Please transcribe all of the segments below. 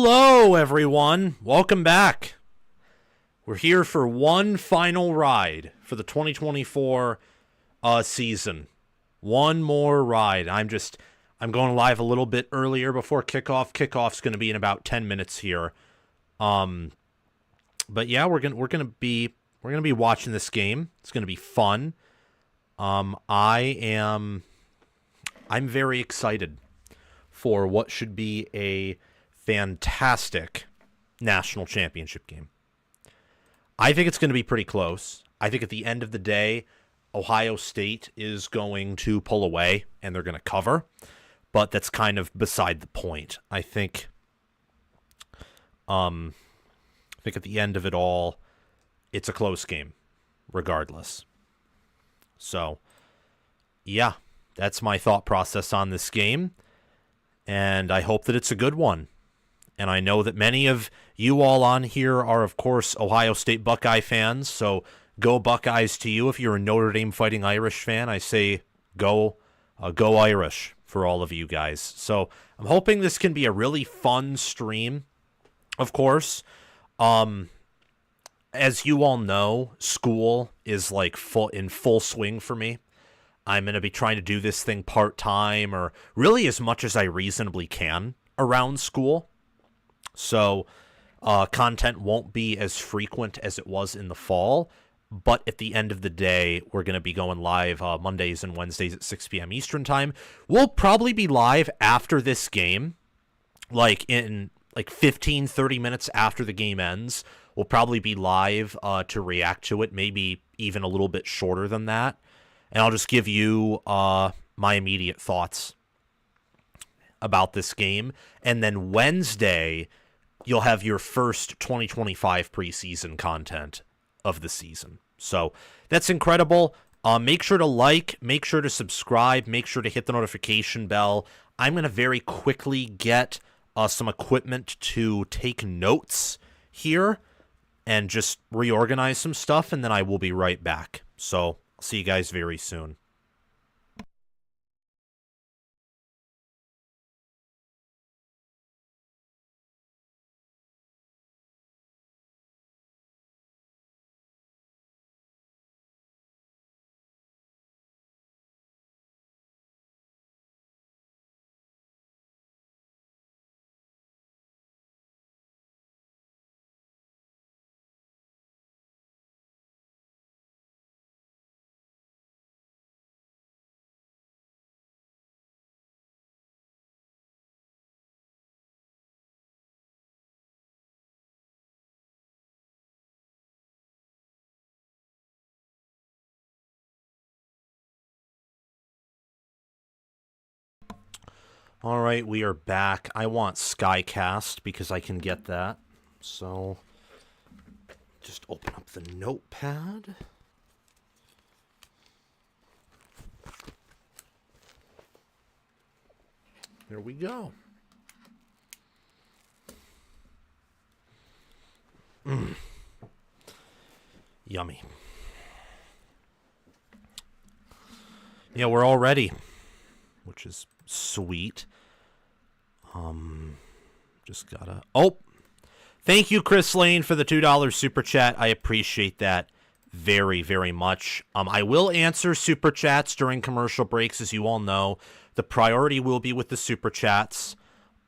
Hello, everyone. Welcome back. We're here for one final ride for the 2024 season. One more ride. I'm going live a little bit earlier before kickoff. Kickoff's going to be in about 10 minutes here. But yeah, we're gonna be watching this game. It's going to be fun. I'm very excited for what should be a fantastic national championship game. I think it's going to be pretty close. I think at the end of the day, Ohio State is going to pull away and they're going to cover, but that's kind of beside the point. I think at the end of it all, it's a close game, regardless. So, yeah, that's my thought process on this game, and I hope that it's a good one. And I know that many of you all on here are, of course, Ohio State Buckeye fans, so go Buckeyes to you. If you're a Notre Dame Fighting Irish fan, I say go Irish for all of you guys. So I'm hoping this can be a really fun stream, of course. As you all know, school is like in full swing for me. I'm going to be trying to do this thing part-time or really as much as I reasonably can around school. So content won't be as frequent as it was in the fall, but at the end of the day, we're going to be going live Mondays and Wednesdays at 6 p.m. Eastern time. We'll probably be live after this game, like in 15, 30 minutes after the game ends. We'll probably be live to react to it, maybe even a little bit shorter than that. And I'll just give you my immediate thoughts about this game. And then Wednesday, you'll have your first 2025 preseason content of the season. So that's incredible. Make sure to like, make sure to subscribe, make sure to hit the notification bell. I'm going to very quickly get some equipment to take notes here and just reorganize some stuff, and then I will be right back. So I'll see you guys very soon. All right, we are back. I want Skycast because I can get that. So just open up the notepad. There we go. Yummy. Yeah, we're all ready, which is sweet. Just gotta... Oh! Thank you, Chris Lane, for the $2 super chat. I appreciate that very, very much. I will answer super chats during commercial breaks, as you all know. The priority will be with the super chats.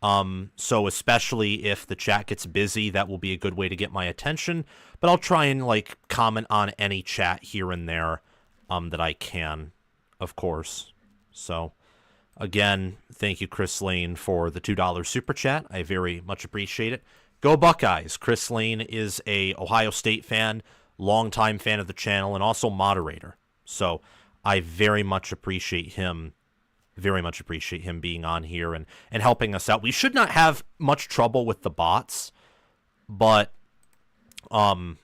So especially if the chat gets busy, that will be a good way to get my attention. But I'll try and comment on any chat here and there that I can, of course. So again, thank you, Chris Lane, for the $2 super chat. I very much appreciate it. Go Buckeyes. Chris Lane is a Ohio State fan, longtime fan of the channel, and also moderator. So I very much appreciate him. Very much appreciate him being on here and helping us out. We should not have much trouble with the bots, but of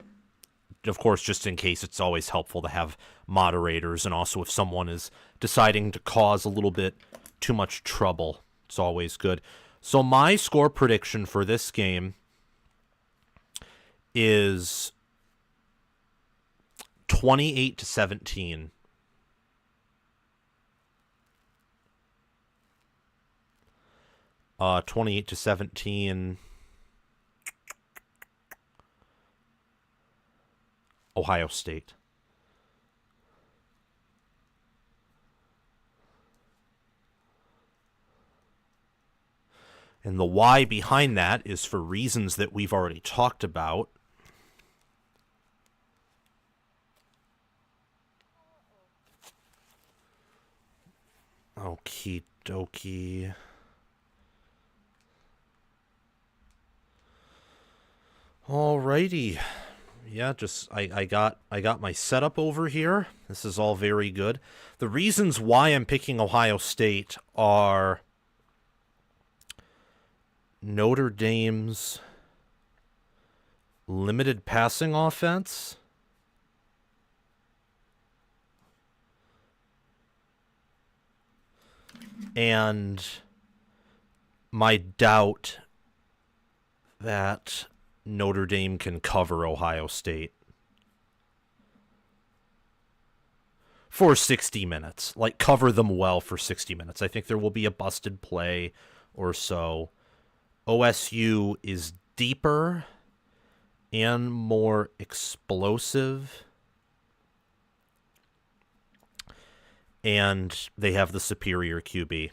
course, just in case, it's always helpful to have moderators, and also if someone is deciding to cause a little bit too much trouble, it's always good. So my score prediction for this game is 28-17. 28-17. Ohio State. And the why behind that is for reasons that we've already talked about. Okie dokie. Alrighty. Yeah, just I got my setup over here. This is all very good. The reasons why I'm picking Ohio State are Notre Dame's limited passing offense, and my doubt that Notre Dame can cover Ohio State for 60 minutes. Like, cover them well for 60 minutes. I think there will be a busted play or so. OSU is deeper and more explosive, and they have the superior QB.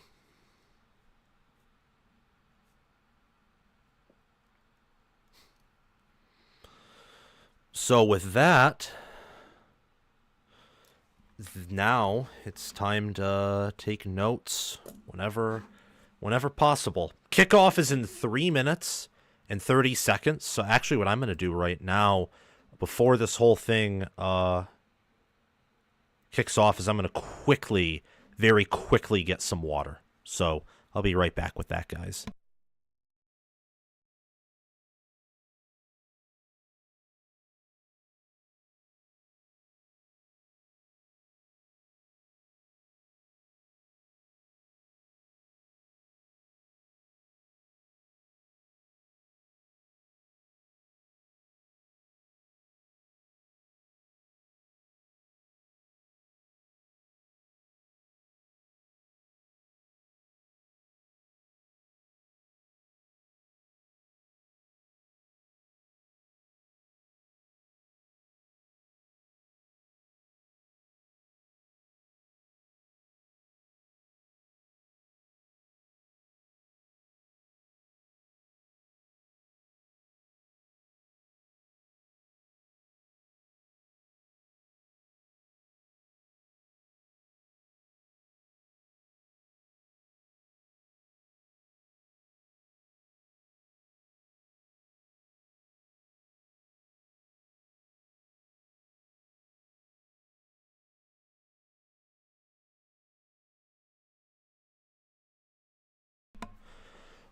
So with that, now it's time to take notes whenever possible. Kickoff is in 3 minutes and 30 seconds. So actually what I'm going to do right now, before this whole thing kicks off, is I'm going to very quickly get some water. So I'll be right back with that, guys.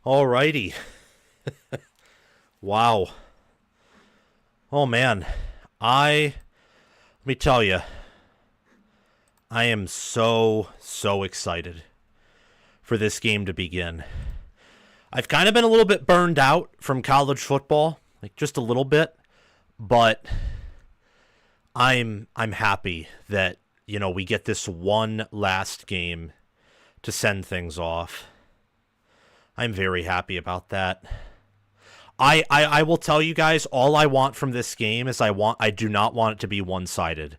Alrighty. Wow. Oh man. Let me tell you, I am so excited for this game to begin. I've kind of been a little bit burned out from college football, like just a little bit, but I'm happy that, you know, we get this one last game to send things off. I'm very happy about that. I will tell you guys, all I want from this game is I do not want it to be one-sided.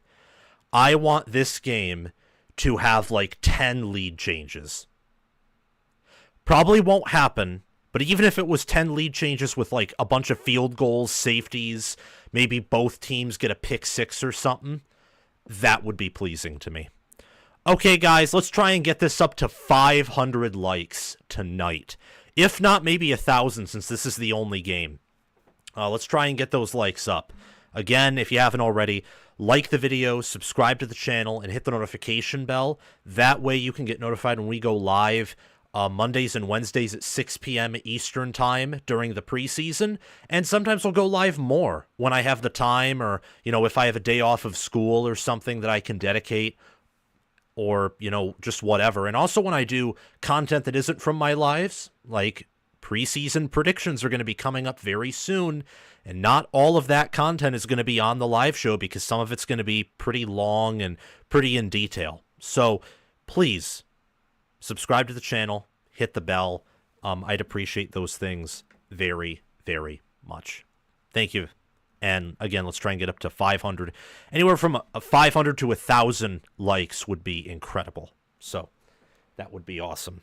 I want this game to have like 10 lead changes. Probably won't happen, but even if it was 10 lead changes with like a bunch of field goals, safeties, maybe both teams get a pick six or something, that would be pleasing to me. Okay, guys, let's try and get this up to 500 likes tonight. If not, maybe 1,000, since this is the only game. Let's try and get those likes up. Again, if you haven't already, like the video, subscribe to the channel, and hit the notification bell. That way you can get notified when we go live Mondays and Wednesdays at 6 p.m. Eastern Time during the preseason. And sometimes we'll go live more when I have the time, or, you know, if I have a day off of school or something that I can dedicate, or, you know, just whatever. And also when I do content that isn't from my lives, like preseason predictions are going to be coming up very soon, and not all of that content is going to be on the live show because some of it's going to be pretty long and pretty in detail. So please subscribe to the channel, hit the bell. I'd appreciate those things very, very much. Thank you, And again, let's try and get up to 500. Anywhere from a 500 to 1,000 likes would be incredible. So that would be awesome.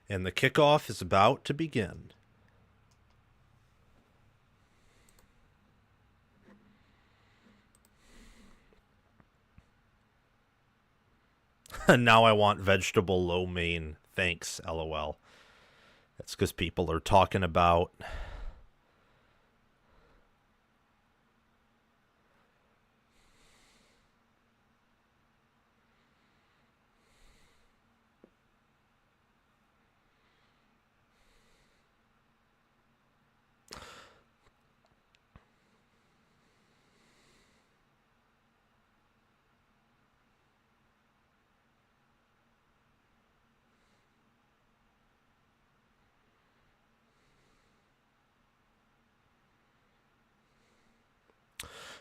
And the kickoff is about to begin. Now I want vegetable lo mein. Thanks, LOL. That's because people are talking about...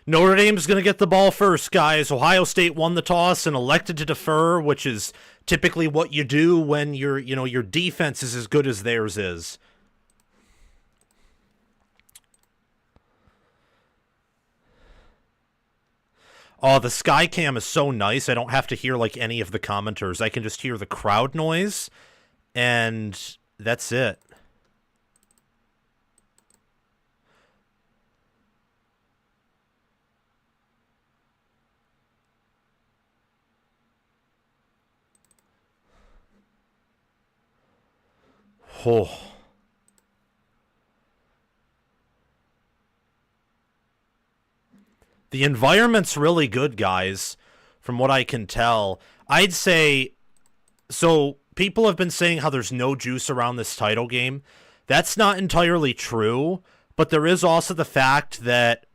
Notre Dame's going to get the ball first, guys. Ohio State won the toss and elected to defer, which is typically what you do when your defense is as good as theirs is. Oh, the Skycam is so nice. I don't have to hear like any of the commenters. I can just hear the crowd noise, and that's it. Oh. The environment's really good, guys, from what I can tell. I'd say, so people have been saying how there's no juice around this title game. That's not entirely true, but there is also the fact that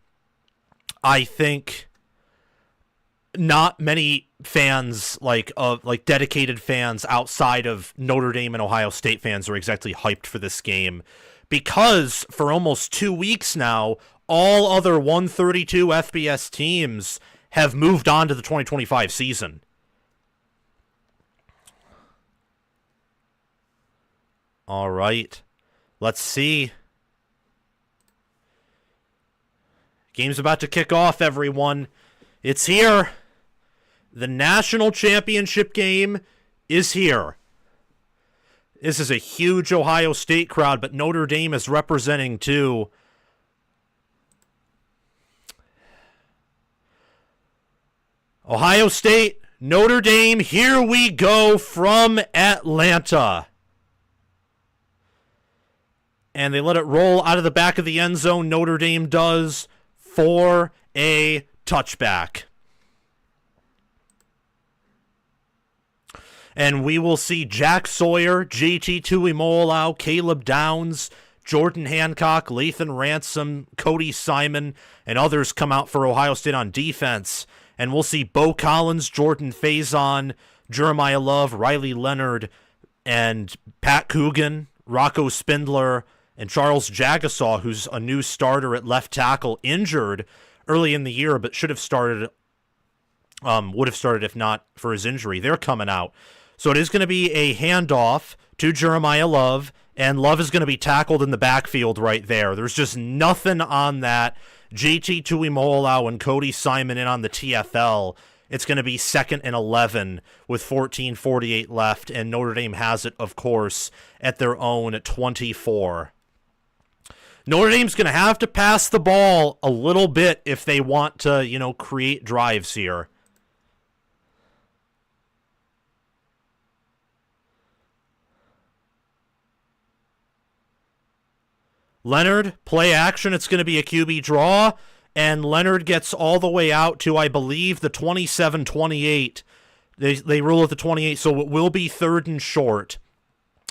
I think not many fans, like dedicated fans outside of Notre Dame and Ohio State fans, are exactly hyped for this game, because for almost 2 weeks now, all other 132 FBS teams have moved on to the 2025 season. All right, let's see. Game's about to kick off, everyone. It's here. The national championship game is here. This is a huge Ohio State crowd, but Notre Dame is representing too. Ohio State, Notre Dame, here we go from Atlanta. And they let it roll out of the back of the end zone. Notre Dame does for a touchback. And we will see Jack Sawyer, JT Tuimoloau, Caleb Downs, Jordan Hancock, Lathan Ransom, Cody Simon, and others come out for Ohio State on defense. And we'll see Bo Collins, Jordan Faison, Jeremiah Love, Riley Leonard, and Pat Coogan, Rocco Spindler, and Charles Jagasaw, who's a new starter at left tackle, injured early in the year, but should have started, would have started if not for his injury. They're coming out. So it is going to be a handoff to Jeremiah Love, and Love is going to be tackled in the backfield right there. There's just nothing on that. JT Tuimoloau and Cody Simon in on the TFL. It's going to be 2nd and 11 with 14:48 left, and Notre Dame has it, of course, at their own 24. Notre Dame's going to have to pass the ball a little bit if they want to, create drives here. Leonard, play action. It's going to be a QB draw, and Leonard gets all the way out to, I believe, the 27-28. They rule at the 28, so it will be 3rd and short.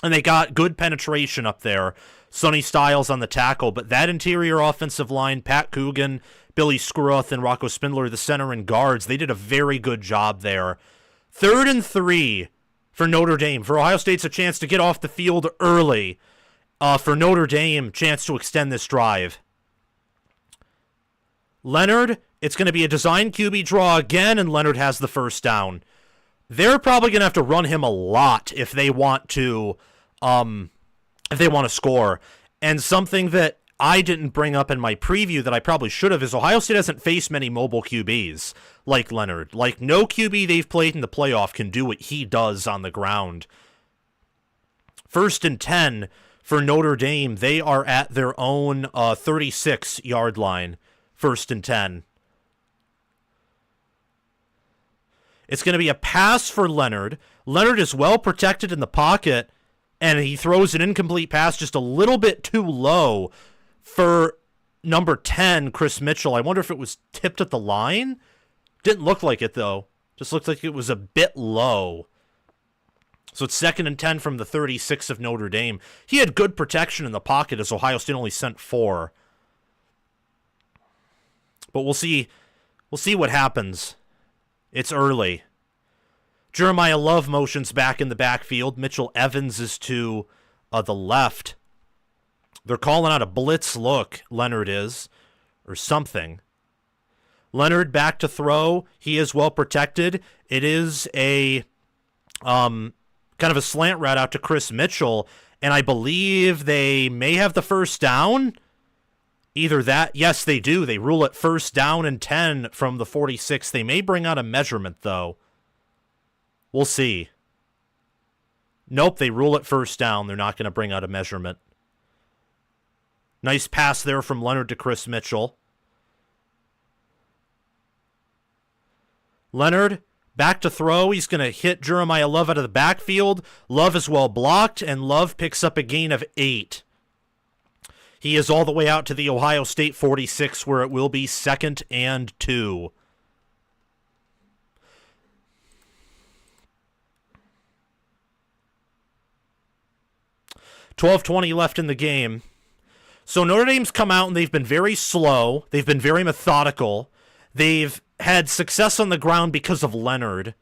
And they got good penetration up there. Sonny Styles on the tackle, but that interior offensive line, Pat Coogan, Billy Scruth and Rocco Spindler, the center and guards. They did a very good job there. 3rd and 3 for Notre Dame. For Ohio State's a chance to get off the field early. For Notre Dame, chance to extend this drive. Leonard, it's going to be a design QB draw again, and Leonard has the first down. They're probably going to have to run him a lot if they want to score. And something that I didn't bring up in my preview that I probably should have is Ohio State hasn't faced many mobile QBs like Leonard. Like, no QB they've played in the playoff can do what he does on the ground. 1st and 10 for Notre Dame. They are at their own 36-yard line. 1st and 10. It's going to be a pass for Leonard. Leonard is well protected in the pocket, and he throws an incomplete pass just a little bit too low for number 10, Chris Mitchell. I wonder if it was tipped at the line. Didn't look like it, though. Just looked like it was a bit low. So it's 2nd and 10 from the 36 of Notre Dame. He had good protection in the pocket as Ohio State only sent 4. But we'll see what happens. It's early. Jeremiah Love motions back in the backfield. Mitchell Evans is to the left. They're calling out a blitz look, Leonard is, or something. Leonard back to throw. He is well protected. It is a kind of a slant route out to Chris Mitchell, and I believe they may have the first down. Either that, yes, they do. They rule it first down and 10 from the 46. They may bring out a measurement, though. We'll see. Nope, they rule it first down. They're not going to bring out a measurement. Nice pass there from Leonard to Chris Mitchell. Leonard, back to throw. He's going to hit Jeremiah Love out of the backfield. Love is well blocked, and Love picks up a gain of 8. He is all the way out to the Ohio State 46, where it will be 2nd and 2. $12:20 left in the game. So Notre Dame's come out and they've been very slow. They've been very methodical. They've had success on the ground because of Leonard.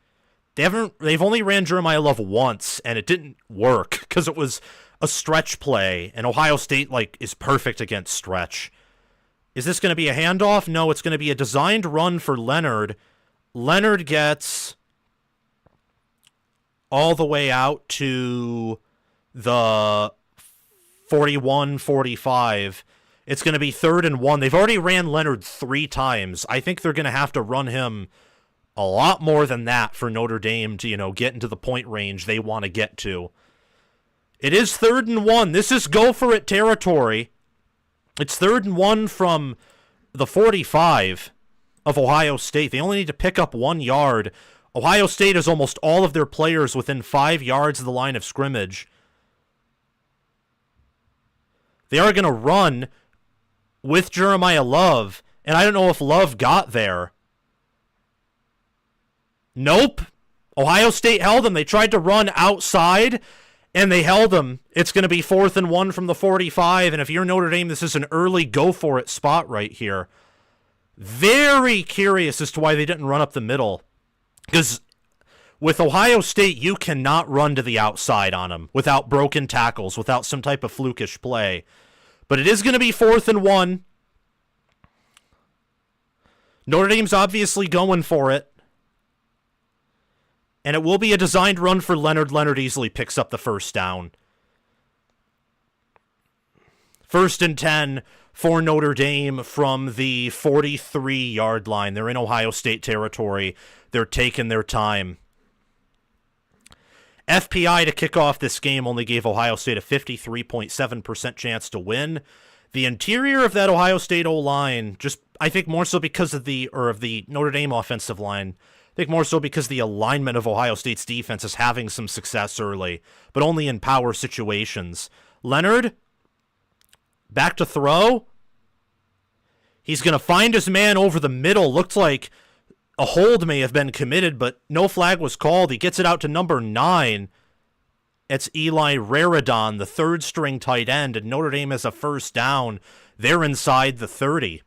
They've only ran Jeremiah Love once, and it didn't work because it was a stretch play, and Ohio State is perfect against stretch. Is this going to be a handoff? No, it's going to be a designed run for Leonard. Leonard gets all the way out to the 41-45. It's going to be 3rd and 1. They've already ran Leonard 3 times. I think they're going to have to run him a lot more than that for Notre Dame to, get into the point range they want to get to. It is 3rd and 1. This is go for it territory. It's 3rd and 1 from the 45 of Ohio State. They only need to pick up 1 yard. Ohio State has almost all of their players within 5 yards of the line of scrimmage. They are going to run with Jeremiah Love, and I don't know if Love got there. Nope. Ohio State held him. They tried to run outside, and they held him. It's going to be 4th and 1 from the 45, and if you're Notre Dame, this is an early go-for-it spot right here. Very curious as to why they didn't run up the middle, because with Ohio State, you cannot run to the outside on them without broken tackles, without some type of flukish play. But it is going to be 4th and 1. Notre Dame's obviously going for it. And it will be a designed run for Leonard. Leonard easily picks up the first down. 1st and 10 for Notre Dame from the 43-yard line. They're in Ohio State territory. They're taking their time. FPI to kick off this game only gave Ohio State a 53.7% chance to win. The interior of that Ohio State O-line, just I think more so because of the Notre Dame offensive line, I think more so because the alignment of Ohio State's defense is having some success early, but only in power situations. Leonard, back to throw. He's going to find his man over the middle. Looked like a hold may have been committed, but no flag was called. He gets it out to number 9. It's Eli Raridon, the 3rd-string tight end, and Notre Dame has a first down. They're inside the 30.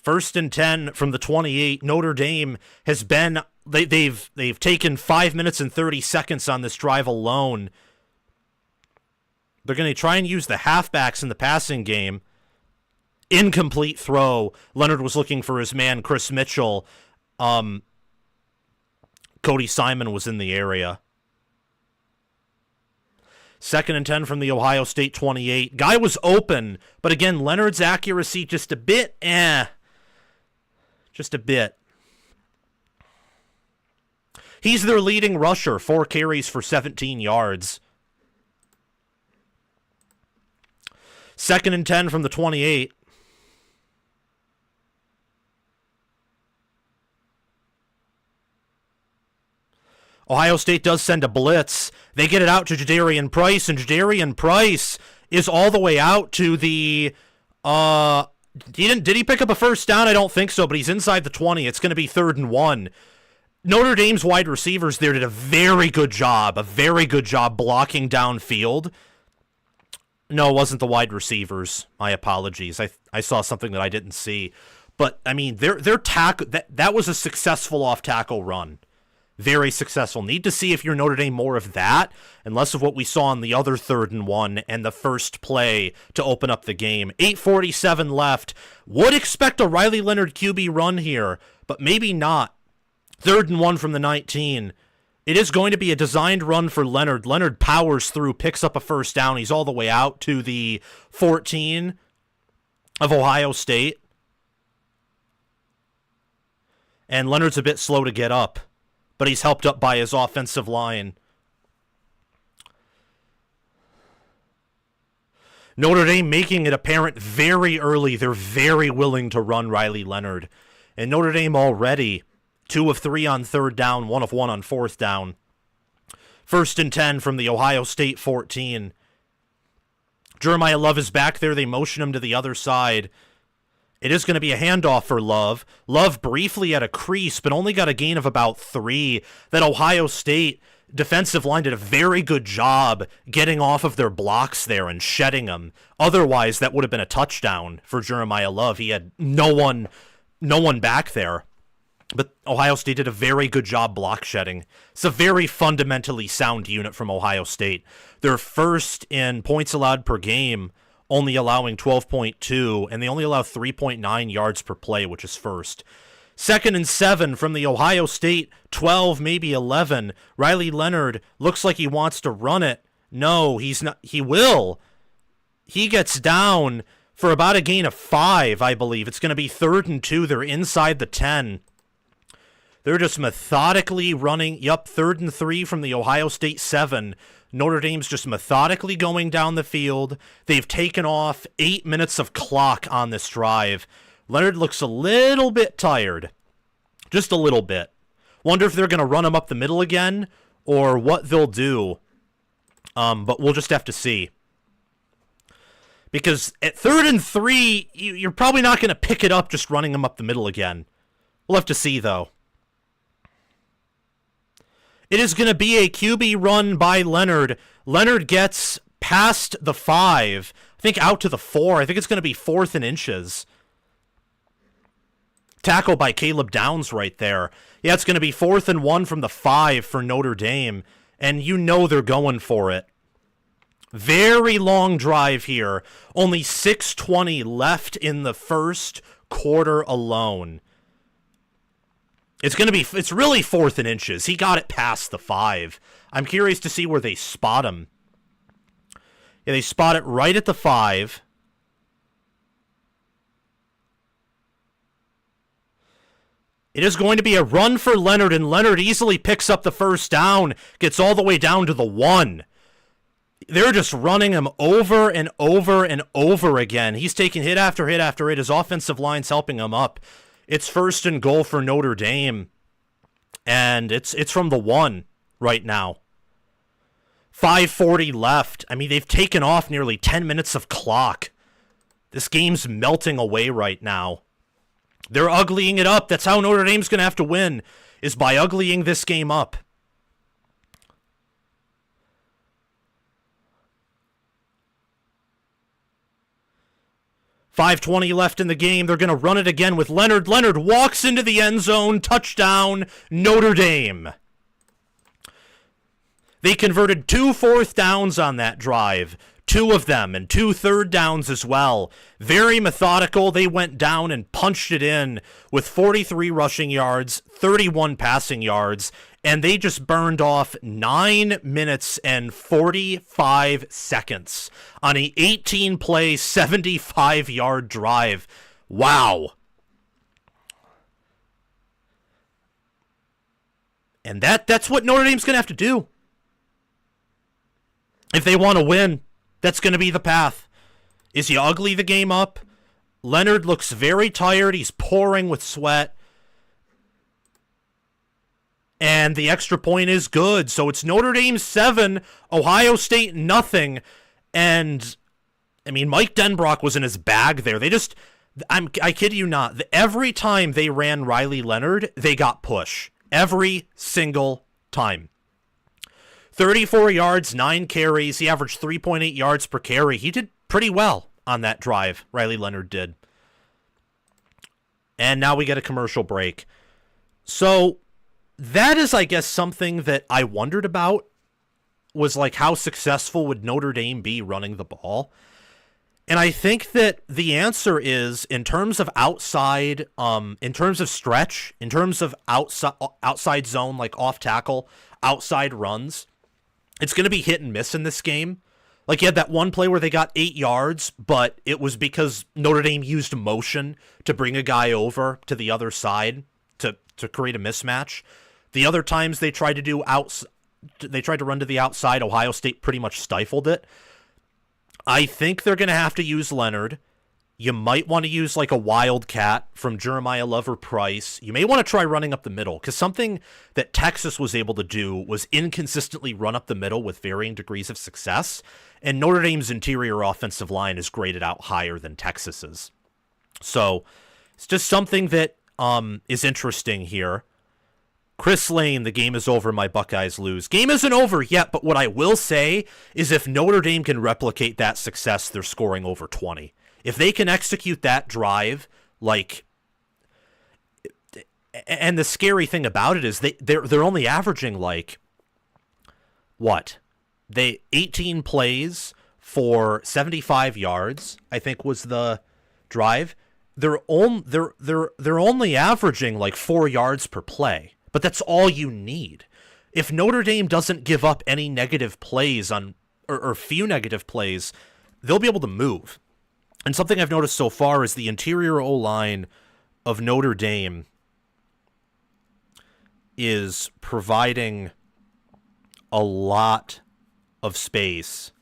First and 10 from the 28. Notre Dame has been they've taken 5 minutes and 30 seconds on this drive alone. They're going to try and use the halfbacks in the passing game. Incomplete throw. Leonard was looking for his man Chris Mitchell. Cody Simon was in the area. Second and 10 from the Ohio State 28. Guy was open, but again, Leonard's accuracy just a bit Just a bit. He's their leading rusher, 4 carries for 17 yards. Second and 10 from the 28. Ohio State does send a blitz. They get it out to Jadarian Price, and Jadarian Price is all the way out to the... Did he pick up a first down? I don't think so, but he's inside the 20. It's going to be 3rd and 1. Notre Dame's wide receivers there did a very good job blocking downfield. No, it wasn't the wide receivers. My apologies. I saw something that I didn't see. But, I mean, their tackle, that was a successful off-tackle run. Very successful. Need to see if you're Notre Dame more of that and less of what we saw on the other 3rd and 1 and the first play to open up the game. 8:47 left. Would expect a Riley Leonard QB run here, but maybe not. 3rd and 1 from the 19. It is going to be a designed run for Leonard. Leonard powers through, picks up a first down. He's all the way out to the 14 of Ohio State. And Leonard's a bit slow to get up, but he's helped up by his offensive line. Notre Dame making it apparent very early they're very willing to run Riley Leonard. And Notre Dame already 2 of 3 on 3rd down, 1 of 1 on 4th down. 1st and 10 from the Ohio State 14. Jeremiah Love is back there. They motion him to the other side. It is going to be a handoff for Love. Love briefly at a crease, but only got a gain of about 3. That Ohio State defensive line did a very good job getting off of their blocks there and shedding them. Otherwise, that would have been a touchdown for Jeremiah Love. He had no one back there. But Ohio State did a very good job block shedding. It's a very fundamentally sound unit from Ohio State. They're first in points allowed per game, only allowing 12.2, and they only allow 3.9 yards per play, which is first. 2nd and 7 from the Ohio State 12, maybe 11. Riley Leonard looks like he wants to run it. No, he's not. He will. He gets down for about a gain of 5, I believe. It's going to be 3rd and 2. They're inside the 10. They're just methodically running. Yup, 3rd and 3 from the Ohio State 7. Notre Dame's just methodically going down the field. They've taken off 8 minutes of clock on this drive. Leonard looks a little bit tired. Just a little bit. Wonder if they're going to run him up the middle again or what they'll do. But we'll just have to see. Because at 3rd and 3, you're probably not going to pick it up just running him up the middle again. We'll have to see, though. It is going to be a QB run by Leonard. Leonard gets past the 5. I think out to the 4. I think it's going to be 4th and inches. Tackle by Caleb Downs right there. Yeah, it's going to be 4th and 1 from the 5 for Notre Dame. And you know they're going for it. Very long drive here. Only 6:20 left in the first quarter alone. It's really 4th and inches. He got it past the 5. I'm curious to see where they spot him. Yeah, they spot it right at the 5. It is going to be a run for Leonard, and Leonard easily picks up the first down, gets all the way down to the 1. They're just running him over and over and over again. He's taking hit after hit after hit. His offensive line's helping him up. It's 1st and goal for Notre Dame, and it's from the 1 right now. 5:40 left. I mean, they've taken off nearly 10 minutes of clock. This game's melting away right now. They're uglying it up. That's how Notre Dame's going to have to win, is by uglying this game up. 5:20 left in the game. They're going to run it again with Leonard. Leonard walks into the end zone. Touchdown, Notre Dame. They converted 2 fourth downs on that drive. 2 of them, and 2 third downs as well. Very methodical. They went down and punched it in with 43 rushing yards, 31 passing yards, and they just burned off 9 minutes and 45 seconds on a 18-play, 75-yard drive. Wow. And that's what Notre Dame's going to have to do. If they want to win, that's going to be the path. Is you ugly the game up? Leonard looks very tired. He's pouring with sweat. And the extra point is good. So it's Notre Dame 7, Ohio State nothing. And, I mean, Mike Denbrock was in his bag there. I kid you not, every time they ran Riley Leonard, they got push. Every single time. 34 yards, 9 carries. He averaged 3.8 yards per carry. He did pretty well on that drive, Riley Leonard did. And now we get a commercial break. So that is, I guess, something that I wondered about, was like, how successful would Notre Dame be running the ball? And I think that the answer is, in terms of outside, in terms of stretch, in terms of outside zone, like off tackle, outside runs, it's going to be hit and miss in this game. Like, you had that one play where they got 8 yards, but it was because Notre Dame used motion to bring a guy over to the other side to create a mismatch. The other times they tried to run to the outside, Ohio State pretty much stifled it. I think they're going to have to use Leonard. You might want to use like a wildcat from Jeremiah Lover-Price. You may want to try running up the middle, because something that Texas was able to do was inconsistently run up the middle with varying degrees of success, and Notre Dame's interior offensive line is graded out higher than Texas's. So it's just something that is interesting here. Chris Lane, the game is over, my Buckeyes lose. Game isn't over yet, but what I will say is if Notre Dame can replicate that success, they're scoring over 20. If they can execute that drive, like, and the scary thing about it is they're only averaging like, what? 18 plays for 75 yards, I think was the drive. They're only averaging like 4 yards per play, but that's all you need. If Notre Dame doesn't give up any negative plays or few negative plays, they'll be able to move. And something I've noticed so far is the interior O-line of Notre Dame is providing a lot of space,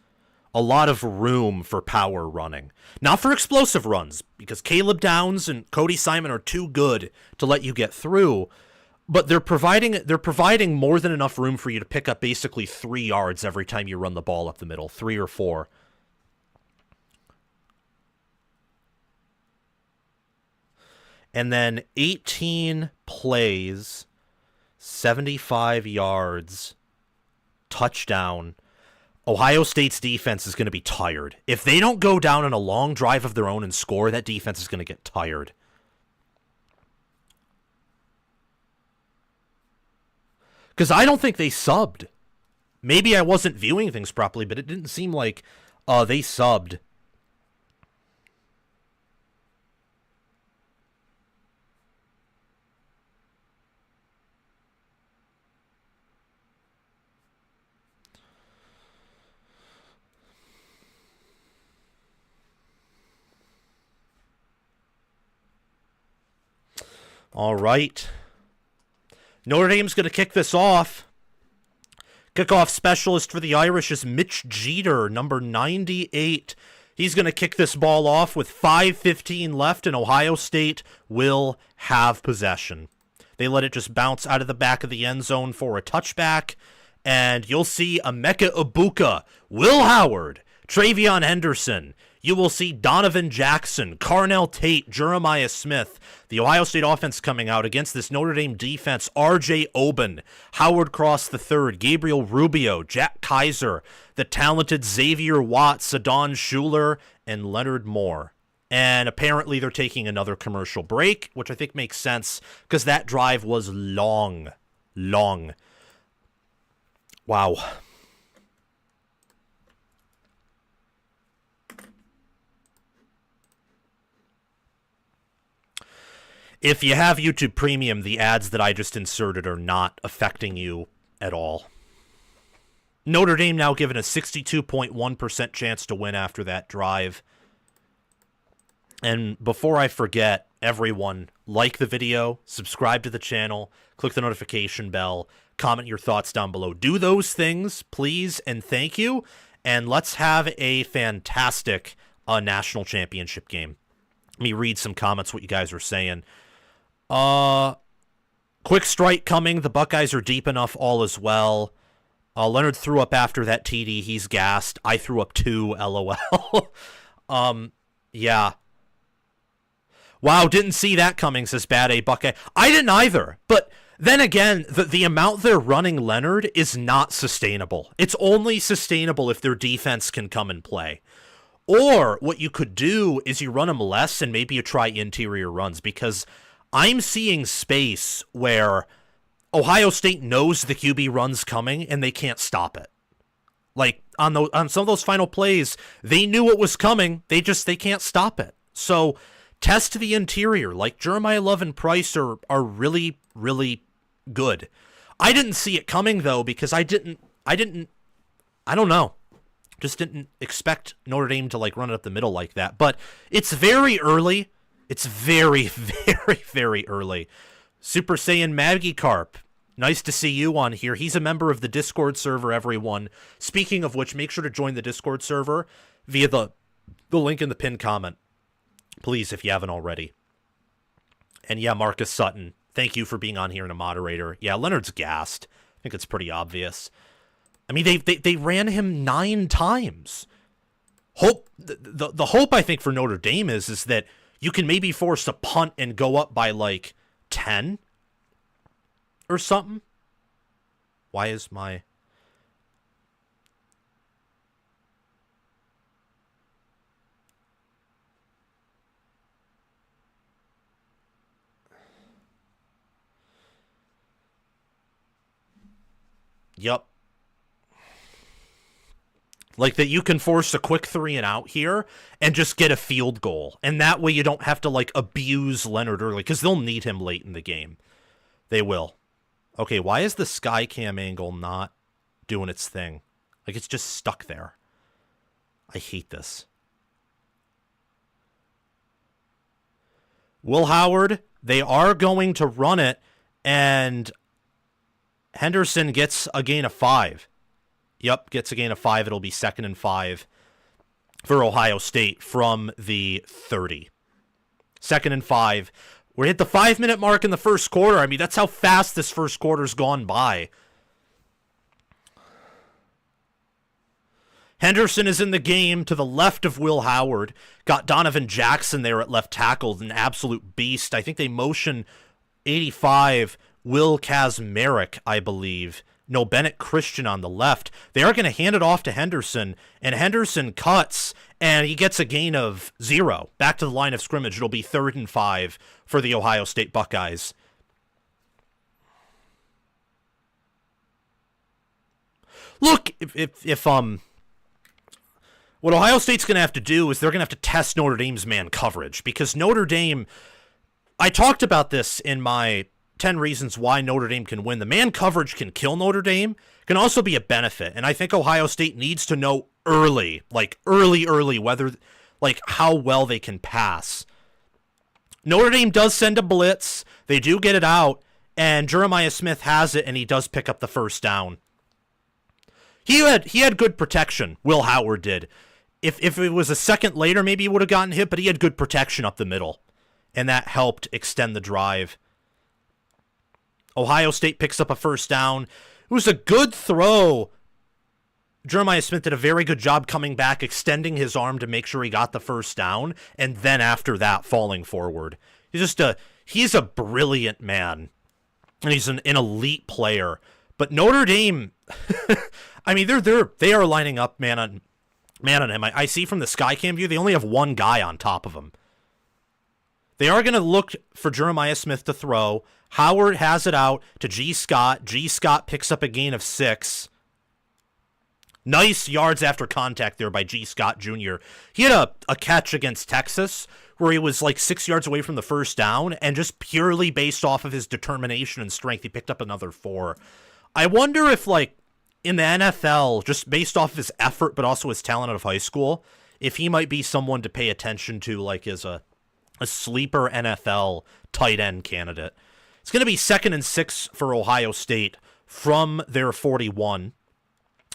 a lot of room for power running. Not for explosive runs, because Caleb Downs and Cody Simon are too good to let you get through, but they're providing more than enough room for you to pick up basically 3 yards every time you run the ball up the middle, 3 or 4. And then 18 plays, 75 yards, touchdown. Ohio State's defense is going to be tired. If they don't go down on a long drive of their own and score, that defense is going to get tired. Because I don't think they subbed. Maybe I wasn't viewing things properly, but it didn't seem like they subbed. All right. Notre Dame's going to kick this off. Kickoff specialist for the Irish is Mitch Jeter, number 98. He's going to kick this ball off with 5:15 left, and Ohio State will have possession. They let it just bounce out of the back of the end zone for a touchback, and you'll see Emeka Ibuka, Will Howard, Travion Henderson. You will see Donovan Jackson, Carnell Tate, Jeremiah Smith. The Ohio State offense coming out against this Notre Dame defense. R.J. Oben, Howard Cross III, Gabriel Rubio, Jack Kaiser, the talented Xavier Watts, Sadon Schuler, and Leonard Moore. And apparently they're taking another commercial break, which I think makes sense because that drive was long. Wow. If you have YouTube Premium, the ads that I just inserted are not affecting you at all. Notre Dame now given a 62.1% chance to win after that drive. And before I forget, everyone, like the video, subscribe to the channel, click the notification bell, comment your thoughts down below. Do those things, please, and thank you. And let's have a fantastic national championship game. Let me read some comments, what you guys are saying. Quick strike coming. The Buckeyes are deep enough, all as well. Leonard threw up after that TD. He's gassed. I threw up too, LOL. Yeah. Wow, didn't see that coming, says Bad A Buckeye. I didn't either. But then again, the amount they're running Leonard is not sustainable. It's only sustainable if their defense can come and play. Or what you could do is you run him less and maybe you try interior runs, because I'm seeing space where Ohio State knows the QB run's coming and they can't stop it. Like on some of those final plays, they knew it was coming. They can't stop it. So test the interior. Like Jeremiah Love and Price are really, really good. I didn't see it coming though, because I don't know. Just didn't expect Notre Dame to like run it up the middle like that. But it's very early. It's very, very, very early. Super Saiyan Magikarp, nice to see you on here. He's a member of the Discord server, everyone. Speaking of which, make sure to join the Discord server via the link in the pinned comment. Please, if you haven't already. And yeah, Marcus Sutton, thank you for being on here and a moderator. Yeah, Leonard's gassed. I think it's pretty obvious. I mean, they ran him 9 times. The hope, I think, for Notre Dame is that you can maybe force a punt and go up by like 10 or something. Why is my... Yup. Like that you can force a quick 3 and out here and just get a field goal. And that way you don't have to like abuse Leonard early, because they'll need him late in the game. They will. Okay, why is the sky cam angle not doing its thing? Like it's just stuck there. I hate this. Will Howard, they are going to run it, and Henderson gets a gain of 5. Yep, gets a gain of 5. It'll be 2nd and 5 for Ohio State from the 30. 2nd and 5. We're hit the 5-minute mark in the first quarter. I mean, that's how fast this first quarter's gone by. Henderson is in the game to the left of Will Howard. Got Donovan Jackson there at left tackle, an absolute beast. I think they motion 85, Will Kazmarek, I believe. No, Bennett Christian on the left. They are going to hand it off to Henderson, and Henderson cuts, and he gets a gain of 0. Back to the line of scrimmage. It'll be 3rd and 5 for the Ohio State Buckeyes. Look, if what Ohio State's going to have to do is they're going to have to test Notre Dame's man coverage, because Notre Dame, I talked about this in my 10 reasons why Notre Dame can win. The man coverage can kill Notre Dame, can also be a benefit. And I think Ohio State needs to know early, like early, whether, like how well they can pass. Notre Dame does send a blitz. They do get it out, and Jeremiah Smith has it, and he does pick up the first down. He had good protection, Will Howard did. If it was a second later, maybe he would have gotten hit, but he had good protection up the middle, and that helped extend the drive. Ohio State picks up a first down. It was a good throw. Jeremiah Smith did a very good job coming back, extending his arm to make sure he got the first down, and then after that, falling forward. He's a brilliant man, and he's an elite player. But Notre Dame, I mean, they are lining up man on him. I see from the Skycam view, they only have one guy on top of him. They are going to look for Jeremiah Smith to throw. Howard has it out to G. Scott. G. Scott picks up a gain of 6. Nice yards after contact there by G. Scott Jr. He had a catch against Texas where he was like 6 yards away from the first down, and just purely based off of his determination and strength, he picked up another 4. I wonder if, like, in the NFL, just based off of his effort but also his talent out of high school, if he might be someone to pay attention to, like, as a sleeper NFL tight end candidate. It's going to be 2nd and 6 for Ohio State from their 41.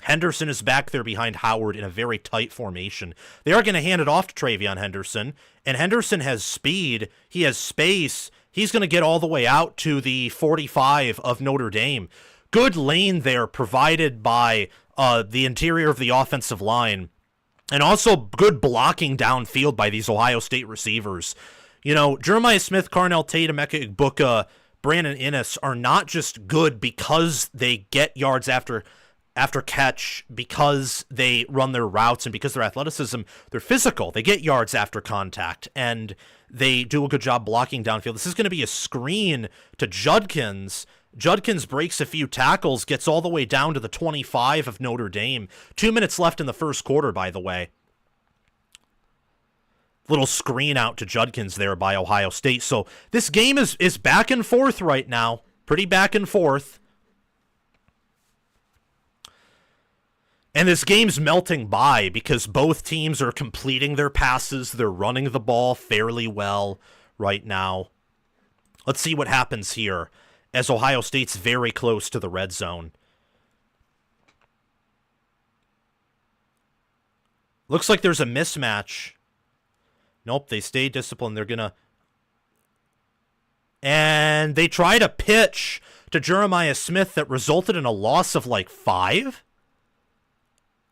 Henderson is back there behind Howard in a very tight formation. They are going to hand it off to Travion Henderson, and Henderson has speed. He has space. He's going to get all the way out to the 45 of Notre Dame. Good lane there provided by the interior of the offensive line, and also good blocking downfield by these Ohio State receivers. You know, Jeremiah Smith, Carnell Tate, Emeka Egbuka, Brandon Innes are not just good because they get yards after catch, because they run their routes, and because their athleticism, they're physical. They get yards after contact, and they do a good job blocking downfield. This is going to be a screen to Judkins. Judkins breaks a few tackles, gets all the way down to the 25 of Notre Dame. 2 minutes left in the first quarter, by the way. Little screen out to Judkins there by Ohio State. So this game is back and forth right now. Pretty back and forth. And this game's melting by because both teams are completing their passes. They're running the ball fairly well right now. Let's see what happens here as Ohio State's very close to the red zone. Looks like there's a mismatch. Nope, they stay disciplined. They're going to... And they try to pitch to Jeremiah Smith that resulted in a loss of like 5?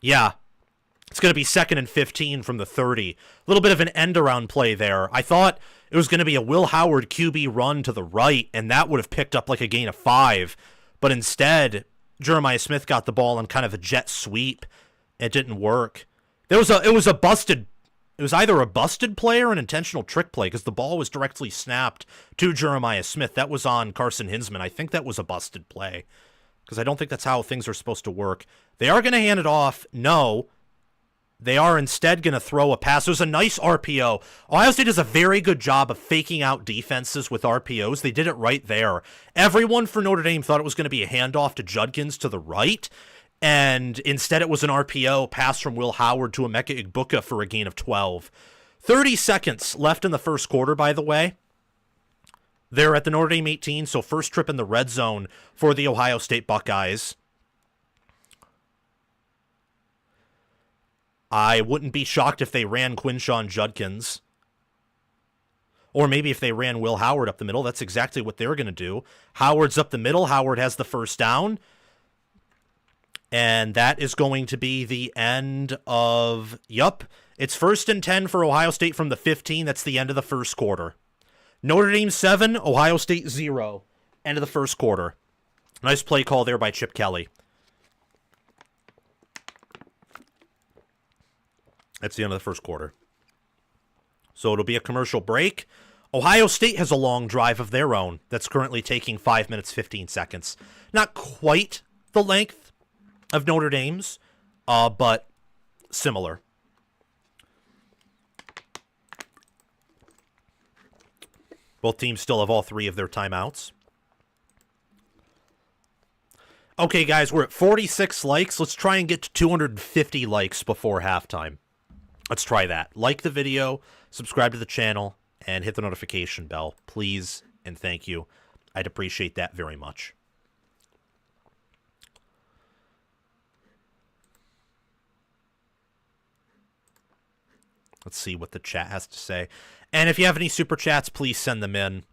Yeah. It's going to be 2nd and 15 from the 30. A little bit of an end-around play there. I thought it was going to be a Will Howard QB run to the right, and that would have picked up like a gain of 5. But instead, Jeremiah Smith got the ball on kind of a jet sweep. It didn't work. It was either a busted play or an intentional trick play because the ball was directly snapped to Jeremiah Smith. That was on Carson Hinsman. I think that was a busted play because I don't think that's how things are supposed to work. They are going to hand it off. No. They are instead going to throw a pass. There's a nice RPO. Ohio State does a very good job of faking out defenses with RPOs. They did it right there. Everyone for Notre Dame thought it was going to be a handoff to Judkins to the right, and instead it was an RPO pass from Will Howard to Emeka Egbuka for a gain of 12. 30 seconds left in the first quarter, by the way. They're at the Notre Dame 18, so first trip in the red zone for the Ohio State Buckeyes. I wouldn't be shocked if they ran Quinshon Judkins. Or maybe if they ran Will Howard up the middle. That's exactly what they're going to do. Howard's up the middle. Howard has the first down. And that is going to be the end of... Yup. It's 1st and 10 for Ohio State from the 15. That's the end of the first quarter. Notre Dame 7, Ohio State 0. End of the first quarter. Nice play call there by Chip Kelly. That's the end of the first quarter. So it'll be a commercial break. Ohio State has a long drive of their own that's currently taking 5 minutes, 15 seconds. Not quite the length of Notre Dame's, but similar. Both teams still have all 3 of their timeouts. Okay, guys, we're at 46 likes. Let's try and get to 250 likes before halftime. Let's try that. Like the video, subscribe to the channel, and hit the notification bell, please, and thank you. I'd appreciate that very much. Let's see what the chat has to say. And if you have any super chats, please send them in.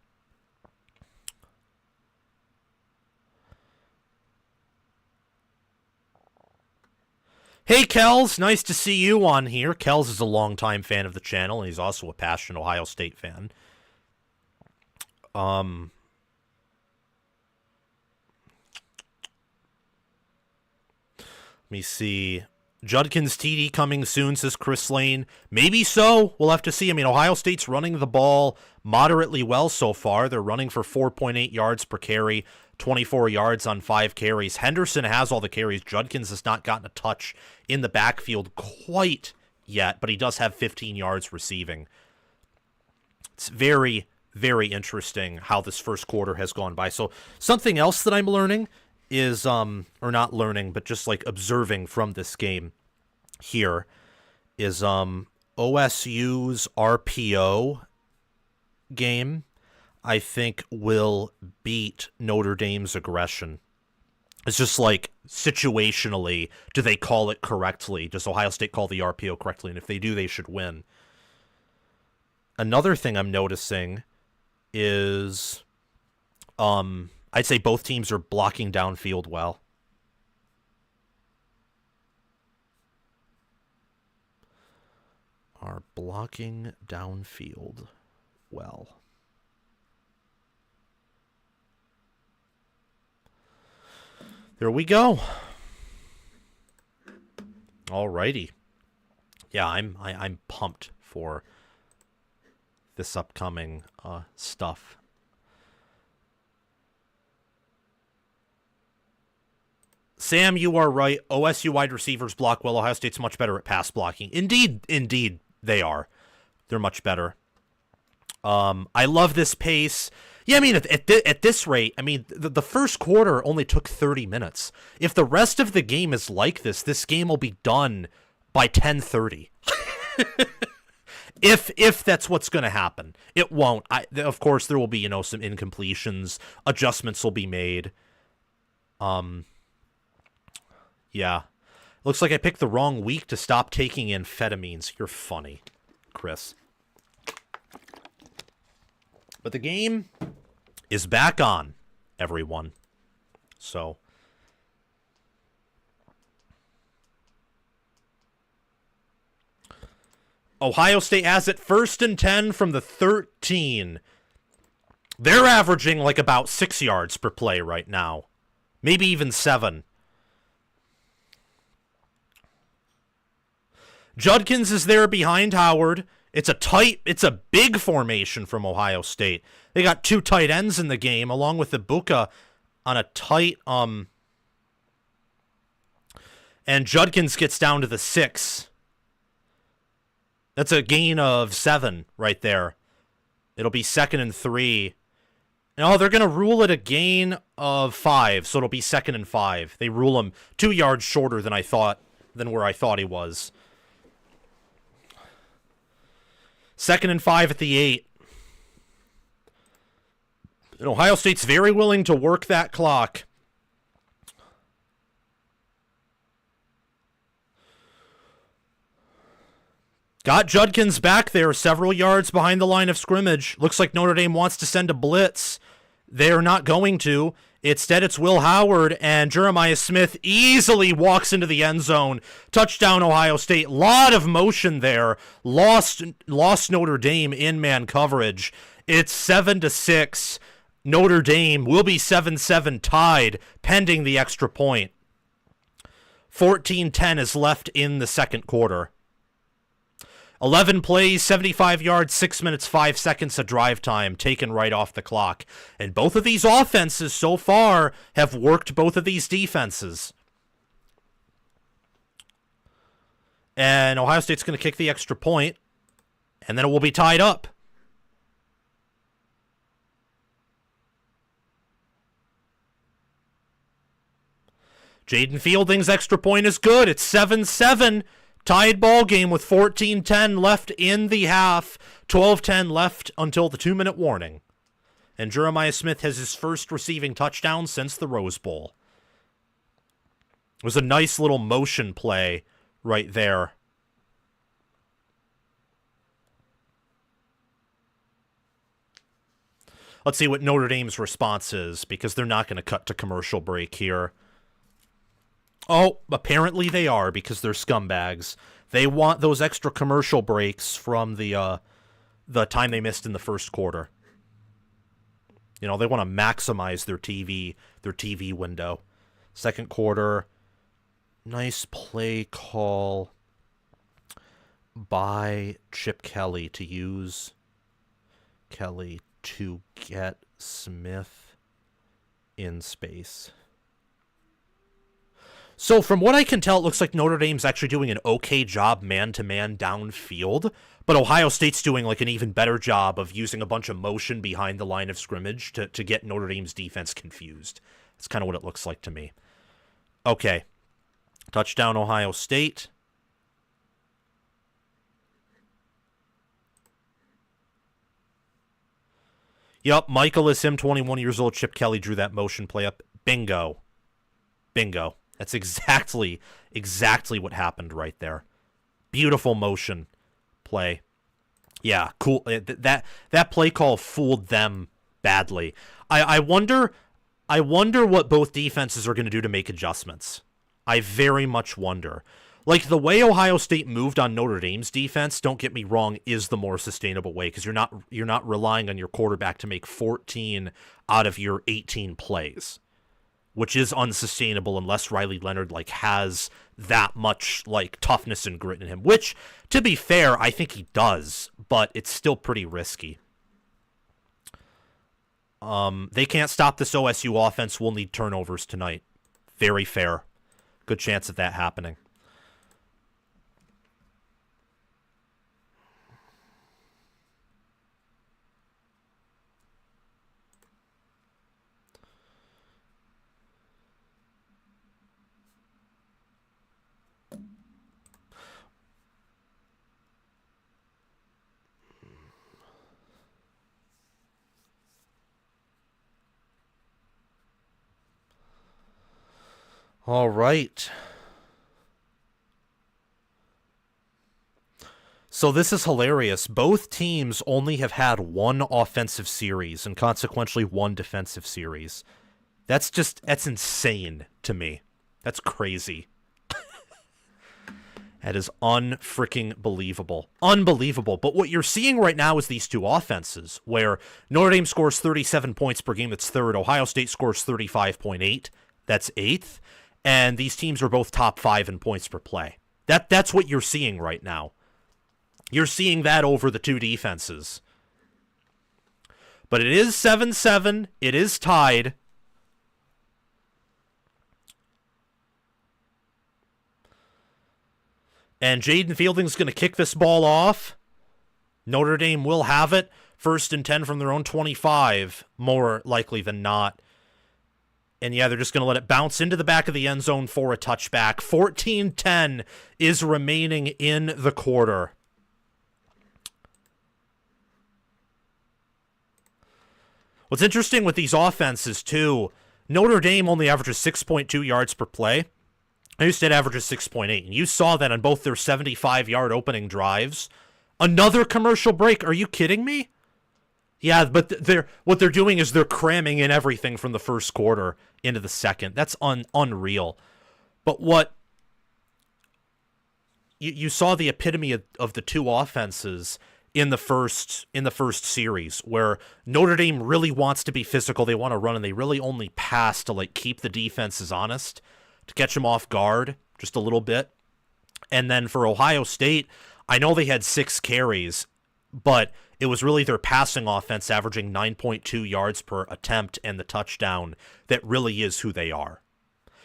Hey, Kells, nice to see you on here. Kells is a longtime fan of the channel, and he's also a passionate Ohio State fan. Let me see. Judkins TD coming soon, says Chris Lane. Maybe so. We'll have to see. I mean, Ohio State's running the ball moderately well so far. They're running for 4.8 yards per carry, 24 yards on 5 carries. Henderson has all the carries. Judkins has not gotten a touch in the backfield quite yet, but he does have 15 yards receiving. It's very, very interesting how this first quarter has gone by. So something else that I'm learning is, or not learning, but just like observing from this game here is OSU's RPO game, I think, will beat Notre Dame's aggression. It's just like situationally, do they call it correctly? Does Ohio State call the RPO correctly? And if they do, they should win. Another thing I'm noticing is I'd say both teams are blocking downfield well. Are blocking downfield well. There we go. Alrighty. Yeah, I'm pumped for this upcoming stuff. Sam, you are right. OSU wide receivers block well. Ohio State's much better at pass blocking. Indeed, they are. They're much better. I love this pace. Yeah, I mean, at this rate, I mean, the first quarter only took 30 minutes. If the rest of the game is like this game will be done by 10:30. If that's what's going to happen. It won't. Of course, there will be, some incompletions. Adjustments will be made. Yeah. Looks like I picked the wrong week to stop taking amphetamines. You're funny, Chris. But the game is back on, everyone. So Ohio State has it 1st and 10 from the 13. They're averaging like about 6 yards per play right now. Maybe even 7. Judkins is there behind Howard. It's a big formation from Ohio State. They got 2 tight ends in the game, along with Ibuka on a tight, and Judkins gets down to the 6. That's a gain of 7 right there. It'll be 2nd and 3. No, they're going to rule it a gain of 5, so it'll be 2nd and 5. They rule him 2 yards shorter than where I thought he was. 2nd and 5 at the 8. And Ohio State's very willing to work that clock. Got Judkins back there several yards behind the line of scrimmage. Looks like Notre Dame wants to send a blitz. They're not going to. Instead, it's Will Howard, and Jeremiah Smith easily walks into the end zone. Touchdown, Ohio State. Lot of motion there. Lost Notre Dame in man coverage. It's 7-6. Notre Dame will be 7-7 tied, pending the extra point. 14-10 is left in the second quarter. 11 plays, 75 yards, 6 minutes, 5 seconds of drive time taken right off the clock. And both of these offenses so far have worked both of these defenses. And Ohio State's going to kick the extra point, and then it will be tied up. Jaden Fielding's extra point is good. It's 7-7. Tied ball game with 14-10 left in the half. 12-10 left until the 2-minute warning. And Jeremiah Smith has his first receiving touchdown since the Rose Bowl. It was a nice little motion play right there. Let's see what Notre Dame's response is, because they're not going to cut to commercial break here. Oh, apparently they are, because they're scumbags. They want those extra commercial breaks from the time they missed in the first quarter. They want to maximize their TV window. Second quarter, Nice play call by Chip Kelly to use Kelly to get Smith in space. So from what I can tell, it looks like Notre Dame's actually doing an okay job man-to-man downfield, but Ohio State's doing like an even better job of using a bunch of motion behind the line of scrimmage to get Notre Dame's defense confused. That's kind of what it looks like to me. Okay. Touchdown, Ohio State. Yup, Michael is him, 21 years old. Chip Kelly drew that motion play up. Bingo. Bingo. That's exactly what happened right there. Beautiful motion play. Yeah, cool. That play call fooled them badly. I wonder what both defenses are going to do to make adjustments. I very much wonder. Like, the way Ohio State moved on Notre Dame's defense, don't get me wrong, is the more sustainable way, because you're not relying on your quarterback to make 14 out of your 18 plays, which is unsustainable unless Riley Leonard like has that much like toughness and grit in him, which, to be fair, I think he does, but it's still pretty risky. They can't stop this OSU offense. We'll need turnovers tonight. Very fair. Good chance of that happening. All right. So this is hilarious. Both teams only have had one offensive series and consequently one defensive series. That's insane to me. That's crazy. That is unfreaking believable. Unbelievable. But what you're seeing right now is these two offenses, where Notre Dame scores 37 points per game, that's third. Ohio State scores 35.8, that's eighth. And these teams are both top 5 in points per play. That's what you're seeing right now. You're seeing that over the two defenses. But it is 7-7. It is tied. And Jaden Fielding's going to kick this ball off. Notre Dame will have it. 1st and 10 from their own 25, more likely than not. And yeah, they're just going to let it bounce into the back of the end zone for a touchback. 14-10 is remaining in the quarter. What's interesting with these offenses, too, Notre Dame only averages 6.2 yards per play. Ohio State averages 6.8. And you saw that on both their 75-yard opening drives. Another commercial break. Are you kidding me? Yeah, but what they're doing is they're cramming in everything from the first quarter into the second. That's unreal. But what you saw the epitome of the two offenses in the first series, where Notre Dame really wants to be physical, they want to run, and they really only pass to like keep the defenses honest, to catch them off guard just a little bit. And then for Ohio State, I know they had 6 carries, but it was really their passing offense averaging 9.2 yards per attempt and the touchdown that really is who they are.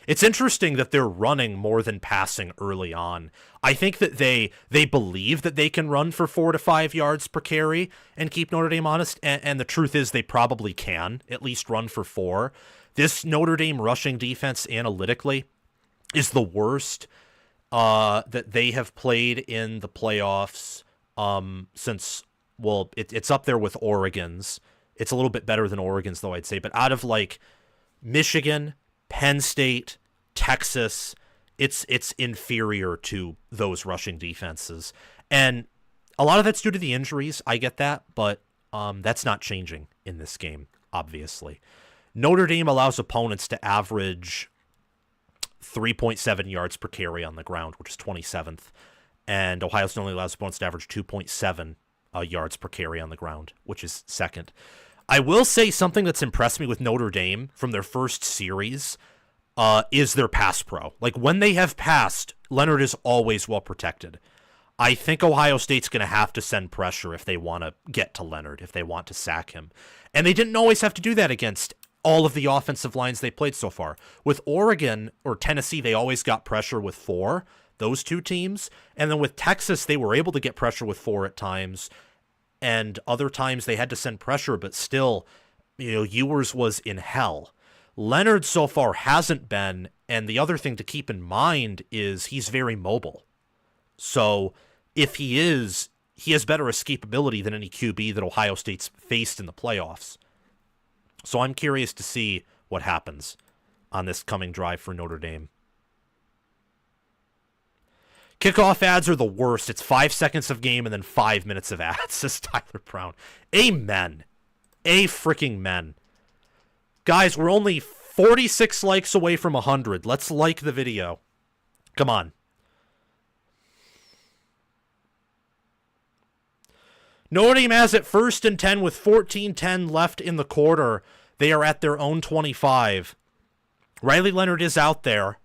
It's interesting that they're running more than passing early on. I think that they believe that they can run for 4 to 5 yards per carry and keep Notre Dame honest, and the truth is they probably can at least run for 4. This Notre Dame rushing defense analytically is the worst that they have played in the playoffs since... Well, it's up there with Oregon's. It's a little bit better than Oregon's, though, I'd say. But out of, like, Michigan, Penn State, Texas, it's inferior to those rushing defenses. And a lot of that's due to the injuries. I get that. But that's not changing in this game, obviously. Notre Dame allows opponents to average 3.7 yards per carry on the ground, which is 27th. And Ohio State only allows opponents to average 2.7 yards per carry on the ground, which is second. I will say something that's impressed me with Notre Dame from their first series. is their pass pro. Like, when they have passed, Leonard is always well protected. I think Ohio State's going to have to send pressure if they want to get to Leonard, if they want to sack him. And they didn't always have to do that against all of the offensive lines they played so far. With Oregon or Tennessee, they always got pressure with 4, those two teams. And then with Texas, they were able to get pressure with 4 at times. And other times they had to send pressure, but still, Ewers was in hell. Leonard so far hasn't been, and the other thing to keep in mind is he's very mobile. So if he has better escapability than any QB that Ohio State's faced in the playoffs. So I'm curious to see what happens on this coming drive for Notre Dame. Kickoff ads are the worst. It's 5 seconds of game and then 5 minutes of ads, says Tyler Brown. Amen. Freaking men. Guys, we're only 46 likes away from 100. Let's like the video. Come on. Notre Dame has it 1st and 10 with 14:10 left in the quarter. They are at their own 25. Riley Leonard is out there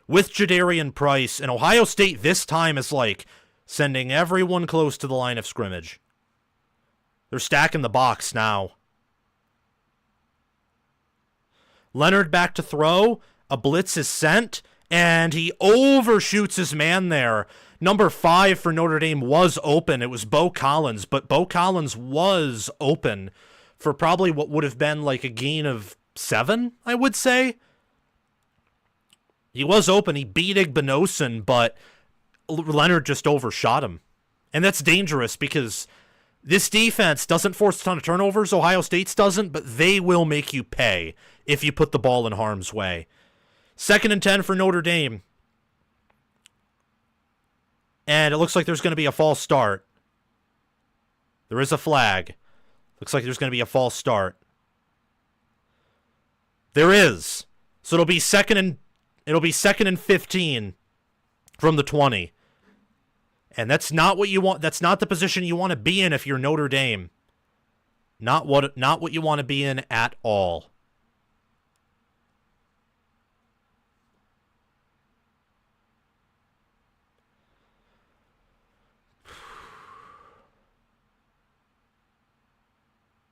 with Jadarian Price, and Ohio State this time is like sending everyone close to the line of scrimmage. They're stacking the box now. Leonard back to throw. A blitz is sent, and he overshoots his man there. Number 5 for Notre Dame was open. It was Bo Collins, but Bo Collins was open for probably what would have been like a gain of 7, I would say. He was open. He beat Igbinosun, but Leonard just overshot him. And that's dangerous because this defense doesn't force a ton of turnovers. Ohio State's doesn't, but they will make you pay if you put the ball in harm's way. 2nd and 10 for Notre Dame. And it looks like there's going to be a false start. There is a flag. Looks like there's going to be a false start. There is. So it'll be second and 15 from the 20. And that's not what you want. That's not the position you want to be in if you're Notre Dame. Not what you want to be in at all.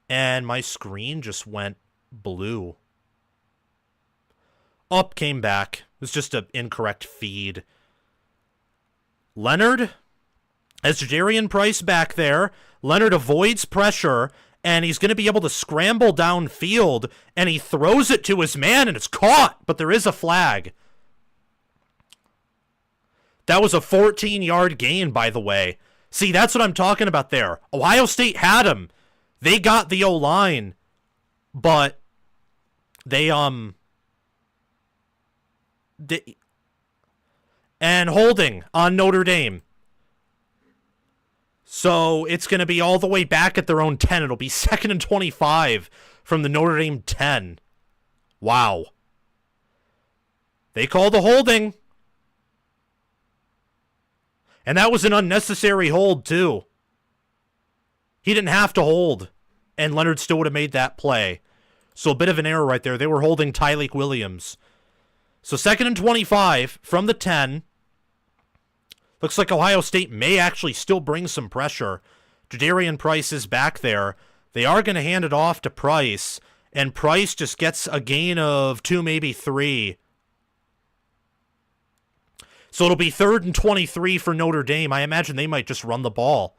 And my screen just went blue. Up, came back. It was just an incorrect feed. Leonard has Jadarian Price back there. Leonard avoids pressure, and he's going to be able to scramble downfield, and he throws it to his man, and it's caught, but there is a flag. That was a 14-yard gain, by the way. See, that's what I'm talking about there. Ohio State had him. They got the O-line, but they and holding on Notre Dame. So it's going to be all the way back at their own 10. It'll be 2nd and 25 from the Notre Dame 10. Wow. They called a holding. And that was an unnecessary hold, too. He didn't have to hold, and Leonard still would have made that play. So a bit of an error right there. They were holding Tyleik Williams. So 2nd and 25 from the 10. Looks like Ohio State may actually still bring some pressure. Jadarian Price is back there. They are going to hand it off to Price, and Price just gets a gain of 2, maybe 3. So it'll be 3rd and 23 for Notre Dame. I imagine they might just run the ball.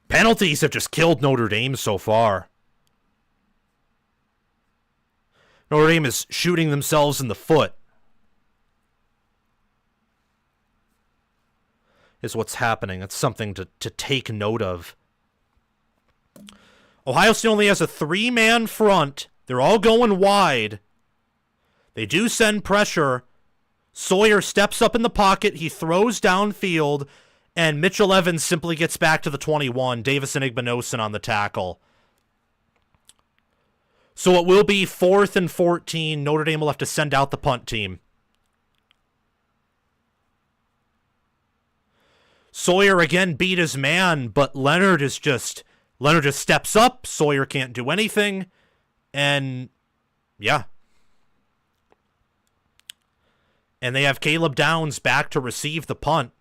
Penalties have just killed Notre Dame so far. Notre Dame is shooting themselves in the foot. Is what's happening. It's something to take note of. Ohio State only has a 3-man front. They're all going wide. They do send pressure. Sawyer steps up in the pocket. He throws downfield. And Mitchell Evans simply gets back to the 21. Davison Igbinosun on the tackle. So it will be 4th and 14. Notre Dame will have to send out the punt team. Sawyer again beat his man, but Leonard is just Leonard just steps up. Sawyer can't do anything. And, yeah. And they have Caleb Downs back to receive the punt.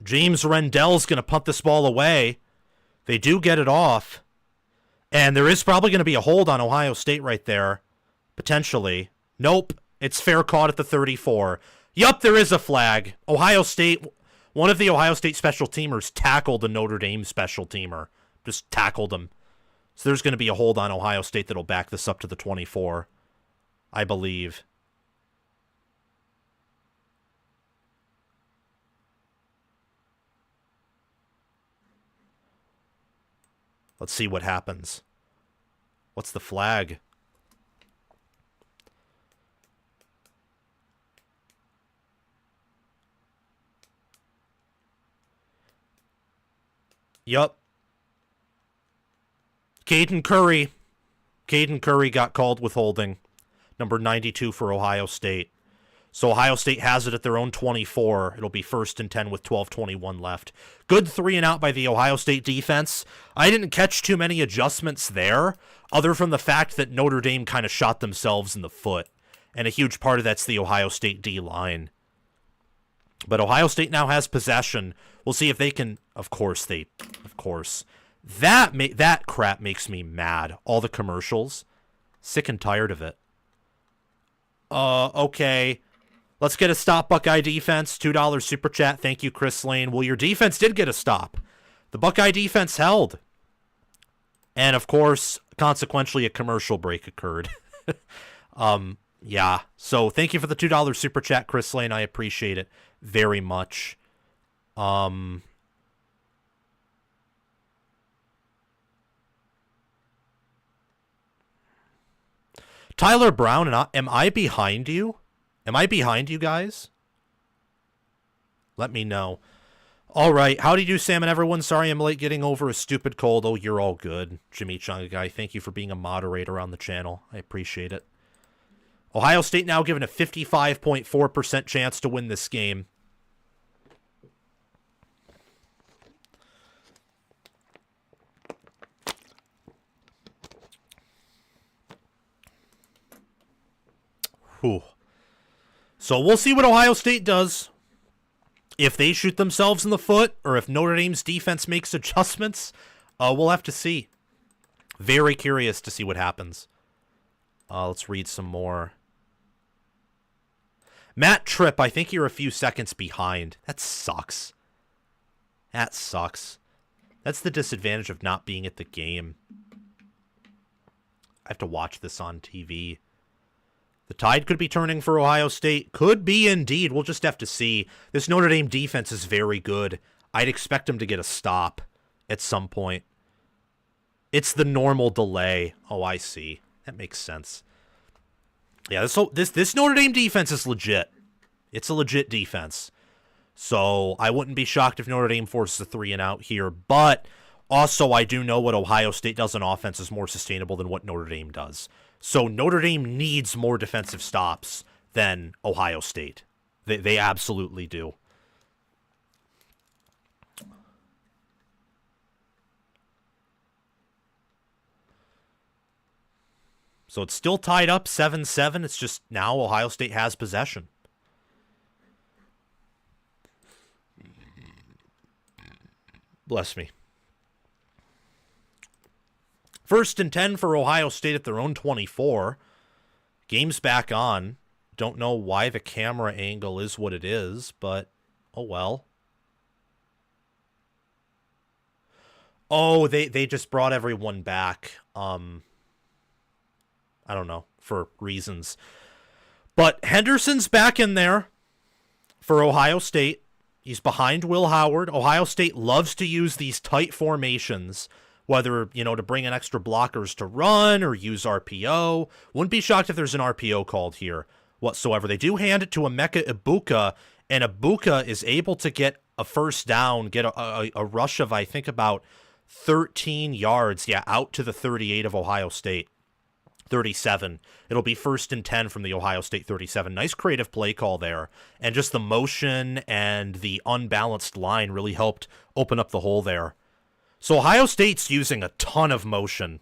James Rendell's going to punt this ball away. They do get it off. And there is probably going to be a hold on Ohio State right there. Potentially. Nope. It's fair caught at the 34. Yup, there is a flag. Ohio State, one of the Ohio State special teamers tackled the Notre Dame special teamer. Just tackled him. So there's going to be a hold on Ohio State that'll back this up to the 24, I believe. Let's see what happens. What's the flag? Yup. Caden Curry. Caden Curry got called with holding. Number 92 for Ohio State. So Ohio State has it at their own 24. It'll be 1st and 10 with 12:21 left. Good 3 and out by the Ohio State defense. I didn't catch too many adjustments there, other from the fact that Notre Dame kind of shot themselves in the foot. And a huge part of that's the Ohio State D-line. But Ohio State now has possession. We'll see if they can... Of course. That crap makes me mad. All the commercials. Sick and tired of it. Okay. Let's get a stop, Buckeye defense. $2 super chat. Thank you, Chris Lane. Well, your defense did get a stop. The Buckeye defense held. And, of course, consequentially, a commercial break occurred. Yeah. So, thank you for the $2 super chat, Chris Lane. I appreciate it very much. Tyler Brown, am I behind you? Am I behind you guys? Let me know. All right. How do you do, Sam and everyone? Sorry I'm late getting over a stupid cold. Oh, you're all good. Jimmy Chunga guy, thank you for being a moderator on the channel. I appreciate it. Ohio State now given a 55.4% chance to win this game. Whew. So we'll see what Ohio State does. If they shoot themselves in the foot, or if Notre Dame's defense makes adjustments, we'll have to see. Very curious to see what happens. Let's read some more. Matt Tripp, I think you're a few seconds behind. That sucks. That sucks. That's the disadvantage of not being at the game. I have to watch this on TV. The tide could be turning for Ohio State. Could be indeed. We'll just have to see. This Notre Dame defense is very good. I'd expect them to get a stop at some point. It's the normal delay. Oh, I see. That makes sense. Yeah, this Notre Dame defense is legit. It's a legit defense. So I wouldn't be shocked if Notre Dame forces a 3 and out here. But also I do know what Ohio State does on offense is more sustainable than what Notre Dame does. So Notre Dame needs more defensive stops than Ohio State. They absolutely do. So it's still tied up 7-7. It's just now Ohio State has possession. Bless me. 1st and 10 for Ohio State at their own 24. Game's back on. Don't know why the camera angle is what it is, but oh well. Oh, they just brought everyone back. I don't know, for reasons. But Henderson's back in there for Ohio State. He's behind Will Howard. Ohio State loves to use these tight formations, whether, to bring in extra blockers to run or use RPO. Wouldn't be shocked if there's an RPO called here whatsoever. They do hand it to Emeka Ibuka, and Ibuka is able to get a first down, get a rush of, I think, about 13 yards, out to the 38 of Ohio State. 37. It'll be 1st and 10 from the Ohio State 37. Nice creative play call there. And just the motion and the unbalanced line really helped open up the hole there. So Ohio State's using a ton of motion.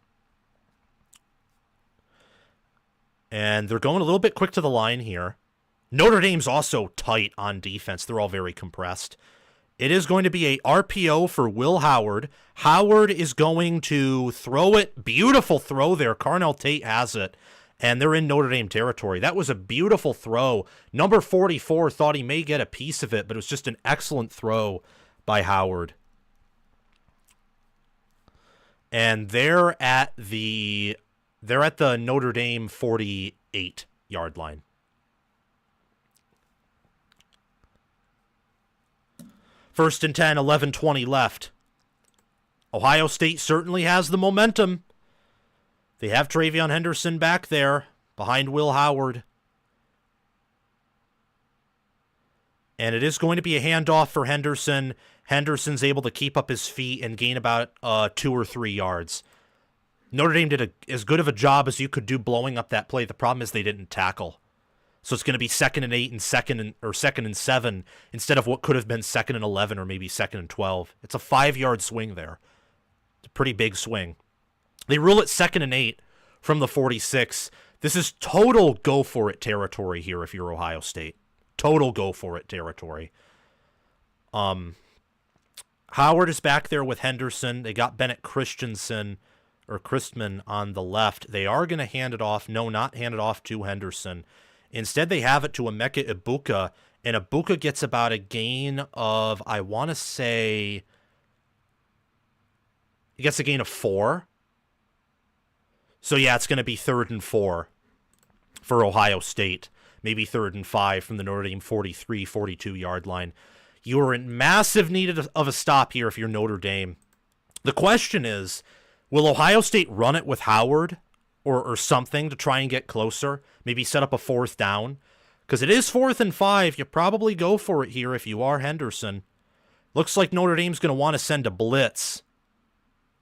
And they're going a little bit quick to the line here. Notre Dame's also tight on defense. They're all very compressed. It is going to be a RPO for Will Howard. Howard is going to throw it. Beautiful throw there. Carnell Tate has it. And they're in Notre Dame territory. That was a beautiful throw. Number 44 thought he may get a piece of it, but it was just an excellent throw by Howard. And they're at the Notre Dame 48-yard line. First and 10, 11:20 left. Ohio State certainly has the momentum. They have Travion Henderson back there behind Will Howard. And it is going to be a handoff for Henderson. Henderson's able to keep up his feet and gain about 2 or 3 yards. Notre Dame did as good of a job as you could do blowing up that play. The problem is they didn't tackle. So it's going to be 2nd and 8 and 2nd and 7 instead of what could have been 2nd and 11 or maybe 2nd and 12. It's a 5-yard swing there. It's a pretty big swing. They rule it 2nd and 8 from the 46. This is total go for it territory here if you're Ohio State. Total go for it territory. Howard is back there with Henderson. They got Bennett Christman on the left. They are going to hand it off. No, not hand it off to Henderson. Instead, they have it to Emeka Egbuka, and Egbuka gets about a gain of, I want to say, he gets a gain of 4. So, yeah, it's going to be 3rd and 4 for Ohio State. Maybe 3rd and 5 from the Notre Dame 43, 42-yard line. You are in massive need of a stop here if you're Notre Dame. The question is, will Ohio State run it with Howard or something to try and get closer? Maybe set up a 4th down? Because it is 4th and 5. You probably go for it here if you are Henderson. Looks like Notre Dame's going to want to send a blitz.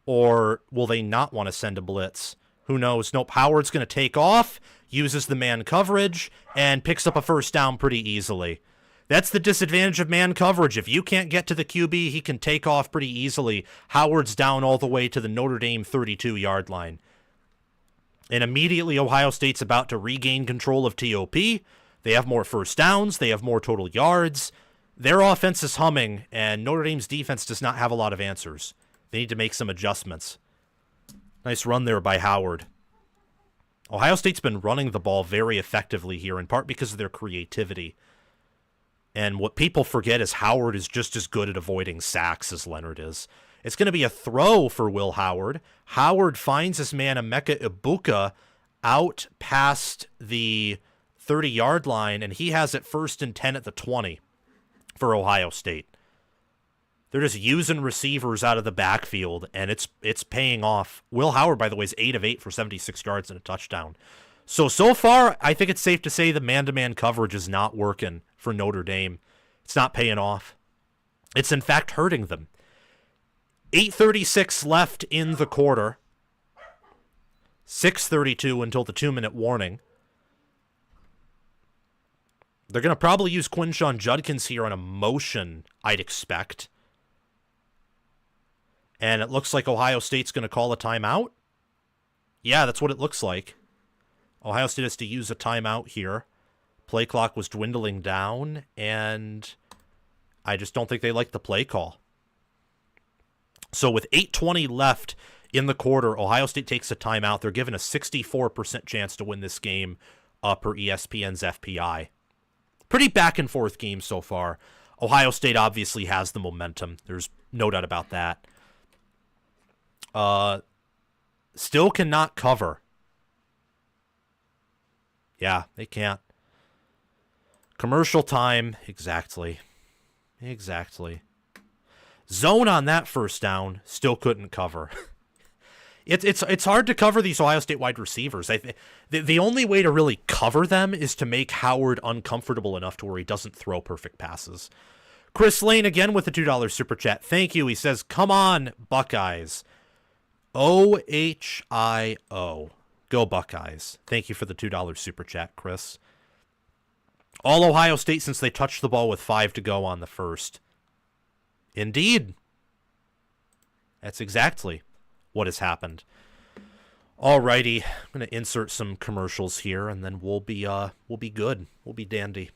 Or will they not want to send a blitz? Who knows? Nope, Howard's going to take off, uses the man coverage, and picks up a 1st down pretty easily. That's the disadvantage of man coverage. If you can't get to the QB, he can take off pretty easily. Howard's down all the way to the Notre Dame 32-yard line. And immediately Ohio State's about to regain control of TOP. They have more 1st downs. They have more total yards. Their offense is humming, and Notre Dame's defense does not have a lot of answers. They need to make some adjustments. Nice run there by Howard. Ohio State's been running the ball very effectively here, in part because of their creativity. And what people forget is Howard is just as good at avoiding sacks as Leonard is. It's going to be a throw for Will Howard. Howard finds his man Emeka Egbuka out past the 30-yard line, and he has it 1st and 10 at the 20 for Ohio State. They're just using receivers out of the backfield, and it's paying off. Will Howard, by the way, is 8 of 8 for 76 yards and a touchdown. So far, I think it's safe to say the man-to-man coverage is not working for Notre Dame. It's not paying off. It's, in fact, hurting them. 8:36 left in the quarter. 6:32 until the 2-minute warning. They're going to probably use Quinshon Judkins here on a motion, I'd expect. And it looks like Ohio State's going to call a timeout. Yeah, that's what it looks like. Ohio State has to use a timeout here. Play clock was dwindling down, and I just don't think they like the play call. So with 8:20 left in the quarter, Ohio State takes a timeout. They're given a 64% chance to win this game per ESPN's FPI. Pretty back-and-forth game so far. Ohio State obviously has the momentum. There's no doubt about that. Still cannot cover. Yeah, they can't. Commercial time. Exactly. Zone on that 1st down. Still couldn't cover. It's hard to cover these Ohio State wide receivers. The only way to really cover them is to make Howard uncomfortable enough to where he doesn't throw perfect passes. Chris Lane again with the $2 super chat. Thank you. He says, come on, Buckeyes. OHIO. Go Buckeyes. Thank you for the $2 super chat, Chris. All Ohio State since they touched the ball with 5 to go on the first. Indeed. That's exactly what has happened. Alrighty, I'm going to insert some commercials here, and then we'll be good. We'll be dandy.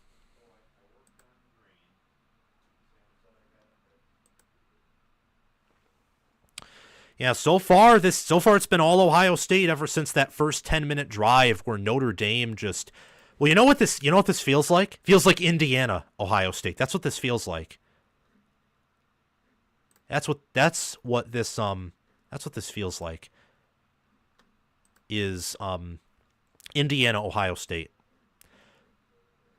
Yeah, so far it's been all Ohio State ever since that first 10-minute drive where Notre Dame just, well, you know what this feels like? It feels like Indiana, Ohio State. That's what this feels like. That's what this feels like. Is Indiana, Ohio State,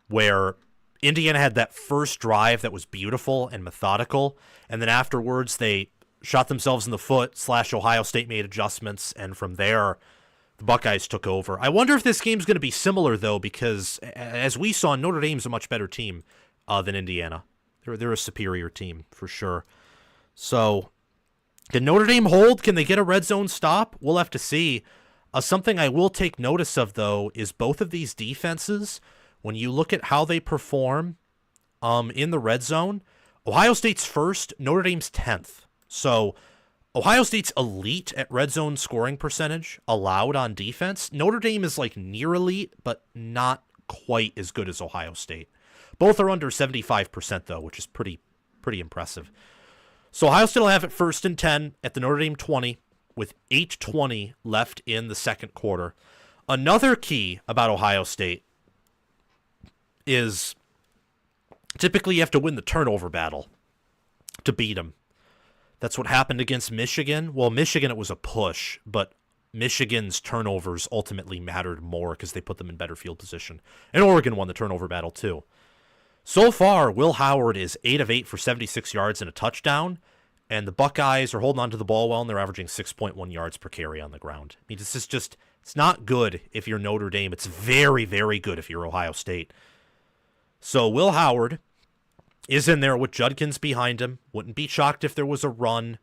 where Indiana had that first drive that was beautiful and methodical, and then afterwards they shot themselves in the foot, / Ohio State made adjustments, and from there, the Buckeyes took over. I wonder if this game's going to be similar, though, because as we saw, Notre Dame's a much better team than Indiana. They're a superior team, for sure. So, can Notre Dame hold? Can they get a red zone stop? We'll have to see. Something I will take notice of, though, is both of these defenses, when you look at how they perform in the red zone, Ohio State's first, Notre Dame's 10th. So Ohio State's elite at red zone scoring percentage allowed on defense. Notre Dame is like near elite, but not quite as good as Ohio State. Both are under 75%, though, which is pretty impressive. So Ohio State will have it 1st and 10 at the Notre Dame 20 with 8:20 left in the second quarter. Another key about Ohio State is typically you have to win the turnover battle to beat them. That's what happened against Michigan. Well, Michigan, it was a push, but Michigan's turnovers ultimately mattered more because they put them in better field position. And Oregon won the turnover battle, too. So far, Will Howard is 8 of 8 for 76 yards and a touchdown, and the Buckeyes are holding on to the ball well, and they're averaging 6.1 yards per carry on the ground. I mean, this is just, it's not good if you're Notre Dame. It's very, very good if you're Ohio State. So Will Howard is in there with Judkins behind him. Wouldn't be shocked if there was a run.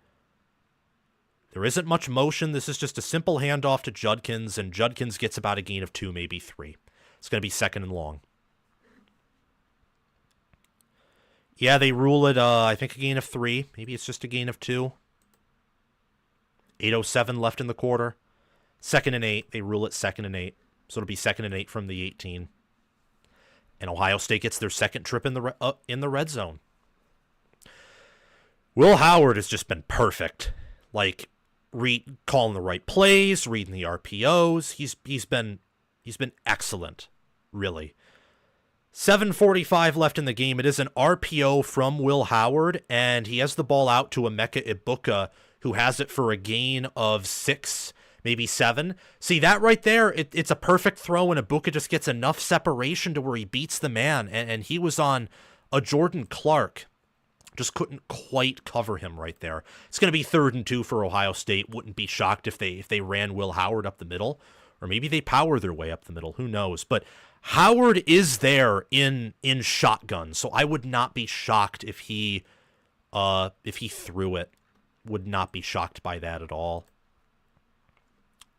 There isn't much motion. This is just a simple handoff to Judkins, and Judkins gets about a gain of 2, maybe 3. It's going to be 2nd and long. Yeah, they rule it, I think, a gain of 3. Maybe it's just a gain of 2. 8:07 left in the quarter. 2nd and 8. They rule it 2nd and 8. So it'll be 2nd and 8 from the 18. And Ohio State gets their second trip in the red zone. Will Howard has just been perfect. Like, calling the right plays, reading the RPOs. He's been excellent, really. 7:45 left in the game. It is an RPO from Will Howard, and he has the ball out to Emeka Ibuka, who has it for a gain of 6, maybe 7. See, that right there, it's a perfect throw, and Ibuka just gets enough separation to where he beats the man, and he was on a Jordan Clark. Just couldn't quite cover him right there. It's going to be 3rd and 2 for Ohio State. Wouldn't be shocked if they ran Will Howard up the middle, or maybe they power their way up the middle. Who knows? But Howard is there in shotgun, so I would not be shocked if he threw it. Would not be shocked by that at all.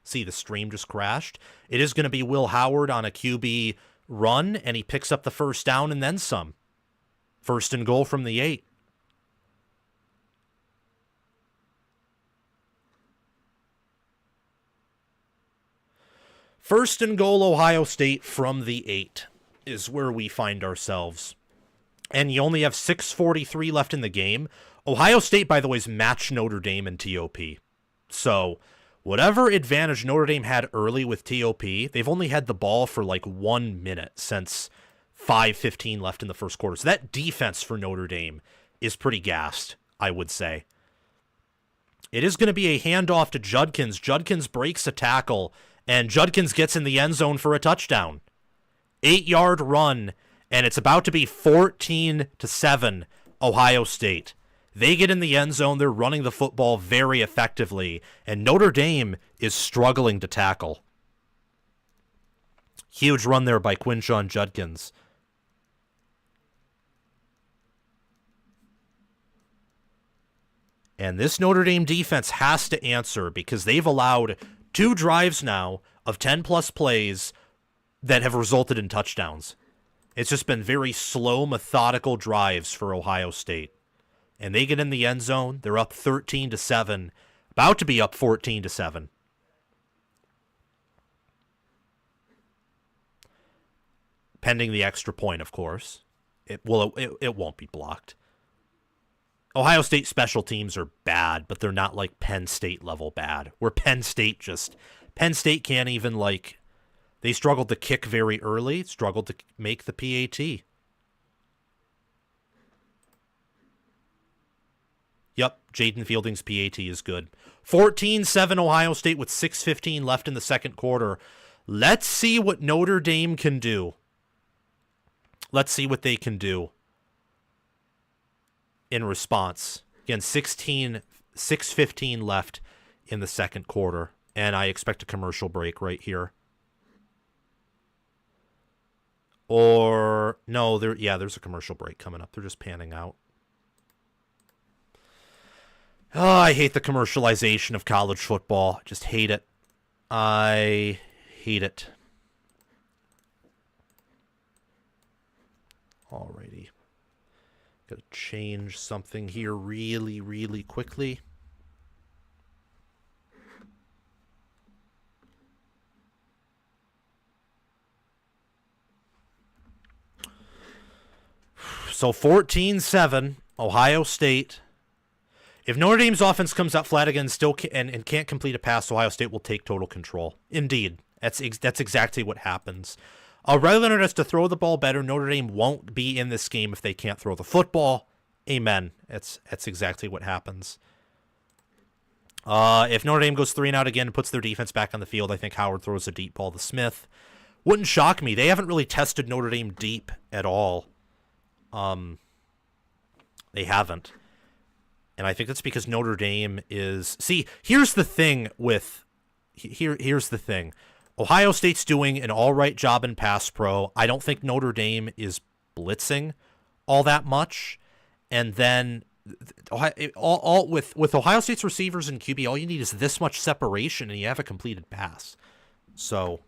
See, the stream just crashed. It is going to be Will Howard on a QB run, and he picks up the first down and then some. 1st and goal from the 8. First and goal, Ohio State from the 8 is where we find ourselves. And you only have 6:43 left in the game. Ohio State, by the way, is matched Notre Dame in TOP. So whatever advantage Notre Dame had early with TOP, they've only had the ball for like 1 minute since 5:15 left in the first quarter. So that defense for Notre Dame is pretty gassed, I would say. It is going to be a handoff to Judkins. Judkins breaks a tackle, and Judkins gets in the end zone for a touchdown. 8-yard run, and it's about to be 14-7 Ohio State. They get in the end zone. They're running the football very effectively, and Notre Dame is struggling to tackle. Huge run there by Quinshon Judkins. And this Notre Dame defense has to answer because they've allowed 2 drives now of 10-plus plays that have resulted in touchdowns. It's just been very slow, methodical drives for Ohio State. And they get in the end zone. They're up 13-7, about to be up 14-7. Pending the extra point, of course. It won't be blocked. Ohio State special teams are bad, but they're not like Penn State level bad. Where Penn State can't even they struggled to kick very early, struggled to make the PAT. Yep, Jaden Fielding's PAT is good. 14-7 Ohio State with 6:15 left in the second quarter. Let's see what Notre Dame can do. Let's see what they can do in response. Again, 6:15 left in the second quarter, and I expect a commercial break right here. Or, no, there's a commercial break coming up. They're just panning out. Oh, I hate the commercialization of college football. Just hate it. I hate it. Alrighty. Gotta change something here really, really quickly. So 14-7, Ohio State. If Notre Dame's offense comes out flat again and can't complete a pass, Ohio State will take total control. Indeed, that's exactly what happens. Riley Leonard has to throw the ball better. Notre Dame won't be in this game if they can't throw the football. Amen. That's exactly what happens. If Notre Dame goes 3-and-out again and puts their defense back on the field, I think Howard throws a deep ball to Smith. Wouldn't shock me. They haven't really tested Notre Dame deep at all. They haven't. And I think that's because Notre Dame is... See, here's the thing. Ohio State's doing an all right job in pass pro. I don't think Notre Dame is blitzing all that much. And then with Ohio State's receivers and QB, all you need is this much separation and you have a completed pass. So...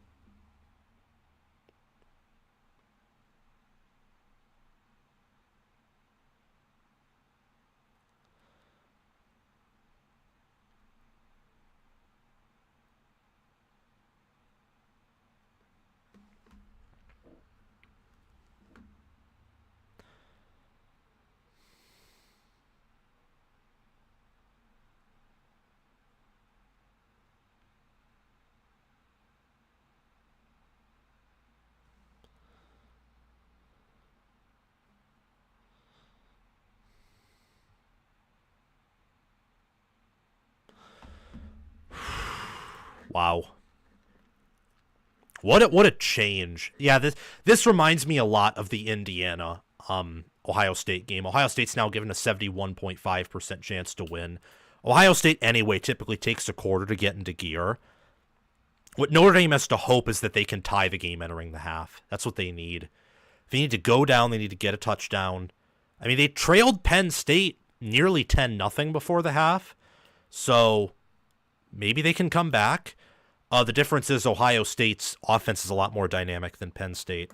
Wow. What a change. Yeah, this reminds me a lot of the Indiana Ohio State game. Ohio State's now given a 71.5% chance to win. Ohio State anyway typically takes a quarter to get into gear. What Notre Dame has to hope is that they can tie the game entering the half. That's what they need. If they need to go down, they need to get a touchdown. I mean, they trailed Penn State nearly 10-0 before the half. So maybe they can come back. The difference is Ohio State's offense is a lot more dynamic than Penn State.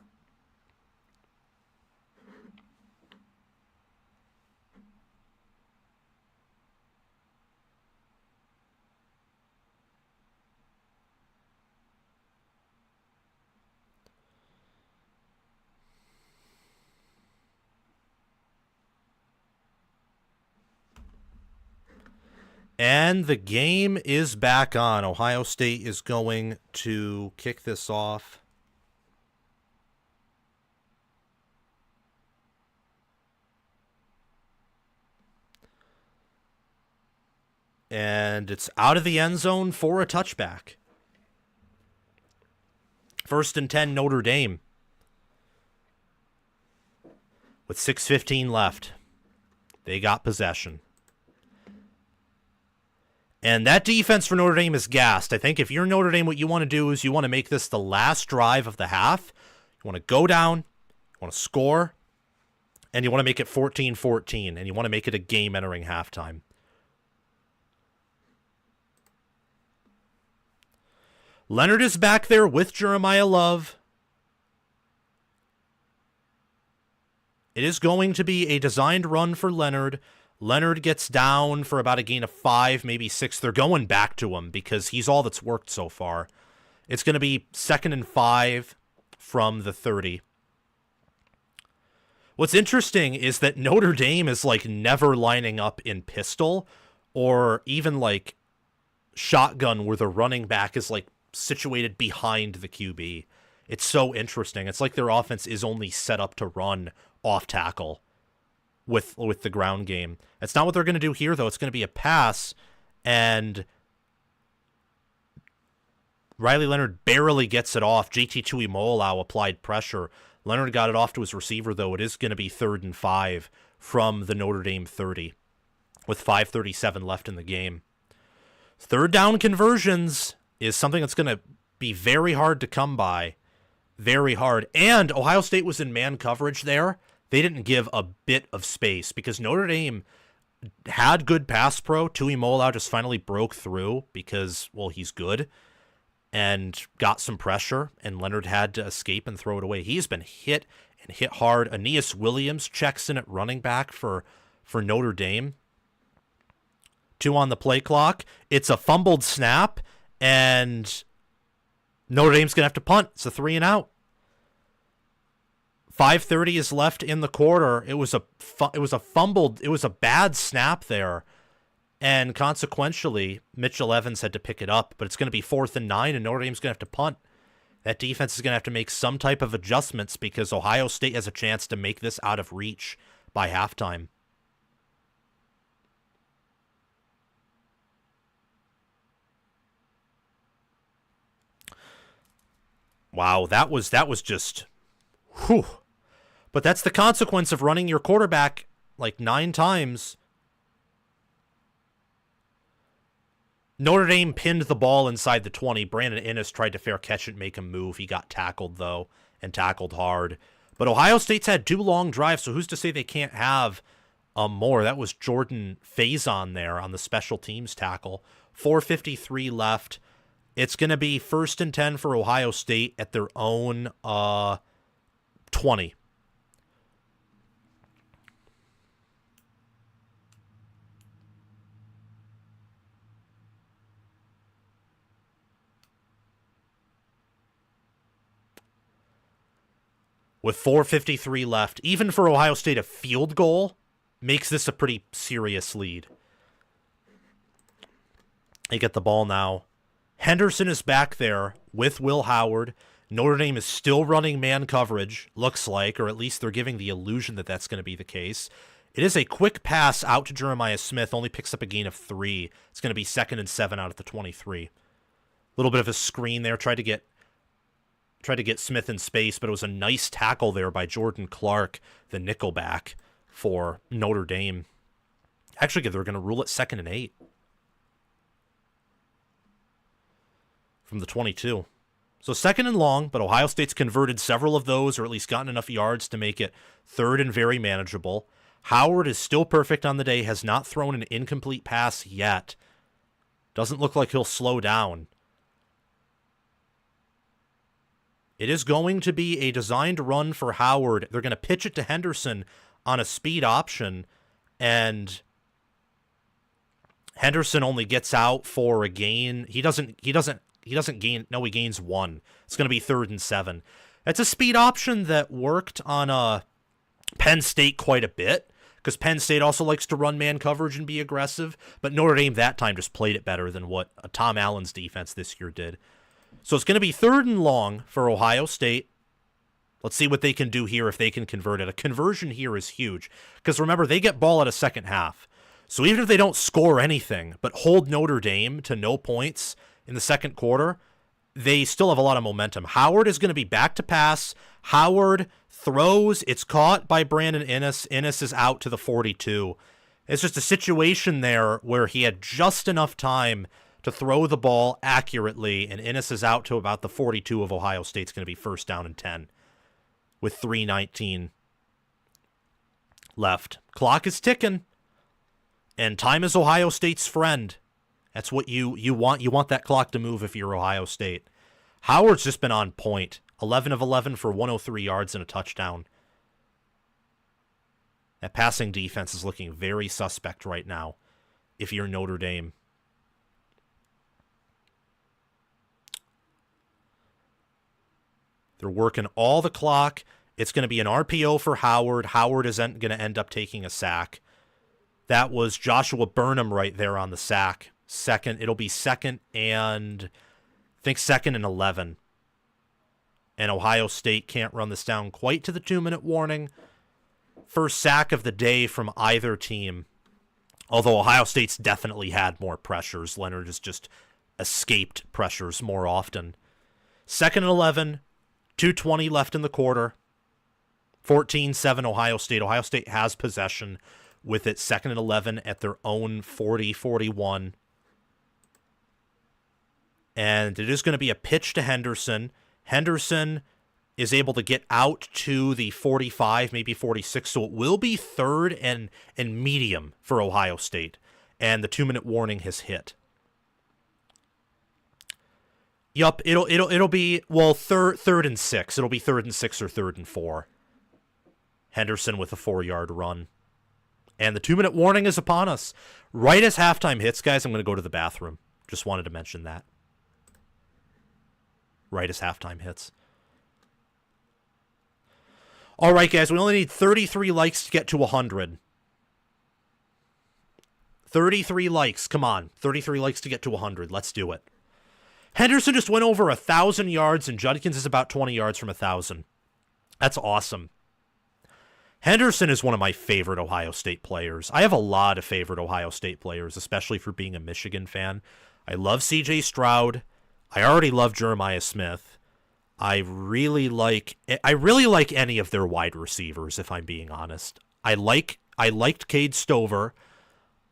And the game is back on. Ohio State is going to kick this off. And it's out of the end zone for a touchback. 1st and 10, Notre Dame. With 6:15 left. They got possession. And that defense for Notre Dame is gassed. I think if you're Notre Dame, what you want to do is you want to make this the last drive of the half. You want to go down, you want to score, and you want to make it 14-14, and you want to make it a game entering halftime. Leonard is back there with Jeremiah Love. It is going to be a designed run for Leonard. Leonard gets down for about a gain of 5, maybe 6. They're going back to him because he's all that's worked so far. It's going to be 2nd and 5 from the 30. What's interesting is that Notre Dame is like never lining up in pistol or even like shotgun where the running back is like situated behind the QB. It's so interesting. It's like their offense is only set up to run off tackle with the ground game. That's not what they're going to do here, though. It's going to be a pass, and Riley Leonard barely gets it off. JT Tuimoloau applied pressure. Leonard got it off to his receiver, though. It is going to be 3rd and 5 from the Notre Dame 30 with 5:37 left in the game. 3rd down conversions is something that's going to be very hard to come by. Very hard. And Ohio State was in man coverage there. They didn't give a bit of space because Notre Dame had good pass pro. Tuimoloau just finally broke through because, well, he's good and got some pressure, and Leonard had to escape and throw it away. He's been hit and hit hard. Aeneas Williams checks in at running back for Notre Dame. 2 on the play clock. It's a fumbled snap, and Notre Dame's going to have to punt. It's a 3 and out. 5:30 is left in the quarter. It was a bad snap there. And consequentially, Mitchell Evans had to pick it up, but it's going to be 4th and 9, and Notre Dame's going to have to punt. That defense is going to have to make some type of adjustments because Ohio State has a chance to make this out of reach by halftime. Wow, that was just, whew. But that's the consequence of running your quarterback like 9 times. Notre Dame pinned the ball inside the 20. Brandon Inniss tried to fair catch it, make him move. He got tackled, though, and tackled hard. But Ohio State's had 2 long drives, so who's to say they can't have more? That was Jordan Faison there on the special teams tackle. 4:53 left. It's going to be 1st and 10 for Ohio State at their own 20. With 4:53 left, even for Ohio State, a field goal makes this a pretty serious lead. They get the ball now. Henderson is back there with Will Howard. Notre Dame is still running man coverage, looks like, or at least they're giving the illusion that that's going to be the case. It is a quick pass out to Jeremiah Smith, only picks up a gain of 3. It's going to be 2nd and 7 out at the 23. A little bit of a screen there, tried to get Smith in space, but it was a nice tackle there by Jordan Clark, the nickelback for Notre Dame. Actually, they're going to rule it 2nd and 8 from the 22. So 2nd and long, but Ohio State's converted several of those, or at least gotten enough yards to make it 3rd and very manageable. Howard is still perfect on the day, has not thrown an incomplete pass yet. Doesn't look like he'll slow down. It is going to be a designed run for Howard. They're going to pitch it to Henderson on a speed option, and Henderson only gets out for a gain. He doesn't gain. No, he gains 1. It's going to be 3rd and 7. That's a speed option that worked on Penn State quite a bit, because Penn State also likes to run man coverage and be aggressive, but Notre Dame that time just played it better than what Tom Allen's defense this year did. So it's going to be 3rd and long for Ohio State. Let's see what they can do here if they can convert it. A conversion here is huge, because remember, they get ball at a second half. So even if they don't score anything, but hold Notre Dame to no points in the second quarter, they still have a lot of momentum. Howard is going to be back to pass. Howard throws. It's caught by Brandon Inniss. Inniss is out to the 42. It's just a situation there where he had just enough time to throw the ball accurately, and Inniss is out to about the 42 of Ohio State's going to be 1st down and 10 with 3:19 left. Clock is ticking, and time is Ohio State's friend. That's what you want. You want that clock to move if you're Ohio State. Howard's just been on point. 11 of 11 for 103 yards and a touchdown. That passing defense is looking very suspect right now if you're Notre Dame. They're working all the clock. It's going to be an RPO for Howard. Howard is going to end up taking a sack. That was Joshua Burnham right there on the sack. It'll be second and 11. And Ohio State can't run this down quite to the 2-minute warning. First sack of the day from either team. Although Ohio State's definitely had more pressures. Leonard has just escaped pressures more often. 2nd and 11. 2:20 left in the quarter. 14-7 Ohio State. Ohio State has possession with it. 2nd and 11 at their own 40-41. And it is going to be a pitch to Henderson. Henderson is able to get out to the 45, maybe 46. So it will be 3rd and medium for Ohio State. And the 2-minute warning has hit. Yup, it'll be, well, third and 6. It'll be 3rd and 6 or 3rd and 4. Henderson with a 4-yard run. And the 2-minute warning is upon us. Right as halftime hits, guys, I'm going to go to the bathroom. Just wanted to mention that. Right as halftime hits. All right, guys, we only need 33 likes to get to 100. 33 likes, come on. 33 likes to get to 100. Let's do it. Henderson just went over 1,000 yards, and Judkins is about 20 yards from 1,000. That's awesome. Henderson is one of my favorite Ohio State players. I have a lot of favorite Ohio State players, especially for being a Michigan fan. I love C.J. Stroud. I already love Jeremiah Smith. I really like any of their wide receivers, if I'm being honest. I liked Cade Stover.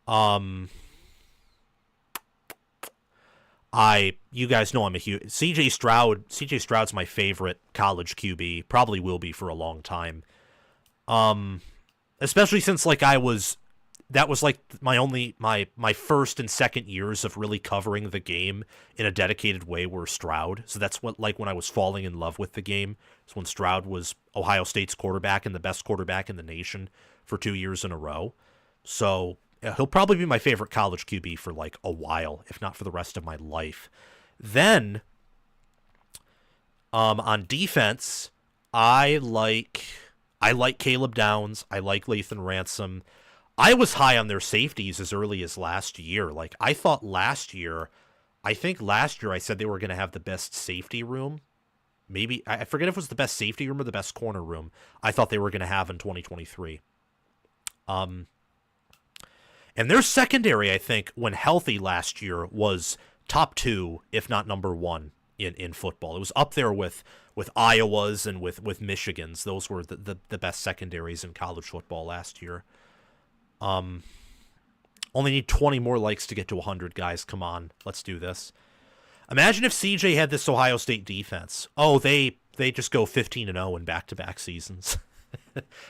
You guys know I'm a huge CJ Stroud's my favorite college QB, probably will be for a long time. Especially since that was like my first and second years of really covering the game in a dedicated way were Stroud. So that's when I was falling in love with the game. It's when Stroud was Ohio State's quarterback and the best quarterback in the nation for 2 years in a row. So he'll probably be my favorite college QB for like a while, if not for the rest of my life. Then, on defense, I like Caleb Downs. I like Lathan Ransom. I was high on their safeties as early as last year. I think last year I said they were going to have the best safety room. Maybe, I forget if it was the best safety room or the best corner room I thought they were going to have in 2023. And their secondary, I think, when healthy last year, was top 2, if not number 1 in football. It was up there with Iowa's and with Michigan's. Those were the best secondaries in college football last year. Only need 20 more likes to get to 100, guys. Come on, let's do this. Imagine if CJ had this Ohio State defense. Oh, they just go 15-0 in back-to-back seasons.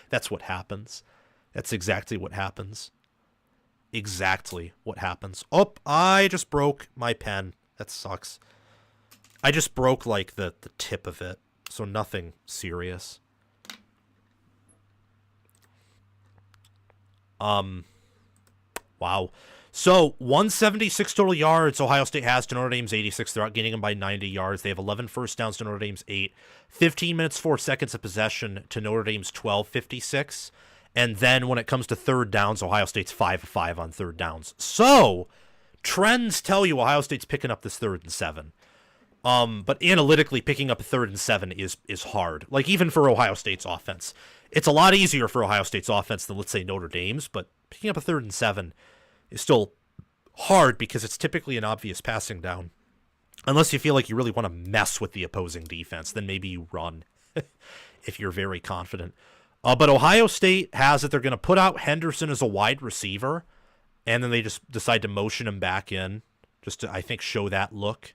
That's what happens. That's exactly what happens. Exactly what happens. Oh, I just broke my pen. That sucks. I just broke the tip of it, so nothing serious. Wow. So 176 total yards Ohio State has to Notre Dame's 86. They're outgaining them by 90 yards. They have 11 first downs to Notre Dame's 8. 15 minutes, 4 seconds of possession to Notre Dame's 12:56. And then when it comes to third downs, Ohio State's 5 of 5 on third downs. So trends tell you Ohio State's picking up this 3rd and 7. But analytically, picking up a 3rd and 7 is hard. Even for Ohio State's offense. It's a lot easier for Ohio State's offense than, let's say, Notre Dame's. But picking up a 3rd and 7 is still hard because it's typically an obvious passing down. Unless you feel like you really want to mess with the opposing defense, then maybe you run if you're very confident. But Ohio State has it. They're going to put out Henderson as a wide receiver, and then they just decide to motion him back in just to, I think, show that look,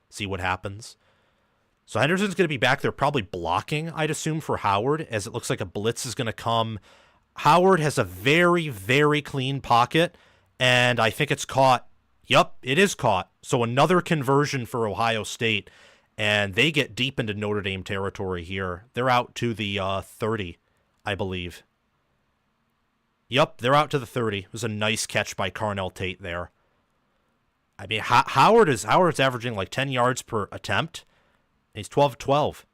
see what happens. So Henderson's going to be back there probably blocking, I'd assume, for Howard, as it looks like a blitz is going to come. Howard has a very, very clean pocket, and I think it's caught. Yep, it is caught. So another conversion for Ohio State, And they get deep into Notre Dame territory here. They're out to the 30, I believe. Yep, they're out to the 30. It was a nice catch by Carnell Tate there. I mean, Howard's averaging like 10 yards per attempt. He's 12-12.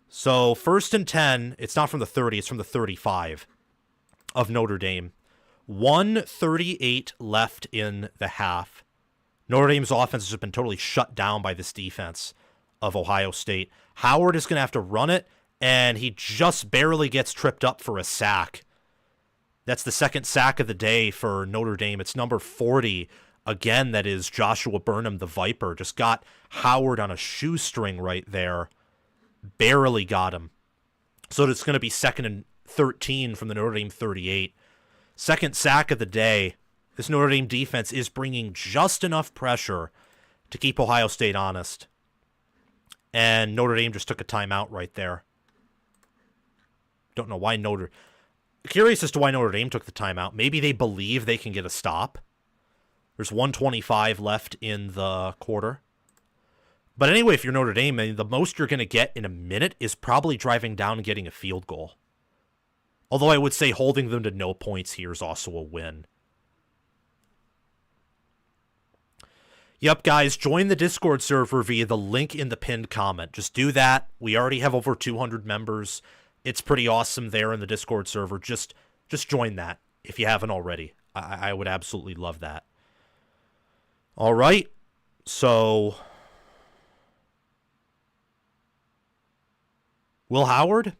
So 1st and 10, it's not from the 30, it's from the 35 of Notre Dame. 1:38 left in the half. Notre Dame's offense has been totally shut down by this defense of Ohio State. Howard is going to have to run it, and he just barely gets tripped up for a sack. That's the second sack of the day for Notre Dame. It's number 40. Again, that is Joshua Burnham, the Viper. Just got Howard on a shoestring right there. Barely got him. So it's going to be 2nd and 13 from the Notre Dame 38. Second sack of the day. This Notre Dame defense is bringing just enough pressure to keep Ohio State honest. And Notre Dame just took a timeout right there. Don't know why Curious as to why Notre Dame took the timeout. Maybe they believe they can get a stop. There's 1:25 left in the quarter. But anyway, if you're Notre Dame, the most you're going to get in a minute is probably driving down and getting a field goal. Although I would say holding them to no points here is also a win. Yep, guys, join the Discord server via the link in the pinned comment. Just do that. We already have over 200 members. It's pretty awesome there in the Discord server. Just join that if you haven't already. I would absolutely love that. All right, so Will Howard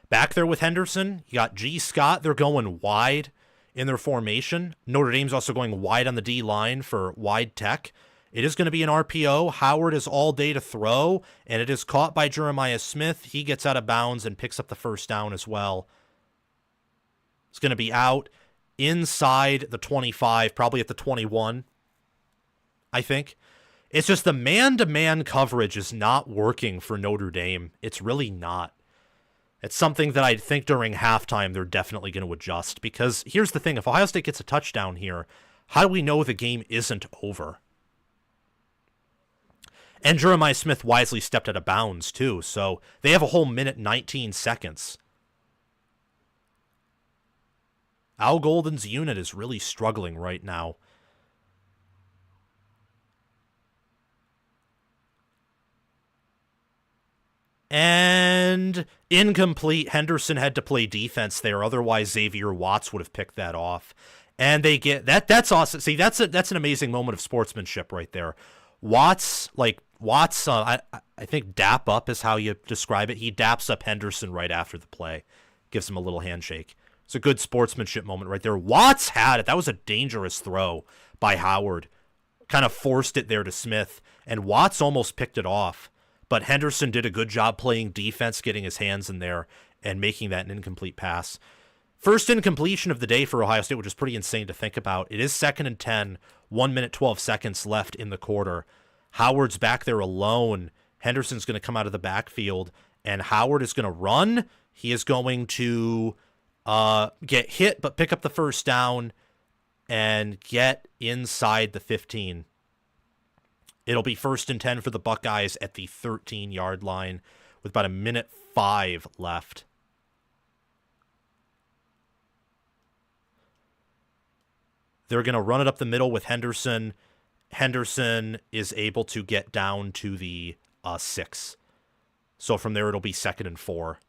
back there with Henderson. You got G. Scott. They're going wide in their formation. Notre Dame's also going wide on the D line for wide tech. It is going to be an RPO. Howard is all day to throw, and it is caught by Jeremiah Smith. He gets out of bounds and picks up the first down as well. It's going to be out inside the 25, probably at the 21, I think. It's just the man-to-man coverage is not working for Notre Dame. It's really not. It's something that I think during halftime they're definitely going to adjust. Because here's the thing. If Ohio State gets a touchdown here, how do we know the game isn't over? And Jeremiah Smith wisely stepped out of bounds, too. So they have a whole minute 19 seconds. Al Golden's unit is really struggling right now. And incomplete. Henderson had to play defense there. Otherwise, Xavier Watts would have picked that off. And they get that. That's awesome. See, that's an amazing moment of sportsmanship right there. Watts, I think dap up is how you describe it. He daps up Henderson right after the play. Gives him a little handshake. It's a good sportsmanship moment right there. Watts had it. That was a dangerous throw by Howard. Kind of forced it there to Smith. And Watts almost picked it off. But Henderson did a good job playing defense, getting his hands in there, and making that an incomplete pass. First incompletion of the day for Ohio State, which is pretty insane to think about. It is 2nd and 10, 1 minute, 12 seconds left in the quarter. Howard's back there alone. Henderson's going to come out of the backfield, and Howard is going to run. He is going to get hit, but pick up the first down and get inside the 15. It'll be 1st and 10 for the Buckeyes at the 13-yard line with about 1:05 left. They're going to run it up the middle with Henderson. Henderson is able to get down to the 6. So from there, it'll be 2nd and 4.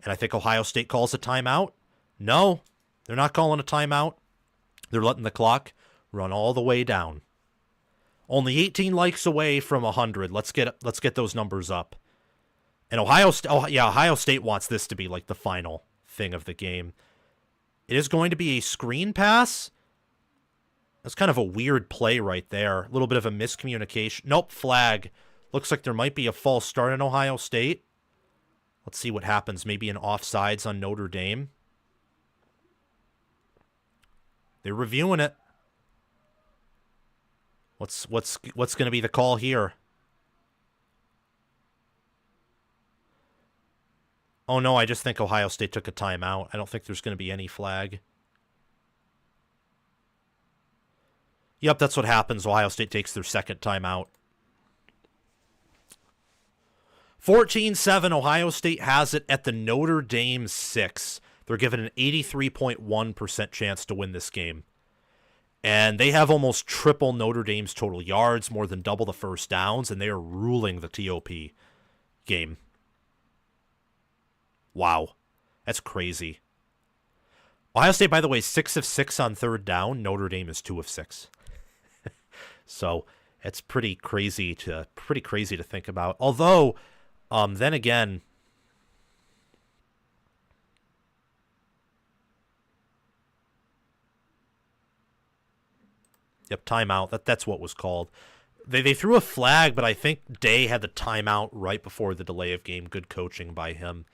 And I think Ohio State calls a timeout. No, they're not calling a timeout. They're letting the clock run all the way down. Only 18 likes away from 100. Let's get those numbers up. And Ohio State wants this to be like the final thing of the game. It is going to be a screen pass. That's kind of a weird play right there. A little bit of a miscommunication. Nope, flag. Looks like there might be a false start in Ohio State. Let's see what happens. Maybe an offsides on Notre Dame. They're reviewing it. What's going to be the call here? Oh no, I just think Ohio State took a timeout. I don't think there's going to be any flag. Yep, that's what happens. Ohio State takes their second timeout. 14-7, Ohio State has it at the Notre Dame 6. They're given an 83.1% chance to win this game. And they have almost triple Notre Dame's total yards, more than double the first downs, and they are ruling the TOP game. Wow. That's crazy. Ohio State, by the way, 6 of 6 on third down. Notre Dame is 2 of 6. So it's pretty crazy to think about. Although, then again, yep, timeout. That's what was called. They threw a flag, but I think Day had the timeout right before the delay of game. Good coaching by him.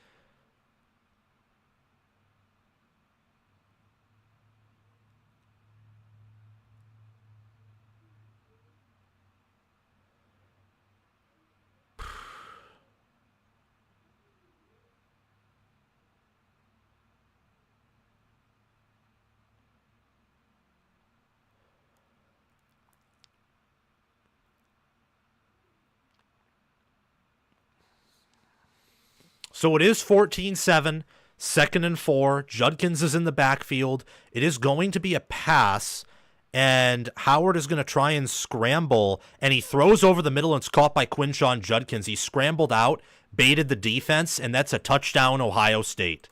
So it is 14-7, 2nd and 4. Judkins is in the backfield. It is going to be a pass, and Howard is going to try and scramble, and he throws over the middle and it's caught by Quinshon Judkins. He scrambled out, baited the defense, and that's a touchdown, Ohio State.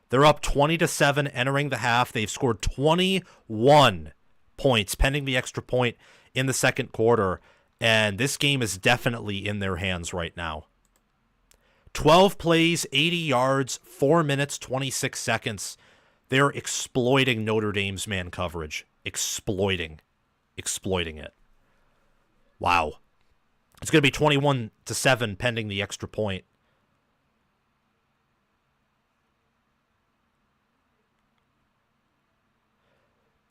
They're up 20-7 entering the half. They've scored 21 points pending the extra point in the second quarter, and this game is definitely in their hands right now. 12 plays, 80 yards, 4 minutes, 26 seconds. They're exploiting Notre Dame's man coverage. Exploiting it. Wow. It's going to be 21-7 pending the extra point.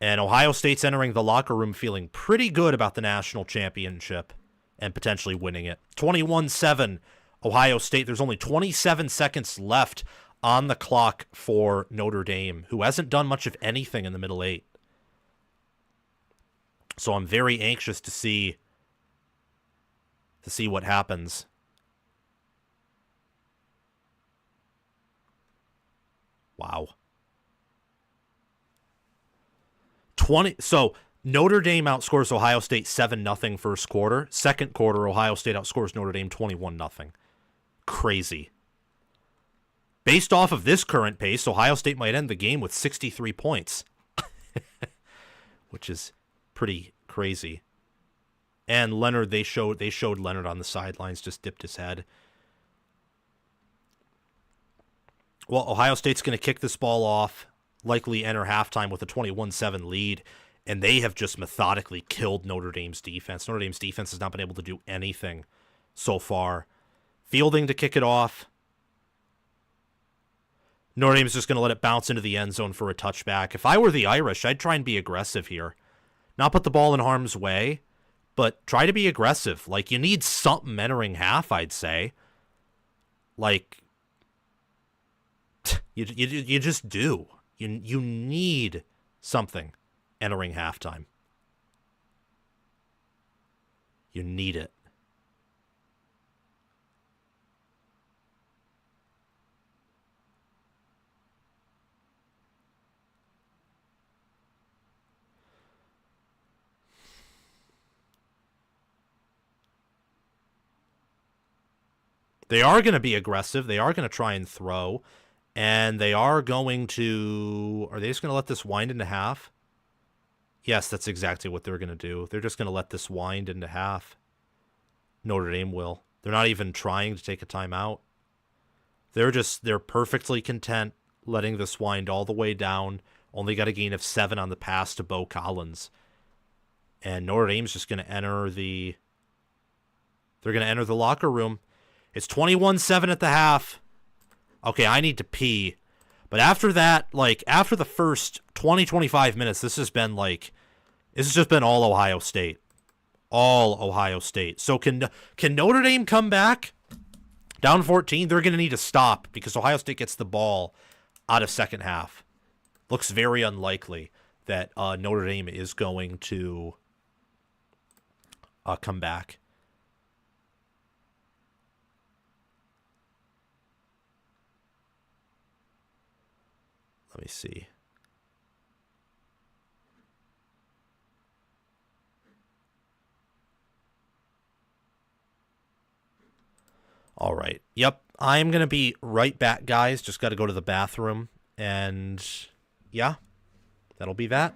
And Ohio State's entering the locker room feeling pretty good about the national championship and potentially winning it. 21-7. Ohio State. There's only 27 seconds left on the clock for Notre Dame, who hasn't done much of anything in the middle eight. So I'm very anxious to see what happens. Wow. So Notre Dame outscores Ohio State 7-0 first quarter. Second quarter, Ohio State outscores Notre Dame 21-0. Crazy. Based off of this current pace, Ohio State might end the game with 63 points, which is pretty crazy. And Leonard, they showed Leonard on the sidelines, just dipped his head. Well, Ohio State's going to kick this ball off, likely enter halftime with a 21-7 lead, and they have just methodically killed Notre Dame's defense. Notre Dame's defense has not been able to do anything so far. Fielding to kick it off. Notre Dame's just going to let it bounce into the end zone for a touchback. If I were the Irish, I'd try and be aggressive here. Not put the ball in harm's way, but try to be aggressive. Like, you need something entering half, I'd say. Like, you just do. You need something entering halftime. You need it. They are going to be aggressive. They are going to try and throw. And they are going to... Are they just going to let this wind into half? Yes, that's exactly what they're going to do. They're just going to let this wind into half. Notre Dame will. They're not even trying to take a timeout. They're perfectly content letting this wind all the way down. Only got a gain of 7 on the pass to Bo Collins. And Notre Dame's just going to enter the... They're going to enter the locker room. It's 21-7 at the half. Okay, I need to pee. But after that, like, after the first 20, 25 minutes, this has just been all Ohio State. All Ohio State. So can Notre Dame come back? Down 14, they're going to need to stop because Ohio State gets the ball out of second half. Looks very unlikely that Notre Dame is going to come back. Let me see. All right. Yep. I'm going to be right back, guys. Just got to go to the bathroom. And yeah, that'll be that.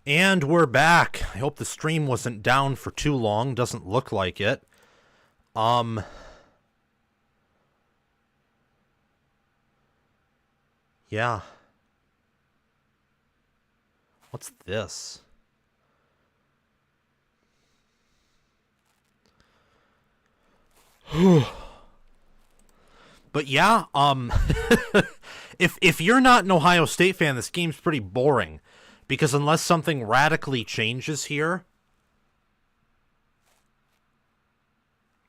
And we're back. I hope the stream wasn't down for too long. Doesn't look like it. Yeah. What's this? But yeah, if you're not an Ohio State fan, this game's pretty boring. Because unless something radically changes here,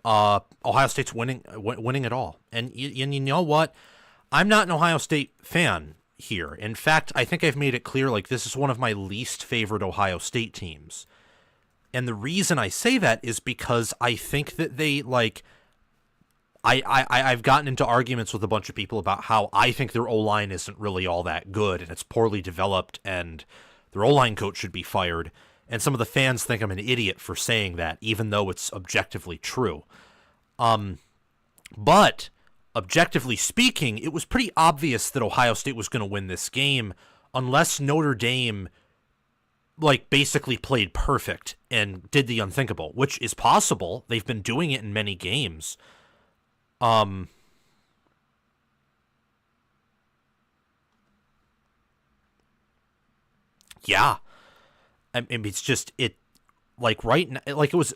Ohio State's winning it all. And you know what? I'm not an Ohio State fan here. In fact, I think I've made it clear, like, this is one of my least favorite Ohio State teams. And the reason I say that is because I think that they, like, I've gotten into arguments with a bunch of people about how I think their O-line isn't really all that good, and it's poorly developed, and their O-line coach should be fired. And some of the fans think I'm an idiot for saying that, even though it's objectively true. But objectively speaking, it was pretty obvious that Ohio State was going to win this game unless Notre Dame, like, basically played perfect and did the unthinkable, which is possible. They've been doing it in many games. Yeah. I mean, it's just, it, like, right now, like, it was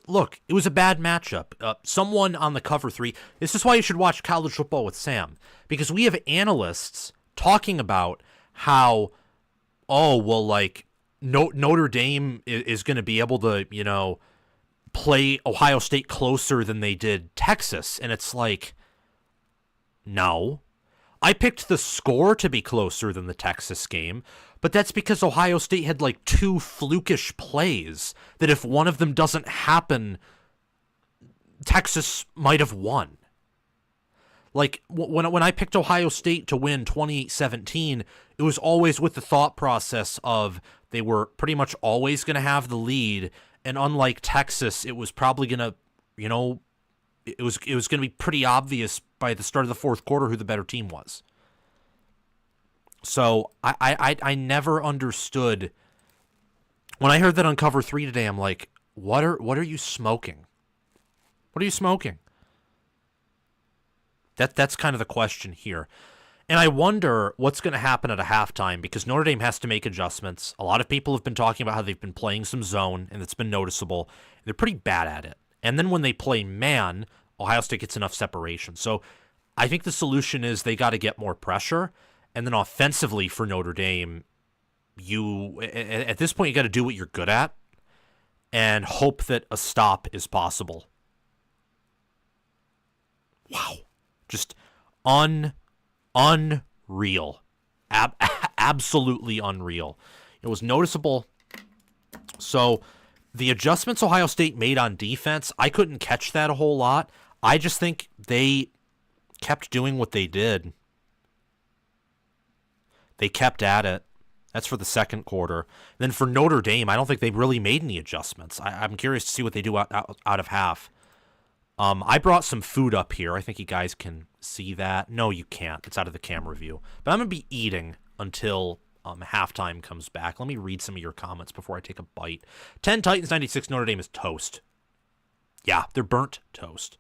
a bad matchup. Someone on the cover three, this is why you should watch College Football with Sam, because we have analysts talking about how, oh, well, like, Notre Dame is going to be able to, you know, play Ohio State closer than they did Texas. And it's like, no. I picked the score to be closer than the Texas game, but that's because Ohio State had like two flukish plays that if one of them doesn't happen, Texas might have won. Like, when I picked Ohio State to win 28-17, it was always with the thought process of they were pretty much always going to have the lead, and unlike Texas, it was probably going to, you know, it was going to be pretty obvious by the start of the fourth quarter who the better team was. So I never understood. When I heard that on cover three today, I'm like, what are you smoking? What are you smoking? That's kind of the question here. And I wonder what's going to happen at a halftime, because Notre Dame has to make adjustments. A lot of people have been talking about how they've been playing some zone, and it's been noticeable. They're pretty bad at it. And then when they play man, Ohio State gets enough separation. So I think the solution is they got to get more pressure. And then offensively for Notre Dame, at this point, you got to do what you're good at and hope that a stop is possible. Wow. Just unreal. Absolutely unreal. It was noticeable. So the adjustments Ohio State made on defense, I couldn't catch that a whole lot. I just think they kept doing what they did. They kept at it. That's for the second quarter. Then for Notre Dame, I don't think they really made any adjustments. I'm curious to see what they do out of half. I brought some food up here. I think you guys can see that. No, you can't. It's out of the camera view. But I'm going to be eating until halftime comes back. Let me read some of your comments before I take a bite. 10 Titans, 96 Notre Dame is toast. Yeah, they're burnt toast.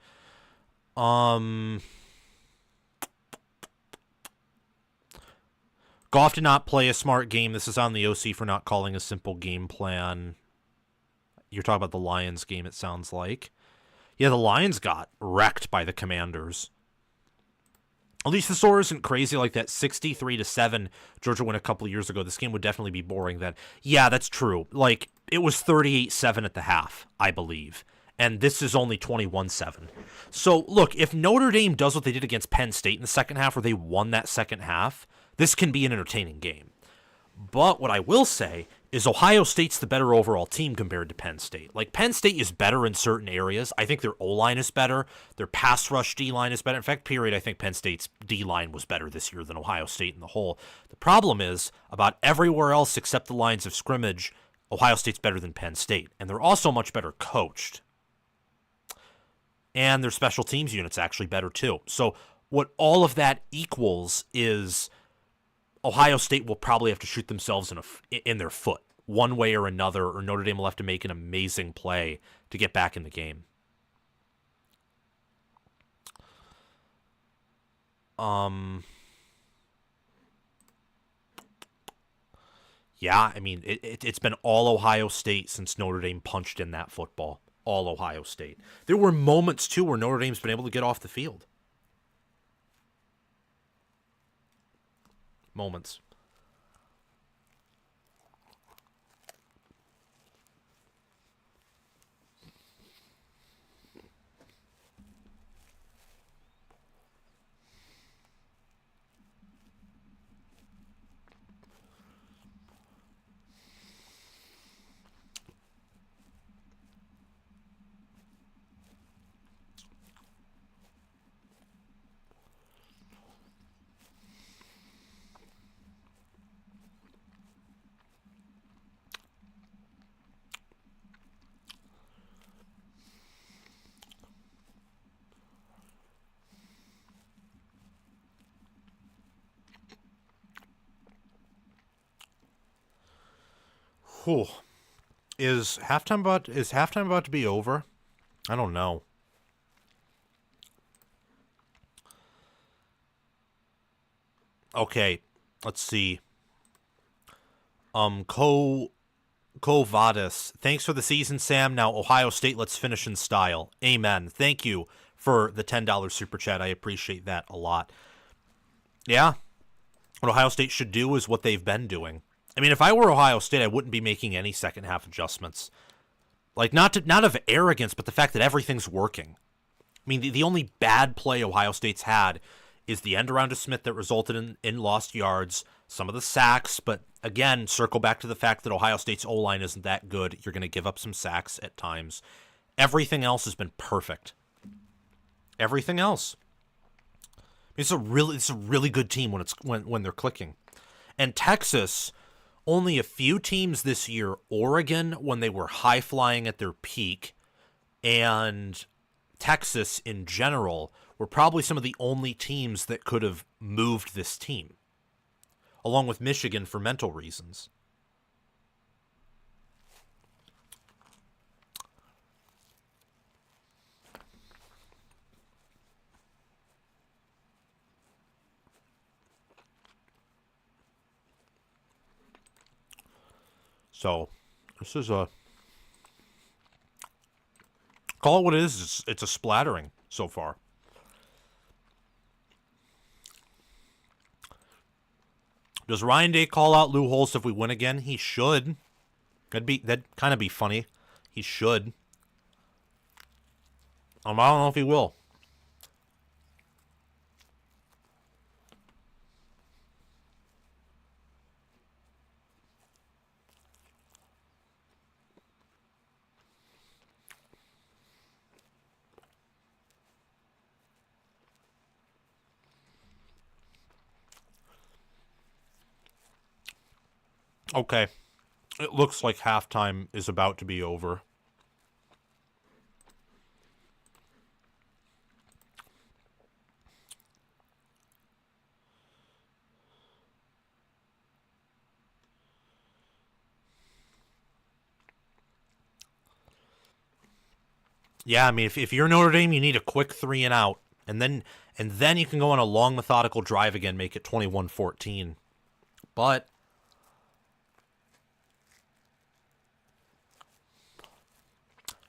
Goff did not play a smart game. This is on the OC for not calling a simple game plan. You're talking about the Lions game, it sounds like. Yeah, the Lions got wrecked by the Commanders. At least the score isn't crazy like that 63-7 Georgia win a couple of years ago. This game would definitely be boring then. Yeah, that's true. Like, it was 38-7 at the half, I believe. And this is only 21-7. So, look, if Notre Dame does what they did against Penn State in the second half, where they won that second half, this can be an entertaining game. But what I will say is Ohio State's the better overall team compared to Penn State. Like, Penn State is better in certain areas. I think their O-line is better. Their pass rush D-line is better. In fact, period, I think Penn State's D-line was better this year than Ohio State in the whole. The problem is, about everywhere else except the lines of scrimmage, Ohio State's better than Penn State. And they're also much better coached. And their special teams unit's actually better too. So what all of that equals is Ohio State will probably have to shoot themselves in their foot one way or another, or Notre Dame will have to make an amazing play to get back in the game. Yeah, I mean, it's been all Ohio State since Notre Dame punched in that football. All Ohio State. There were moments, too, where Notre Dame's been able to get off the field. Moments. Whew. Is halftime about to be over? I don't know. Okay, let's see. Vadis. Thanks for the season, Sam. Now Ohio State, let's finish in style. Amen. Thank you for the $10 super chat. I appreciate that a lot. Yeah. What Ohio State should do is what they've been doing. I mean, if I were Ohio State, I wouldn't be making any second half adjustments. Like, not of arrogance, but the fact that everything's working. I mean, the only bad play Ohio State's had is the end around to Smith that resulted in lost yards, some of the sacks, but again, circle back to the fact that Ohio State's O-line isn't that good. You're going to give up some sacks at times. Everything else has been perfect. Everything else. It's a really good team when they're clicking. And Texas, only a few teams this year, Oregon when they were high flying at their peak, and Texas in general were probably some of the only teams that could have moved this team, along with Michigan for mental reasons. So, this is call it what it is. It's a splattering so far. Does Ryan Day call out Lou Holtz if we win again? He should. That'd kind of be funny. He should. I don't know if he will. Okay. It looks like halftime is about to be over. Yeah, I mean, if you're Notre Dame, you need a quick 3 and out. And then you can go on a long, methodical drive again, make it 21-14. But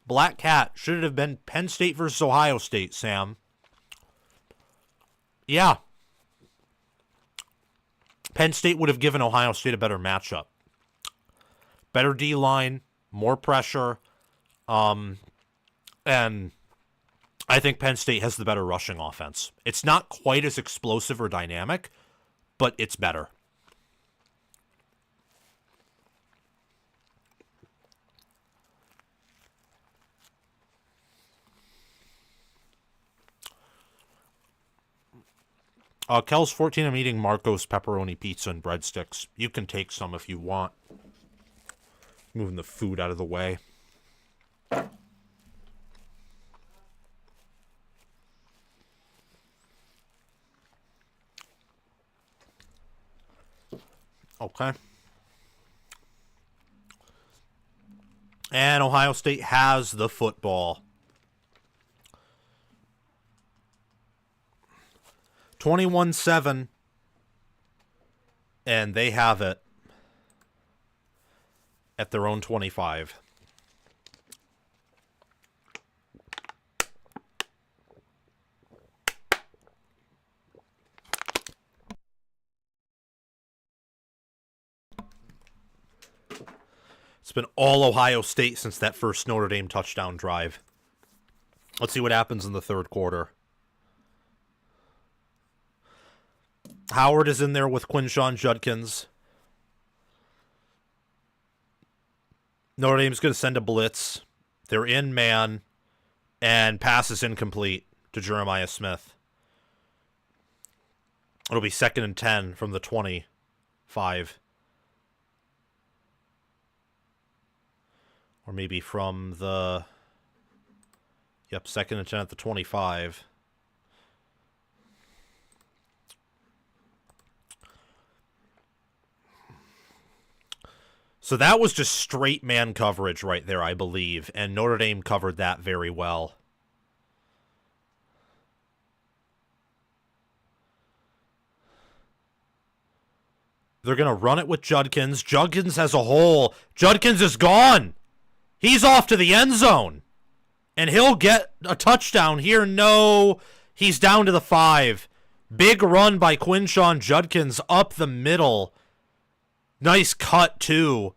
Black Cat, should it have been Penn State versus Ohio State, Sam? Yeah. Penn State would have given Ohio State a better matchup. Better D-line, more pressure, and I think Penn State has the better rushing offense. It's not quite as explosive or dynamic, but it's better. Kel's 14, I'm eating Marco's pepperoni pizza and breadsticks. You can take some if you want. Moving the food out of the way. Okay. And Ohio State has the football. 21-7. And they have it at their own 25. It's been all Ohio State since that first Notre Dame touchdown drive. Let's see what happens in the third quarter. Howard is in there with Quinshon Judkins. Notre Dame's going to send a blitz. They're in man, and pass is incomplete to Jeremiah Smith. It'll be 2nd and 10 from the 25. Or maybe from the... Yep, 2nd and 10 at the 25. So that was just straight man coverage right there, I believe. And Notre Dame covered that very well. They're going to run it with Judkins. Judkins has a hole. Judkins is gone. He's off to the end zone. And he'll get a touchdown here. No, he's down to the 5. Big run by Quinshon Judkins up the middle. Nice cut, too.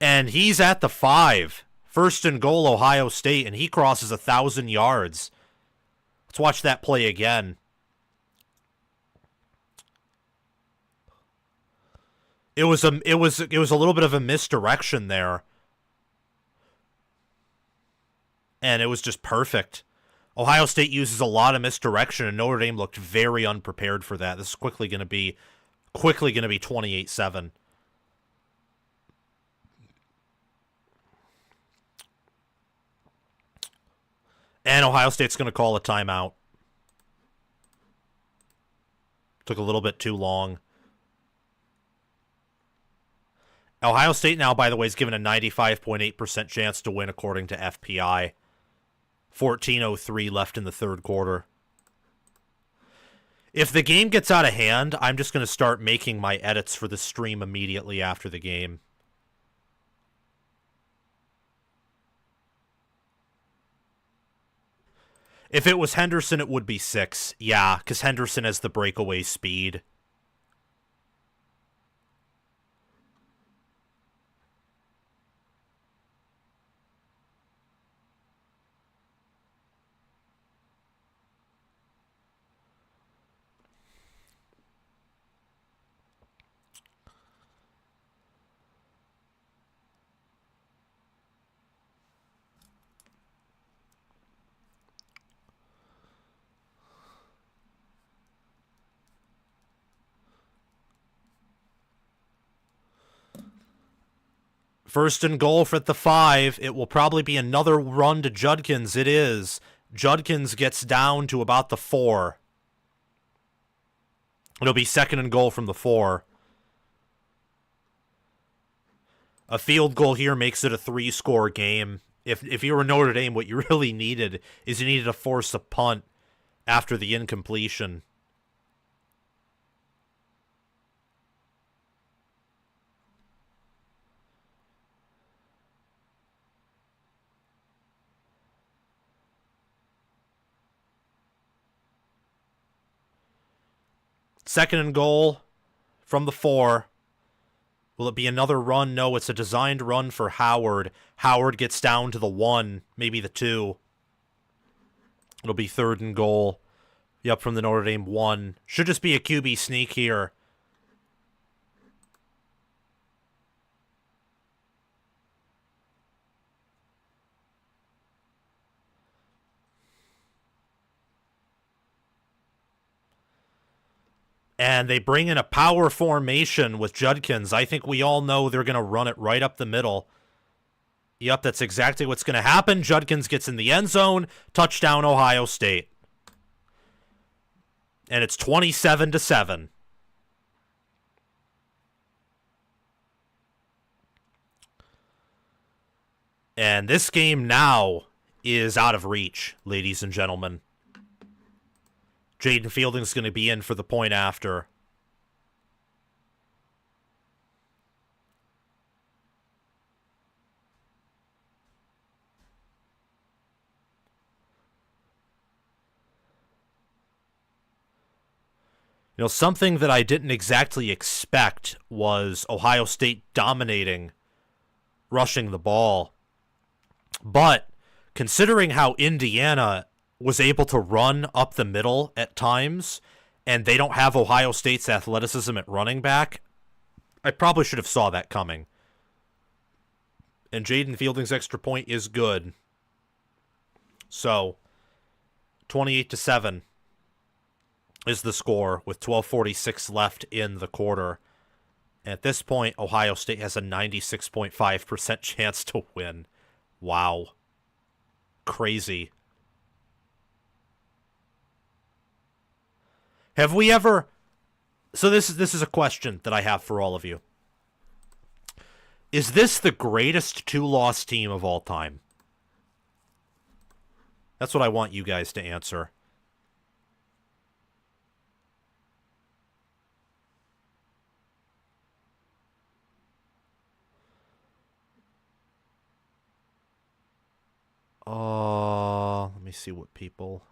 And he's at the 5. 1st and goal, Ohio State, and he crosses 1,000 yards. Let's watch that play again. It was a little bit of a misdirection there. And it was just perfect. Ohio State uses a lot of misdirection, and Notre Dame looked very unprepared for that. This is quickly going to be 28-7. And Ohio State's going to call a timeout. Took a little bit too long. Ohio State now, by the way, is given a 95.8% chance to win according to FPI. 14:03 left in the third quarter. If the game gets out of hand, I'm just going to start making my edits for the stream immediately after the game. If it was Henderson, it would be 6. Yeah, because Henderson has the breakaway speed. First and goal for the 5. It will probably be another run to Judkins. It is. Judkins gets down to about the 4. It'll be 2nd and goal from the 4. A field goal here makes it a 3-score game. If you were Notre Dame, what you really needed is you needed to force a punt after the incompletion. Second and goal from the 4. Will it be another run? No, it's a designed run for Howard. Howard gets down to the 1, maybe the 2. It'll be 3rd and goal. Yep, from the Notre Dame 1. Should just be a QB sneak here. And they bring in a power formation with Judkins. I think we all know they're going to run it right up the middle. Yep, that's exactly what's going to happen. Judkins gets in the end zone. Touchdown, Ohio State. And it's 27-7. And this game now is out of reach, ladies and gentlemen. Jaden Fielding's going to be in for the point after. You know, something that I didn't exactly expect was Ohio State dominating, rushing the ball. But considering how Indiana was able to run up the middle at times, and they don't have Ohio State's athleticism at running back, I probably should have saw that coming. And Jaden Fielding's extra point is good. So, 28-7 is the score with 12:46 left in the quarter. At this point, Ohio State has a 96.5% chance to win. Wow. Crazy. Have we ever... So this is a question that I have for all of you. Is this the greatest two-loss team of all time? That's what I want you guys to answer. Let me see what people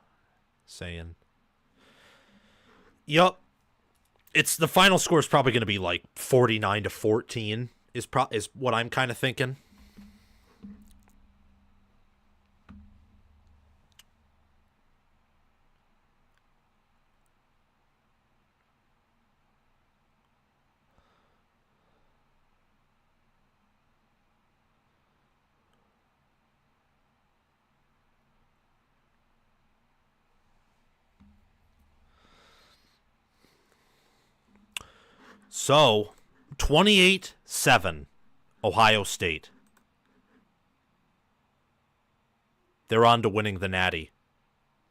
saying. Yup. It's the final score is probably going to be like 49-14 is what I'm kind of thinking. So, 28-7, Ohio State. They're on to winning the Natty.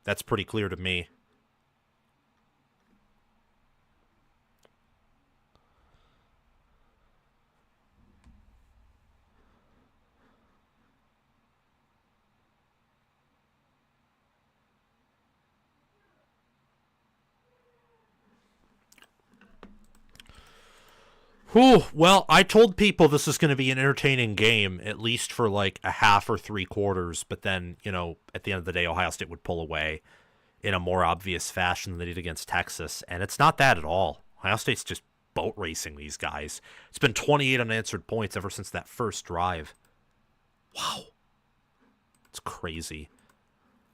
That's pretty clear to me. Whew, well, I told people this is going to be an entertaining game, at least for like a half or three quarters, but then, you know, at the end of the day, Ohio State would pull away in a more obvious fashion than they did against Texas, and it's not that at all. Ohio State's just boat racing these guys. It's been 28 unanswered points ever since that first drive. Wow. It's crazy.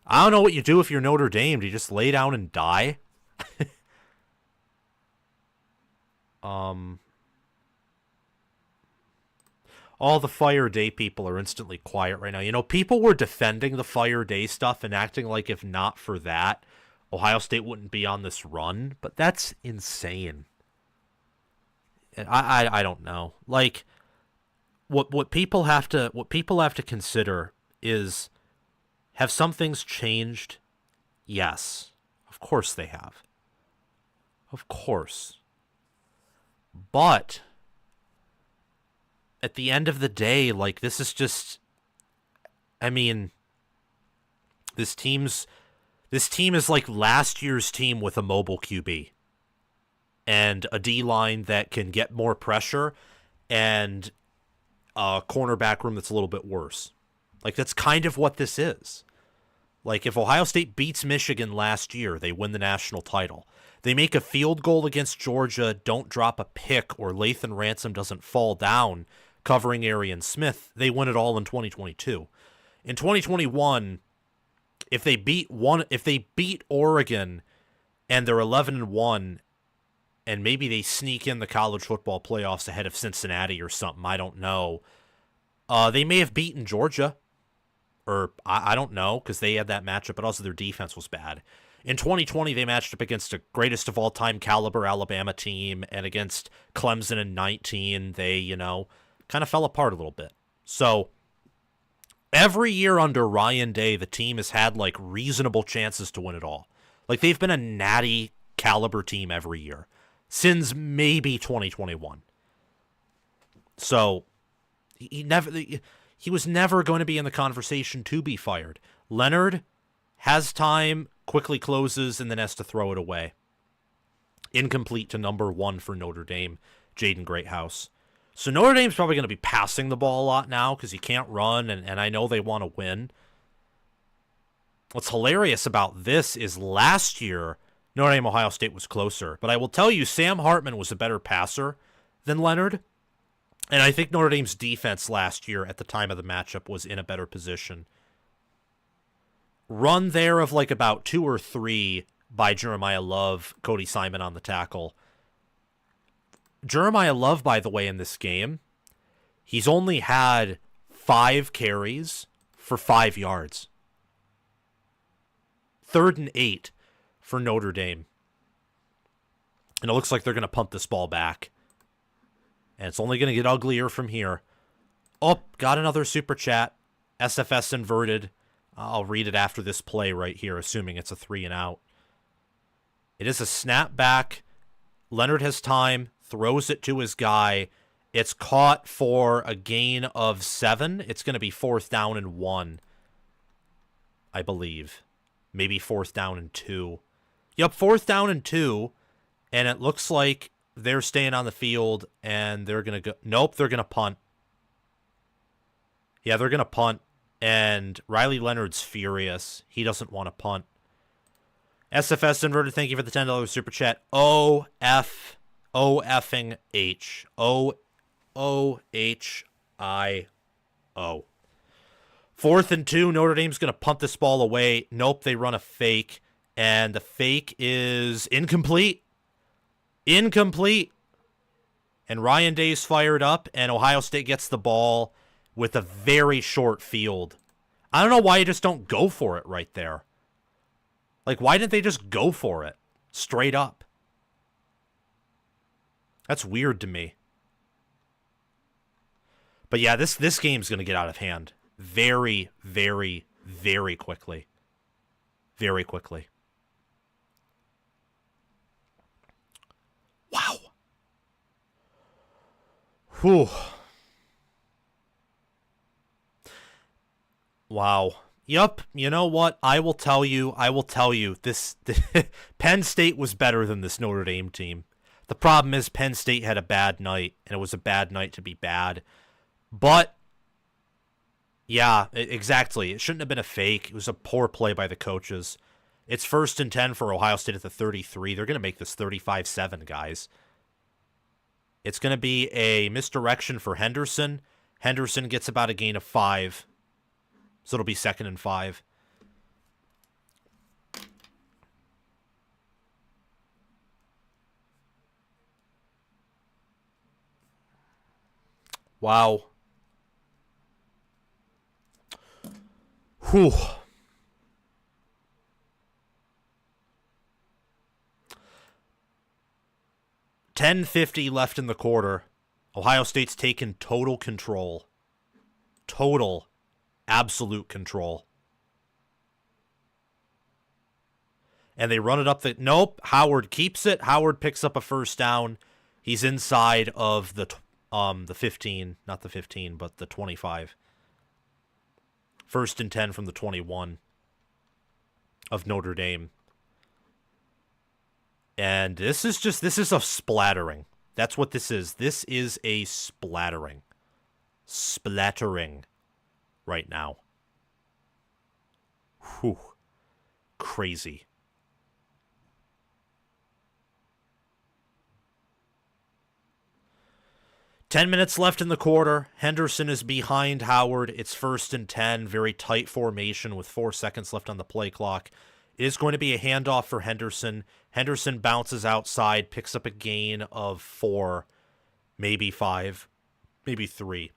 I don't know what you do if you're Notre Dame. Do you just lay down and die? All the Fire Day people are instantly quiet right now. You know, people were defending the Fire Day stuff and acting like if not for that, Ohio State wouldn't be on this run. But that's insane. And I don't know. Like, what people have to consider is, have some things changed? Yes, of course they have. Of course. But at the end of the day, like, this is just, I mean, this team is like last year's team with a mobile QB and a D-line that can get more pressure and a cornerback room that's a little bit worse. Like, that's kind of what this is. Like, if Ohio State beats Michigan last year, they win the national title. They make a field goal against Georgia, don't drop a pick, or Lathan Ransom doesn't fall down covering Arian Smith, they win it all in 2022. In 2021, if they beat Oregon and they're 11-1, and maybe they sneak in the college football playoffs ahead of Cincinnati or something, I don't know. They may have beaten Georgia, or I don't know, because they had that matchup, but also their defense was bad. In 2020, they matched up against a greatest of all time caliber Alabama team, and against Clemson in 19, they, you know, kind of fell apart a little bit. So every year under Ryan Day, the team has had like reasonable chances to win it all. Like, they've been a natty caliber team every year since maybe 2021. So you he was never going to be in the conversation to be fired. Leonard has time, quickly closes, and then has to throw it away. Incomplete to number 1 for Notre Dame, Jaden Greathouse. So Notre Dame's probably going to be passing the ball a lot now because he can't run, and I know they want to win. What's hilarious about this is last year, Notre Dame Ohio State was closer. But I will tell you, Sam Hartman was a better passer than Leonard. And I think Notre Dame's defense last year at the time of the matchup was in a better position. Run there of like about 2 or 3 by Jeremiah Love, Cody Simon on the tackle. Jeremiah Love, by the way, in this game, he's only had 5 carries for 5 yards. 3rd and 8 for Notre Dame. And it looks like they're going to punt this ball back. And it's only going to get uglier from here. Oh, got another super chat. SFS inverted. I'll read it after this play right here, assuming it's a 3 and out. It is a snap back. Leonard has time, throws it to his guy. It's caught for a gain of 7. It's going to be 4th down and 1, I believe. Maybe 4th down and 2. Yep, 4th down and 2. And it looks like they're staying on the field and they're going to go. Nope, they're going to punt. Yeah, they're going to punt. And Riley Leonard's furious. He doesn't want to punt. SFS inverted, thank you for the $10 super chat. O-F-O-F-ing H. O-O-H-I-O. 4th and 2, Notre Dame's going to punt this ball away. Nope, they run a fake. And the fake is incomplete. Incomplete. And Ryan Day's fired up, and Ohio State gets the ball with a very short field. I don't know why you just don't go for it right there. Like, why didn't they just go for it? Straight up. That's weird to me. But yeah, this game's going to get out of hand. Very, very, very quickly. Very quickly. Wow. Whew. Wow. Yup, you know what? I will tell you, this Penn State was better than this Notre Dame team. The problem is Penn State had a bad night, and it was a bad night to be bad. But, yeah, exactly. It shouldn't have been a fake. It was a poor play by the coaches. It's 1st and 10 for Ohio State at the 33. They're going to make this 35-7, guys. It's going to be a misdirection for Henderson. Henderson gets about a gain of 5. So it'll be 2nd and 5. Wow. Whew. $10:50 left in the quarter. Ohio State's taken total control. Total. Absolute control. And they run it up the... Nope. Howard keeps it. Howard picks up a 1st down. He's inside of the 15. Not the 15, but the 25. 1st and 10 from the 21 of Notre Dame. And this is a splattering. That's what this is. This is a splattering. Splattering right now. Whew. Crazy. Ten minutes left in the quarter. Henderson is behind Howard. It's 1st and 10. Very tight formation with 4 seconds left on the play clock. It is going to be a handoff for Henderson. Henderson bounces outside, picks up a gain of 4, maybe 5, maybe 3.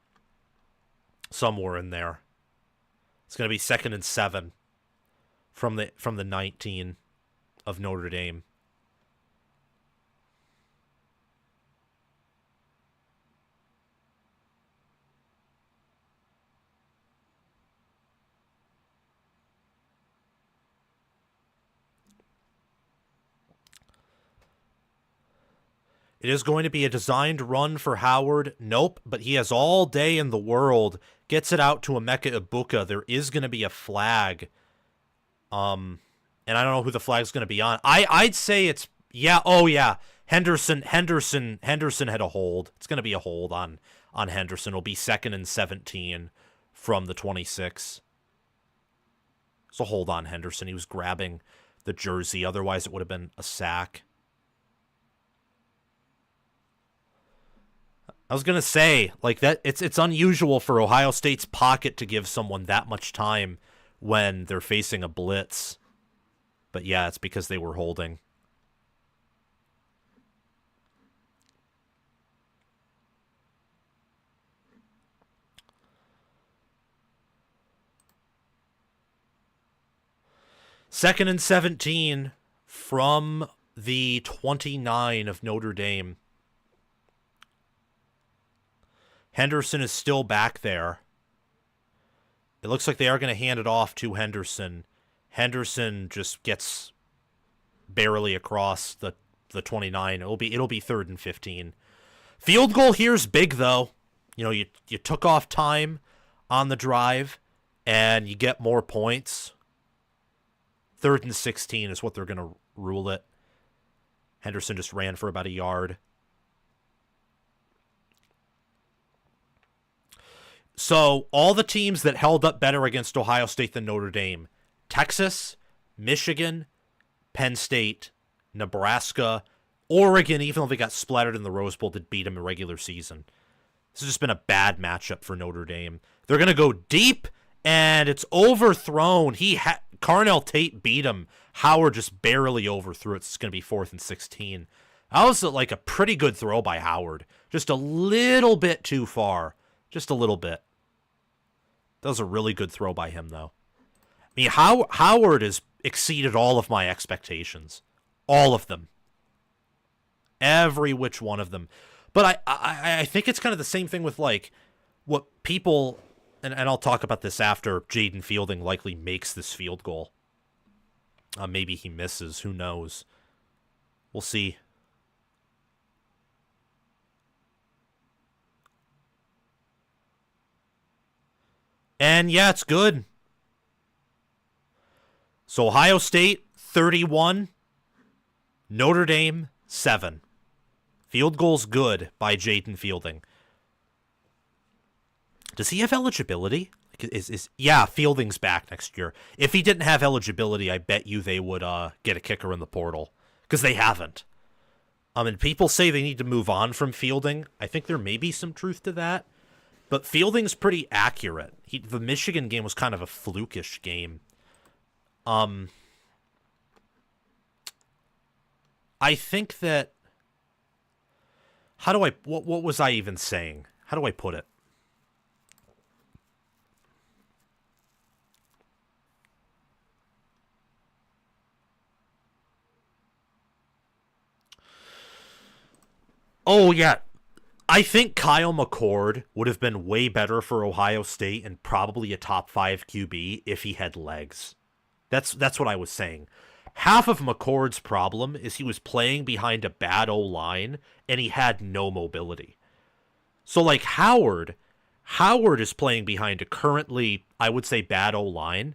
Somewhere in there. It's going to be 2nd and 7 from the 19 of Notre Dame. It is going to be a designed run for Howard. Nope, but he has all day in the world. Gets it out to Emeka Ibuka. There is going to be a flag. And I don't know who the flag's going to be on. I'd say it's, yeah, oh yeah. Henderson had a hold. It's going to be a hold on Henderson. It'll be 2nd and 17 from the 26. So hold on Henderson. He was grabbing the jersey. Otherwise, it would have been a sack. I was going to say, like, that it's unusual for Ohio State's pocket to give someone that much time when they're facing a blitz. But yeah, it's because they were holding. Second and 17 from the 29 of Notre Dame. Henderson is still back there. It looks like they are going to hand it off to Henderson. Henderson just gets barely across the 29. It'll be 3rd and 15. Field goal here's big though. You know, you took off time on the drive and you get more points. 3rd and 16 is what they're going to rule it. Henderson just ran for about a yard. So all the teams that held up better against Ohio State than Notre Dame, Texas, Michigan, Penn State, Nebraska, Oregon, even though they got splattered in the Rose Bowl, did beat them in regular season. This has just been a bad matchup for Notre Dame. They're going to go deep, and it's overthrown. Carnell Tate beat him. Howard just barely overthrew it. So it's going to be 4th and 16. That was like a pretty good throw by Howard. Just a little bit too far. Just a little bit. That was a really good throw by him, though. I mean, Howard has exceeded all of my expectations. All of them. Every which one of them. But I think it's kind of the same thing with, like, what people, and I'll talk about this after Jaden Fielding likely makes this field goal. Maybe he misses. Who knows? We'll see. And yeah, it's good. So Ohio State, 31. Notre Dame, 7. Field goal's good by Jaden Fielding. Does he have eligibility? Yeah, Fielding's back next year. If he didn't have eligibility, I bet you they would get a kicker in the portal. Because they haven't. And people say they need to move on from Fielding. I think there may be some truth to that. But Fielding's pretty accurate. The Michigan game was kind of a flukish game. I think that... What was I even saying? How do I put it? Oh, yeah. I think Kyle McCord would have been way better for Ohio State and probably a top 5 QB if he had legs. That's what I was saying. Half of McCord's problem is he was playing behind a bad O-line and he had no mobility. So like Howard is playing behind a currently, I would say, bad O-line,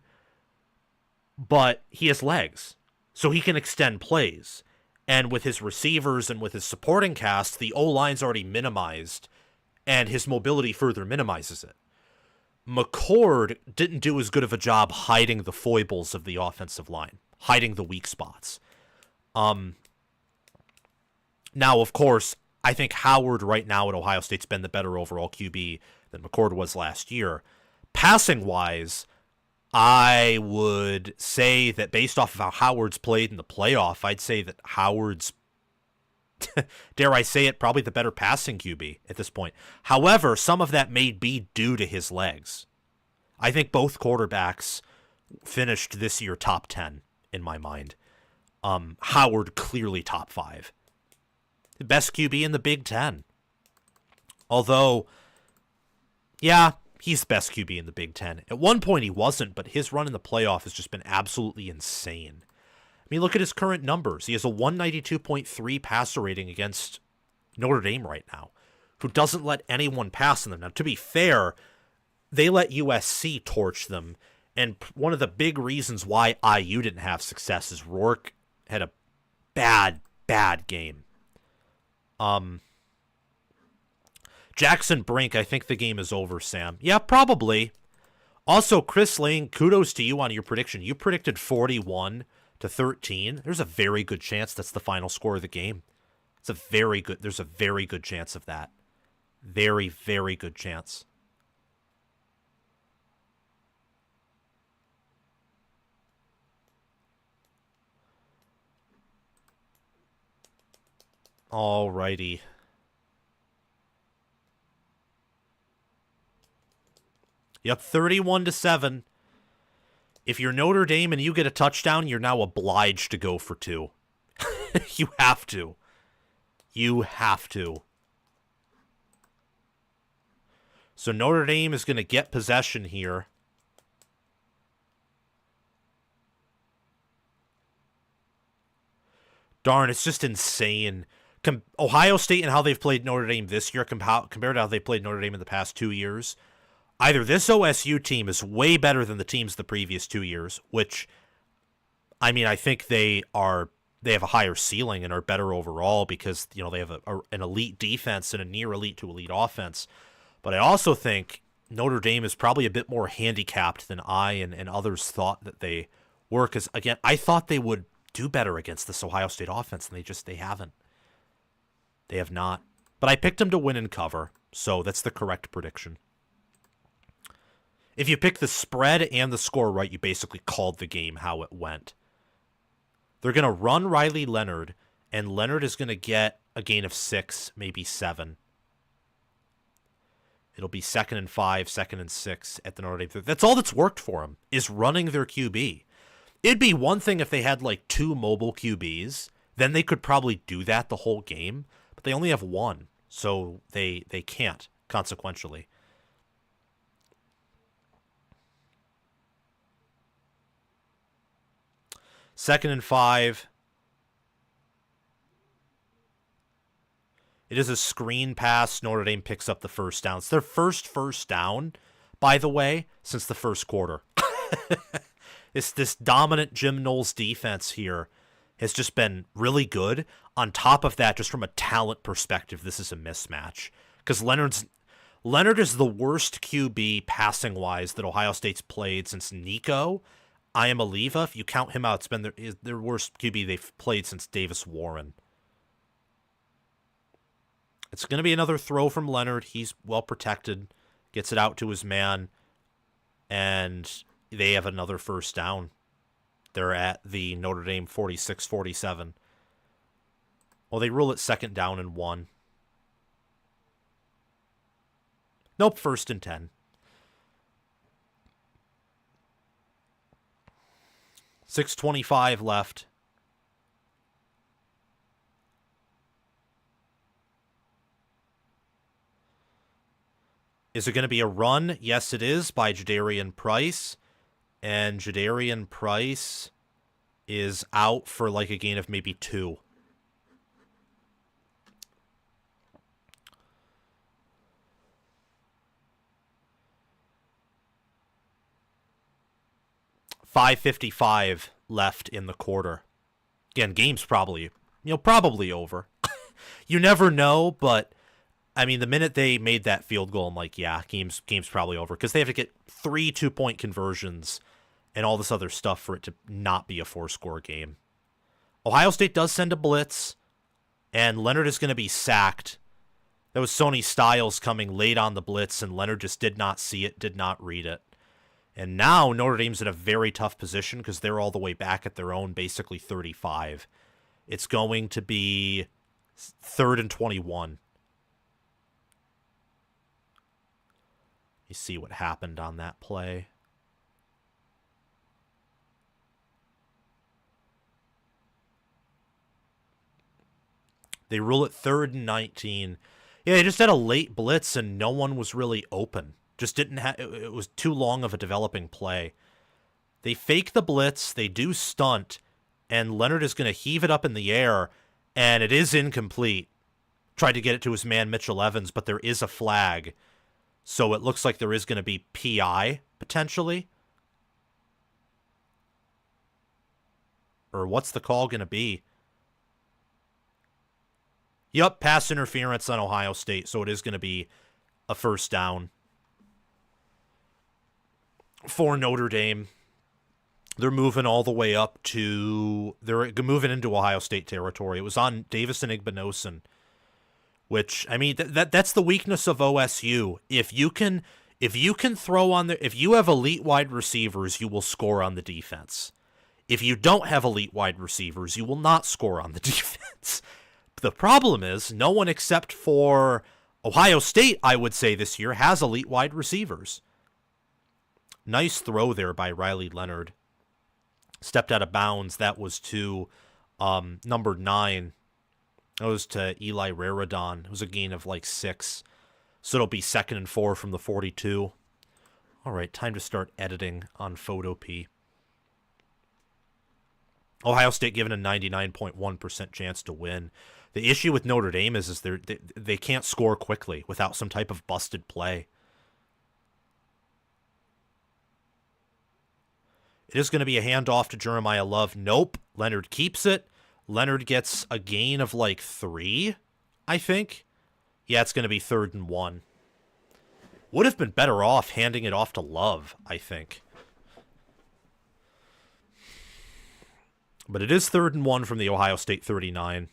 but he has legs. So he can extend plays. And with his receivers and with his supporting cast, the O-line's already minimized, and his mobility further minimizes it. McCord didn't do as good of a job hiding the foibles of the offensive line, hiding the weak spots. Now, of course, I think Howard right now at Ohio State's been the better overall QB than McCord was last year. Passing-wise, I would say that based off of how Howard's played in the playoff, I'd say that Howard's, dare I say it, probably the better passing QB at this point. However, some of that may be due to his legs. I think both quarterbacks finished this year top 10 in my mind. Howard clearly top 5. The best QB in the Big Ten. Although, yeah, he's the best QB in the Big Ten. At one point he wasn't, but his run in the playoff has just been absolutely insane. I mean, look at his current numbers. He has a 192.3 passer rating against Notre Dame right now, who doesn't let anyone pass them. Now, to be fair, they let USC torch them, and one of the big reasons why IU didn't have success is Rourke had a bad game. Jackson Brink, I think the game is over, Sam. Yeah, probably. Also, Chris Lane, kudos to you on your prediction. You predicted 41-13. There's a very good chance that's the final score of the game. There's a very good chance of that. Very, very good chance. Alrighty. Yep, 31-7. If you're Notre Dame and you get a touchdown, you're now obliged to go for 2. You have to. You have to. So Notre Dame is going to get possession here. Darn, it's just insane. Ohio State and how they've played Notre Dame this year compared to how they played Notre Dame in the past 2 years. Either this OSU team is way better than the teams the previous 2 years, which, I mean, I think they have a higher ceiling and are better overall because, you know, they have an elite defense and a near elite to elite offense. But I also think Notre Dame is probably a bit more handicapped than I and others thought that they were. Because, again, I thought they would do better against this Ohio State offense, and they haven't. They have not. But I picked them to win and cover, so that's the correct prediction. If you pick the spread and the score right, you basically called the game how it went. They're going to run Riley Leonard, and Leonard is going to get a gain of 6, maybe 7. It'll be 2nd and 5, 2nd and 6 at the Notre Dame. That's all that's worked for them, is running their QB. It'd be one thing if they had like 2 mobile QBs. Then they could probably do that the whole game. But they only have 1, so they can't, consequentially. Second and 5. It is a screen pass. Notre Dame picks up the first down. It's their first down, by the way, since the first quarter. It's this dominant Jim Knowles defense here has just been really good. On top of that, just from a talent perspective, this is a mismatch. Because Leonard is the worst QB passing-wise that Ohio State's played since Nico Iamaleava. If you count him out, it's been their worst QB they've played since Davis Warren. It's going to be another throw from Leonard. He's well protected, gets it out to his man, and they have another first down. They're at the Notre Dame 46-47. Well, they rule it 2nd down and 1. Nope, 1st and 10. 6:25 left. Is it going to be a run? Yes, it is, by Jadarian Price. And Jadarian Price is out for like a gain of maybe 2. $5:55 left in the quarter. Again, game's probably over. You never know, but I mean, the minute they made that field goal, I'm like, yeah, game's probably over, because they have to get 3 2-point conversions and all this other stuff for it to not be a 4-score game. Ohio State does send a blitz, and Leonard is going to be sacked. That was Sonny Styles coming late on the blitz, and Leonard just did not see it, did not read it. And now Notre Dame's in a very tough position because they're all the way back at their own, basically 35. It's going to be 3rd and 21. You see what happened on that play. They rule it 3rd and 19. Yeah, they just had a late blitz and no one was really open. Just didn't have. It was too long of a developing play. They fake the blitz. They do stunt, and Leonard is going to heave it up in the air, and it is incomplete. Tried to get it to his man, Mitchell Evans, but there is a flag. So it looks like there is going to be PI, potentially. Or what's the call going to be? Yup, pass interference on Ohio State, so it is going to be a first down for Notre Dame. They're moving all the way up to... They're moving into Ohio State territory. It was on Davison Igbinosun, which, I mean, that's the weakness of OSU. If you can throw on the... If you have elite wide receivers, you will score on the defense. If you don't have elite wide receivers, you will not score on the defense. The problem is, no one except for Ohio State, I would say, this year, has elite wide receivers. Nice throw there by Riley Leonard. Stepped out of bounds. That was to number 9. That was to Eli Raradon. It was a gain of like 6. So it'll be 2nd and 4 from the 42. All right, time to start editing on Photopea. Ohio State given a 99.1% chance to win. The issue with Notre Dame is they can't score quickly without some type of busted play. It is going to be a handoff to Jeremiah Love. Nope. Leonard keeps it. Leonard gets a gain of like 3, I think. Yeah, it's going to be 3rd and 1. Would have been better off handing it off to Love, I think. But it is 3rd and 1 from the Ohio State 39.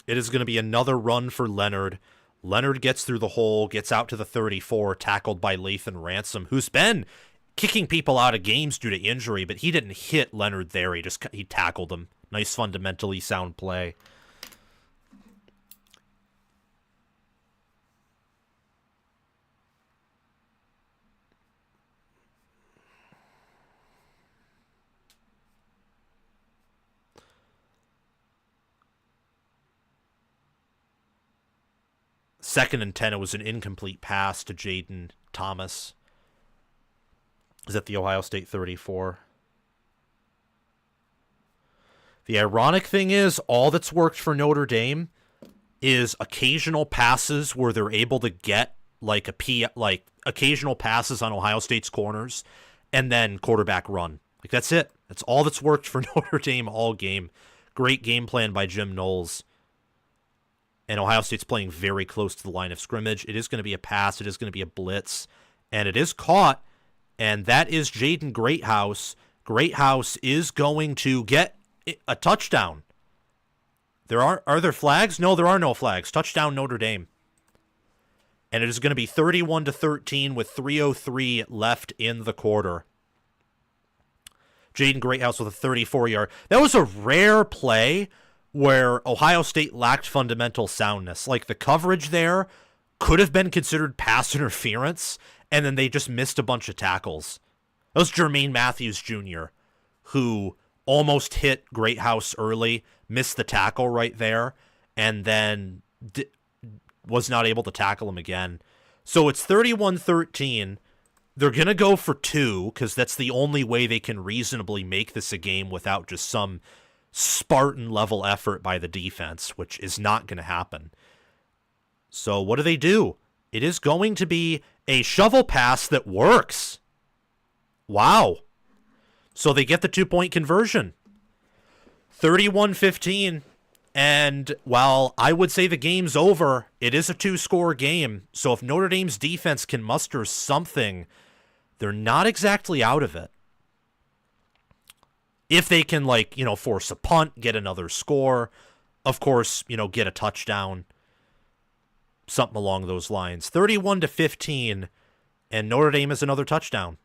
It is going to be another run for Leonard. Leonard gets through the hole, gets out to the 34, tackled by Lathan Ransom, who's been kicking people out of games due to injury, but he didn't hit Leonard there. He tackled him. Nice, fundamentally sound play. Second and 10, it was an incomplete pass to Jaden Thomas. Is at the Ohio State 34. The ironic thing is, all that's worked for Notre Dame is occasional passes where they're able to get like occasional passes on Ohio State's corners, and then quarterback run. Like, that's it. That's all that's worked for Notre Dame all game. Great game plan by Jim Knowles. And Ohio State's playing very close to the line of scrimmage. It is going to be a pass. It is going to be a blitz. And it is caught. And that is Jaden Greathouse. Greathouse is going to get a touchdown. Are there flags? No, there are no flags. Touchdown Notre Dame. And it is going to be 31-13 with 3:03 left in the quarter. Jaden Greathouse with a 34-yard. That was a rare play where Ohio State lacked fundamental soundness. Like, the coverage there could have been considered pass interference, and then they just missed a bunch of tackles. That was Jermaine Matthews Jr., who almost hit Greathouse early, missed the tackle right there, and then was not able to tackle him again. So it's 31-13. They're going to go for 2, because that's the only way they can reasonably make this a game without just some Spartan-level effort by the defense, which is not going to happen. So what do? It is going to be a shovel pass that works. Wow. So they get the 2-point conversion. 31-15. And while I would say the game's over, it is a 2-score game. So if Notre Dame's defense can muster something, they're not exactly out of it. If they can, force a punt, get another score, of course, get a touchdown, something along those lines. 31-15, and Notre Dame is another touchdown.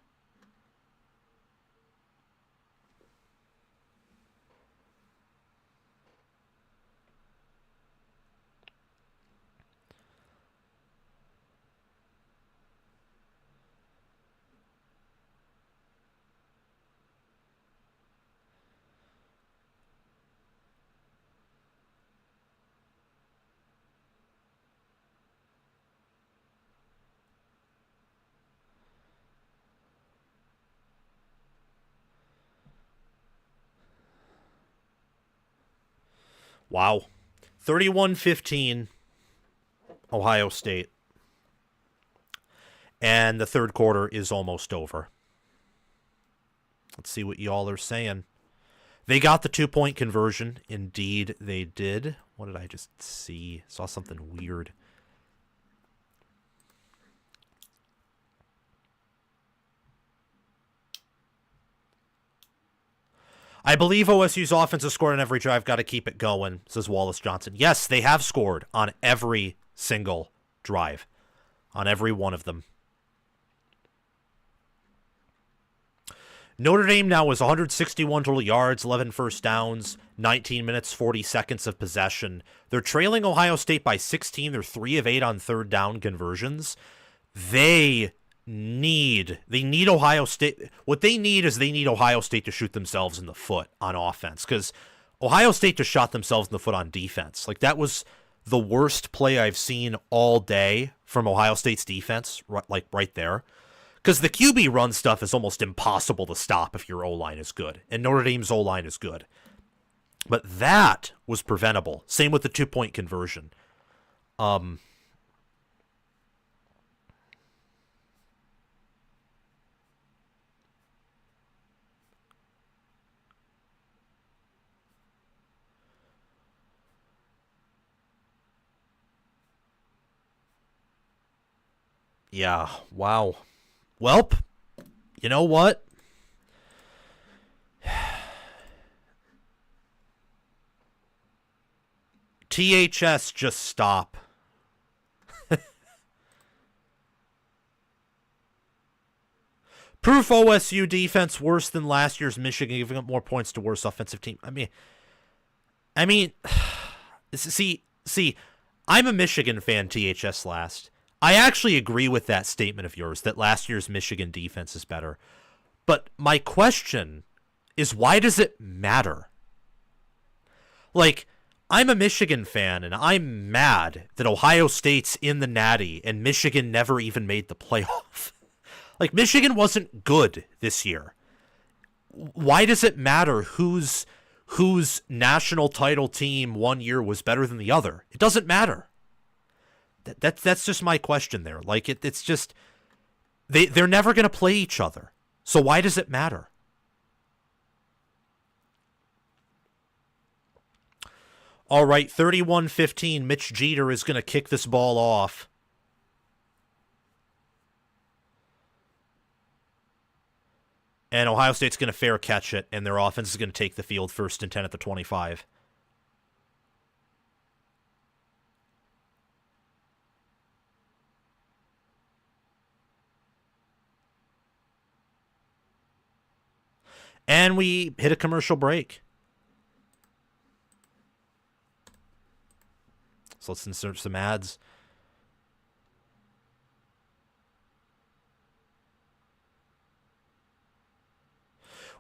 Wow. 31-15, Ohio State. And the third quarter is almost over. Let's see what y'all are saying. They got the 2-point conversion. Indeed, they did. What did I just see? Saw something weird. I believe OSU's offense has scored on every drive. Got to keep it going, says Wallace Johnson. Yes, they have scored on every single drive. On every one of them. Notre Dame now is 161 total yards, 11 first downs, 19 minutes, 40 seconds of possession. They're trailing Ohio State by 16. They're 3 of 8 on third down conversions. They need Ohio State. What they need is they need Ohio State to shoot themselves in the foot on offense, because Ohio State just shot themselves in the foot on defense. Like, that was the worst play I've seen all day from Ohio State's defense, right there. Because the QB run stuff is almost impossible to stop if your O-line is good. And Notre Dame's O-line is good. But that was preventable. Same with the 2-point conversion. Yeah, wow. Welp, you know what? THS, just stop. Proof OSU defense worse than last year's Michigan, giving up more points to worse offensive team. I mean, see, I'm a Michigan fan, THS last. I actually agree with that statement of yours that last year's Michigan defense is better. But my question is, why does it matter? Like, I'm a Michigan fan, and I'm mad that Ohio State's in the Natty and Michigan never even made the playoff. Like, Michigan wasn't good this year. Why does it matter whose national title team one year was better than the other? It doesn't matter. That's just my question there. Like, it's just they're never going to play each other. So why does it matter? All right, 31-15. Mitch Jeter is going to kick this ball off. And Ohio State's going to fair catch it, and their offense is going to take the field 1st and 10 at the 25. And we hit a commercial break. So let's insert some ads.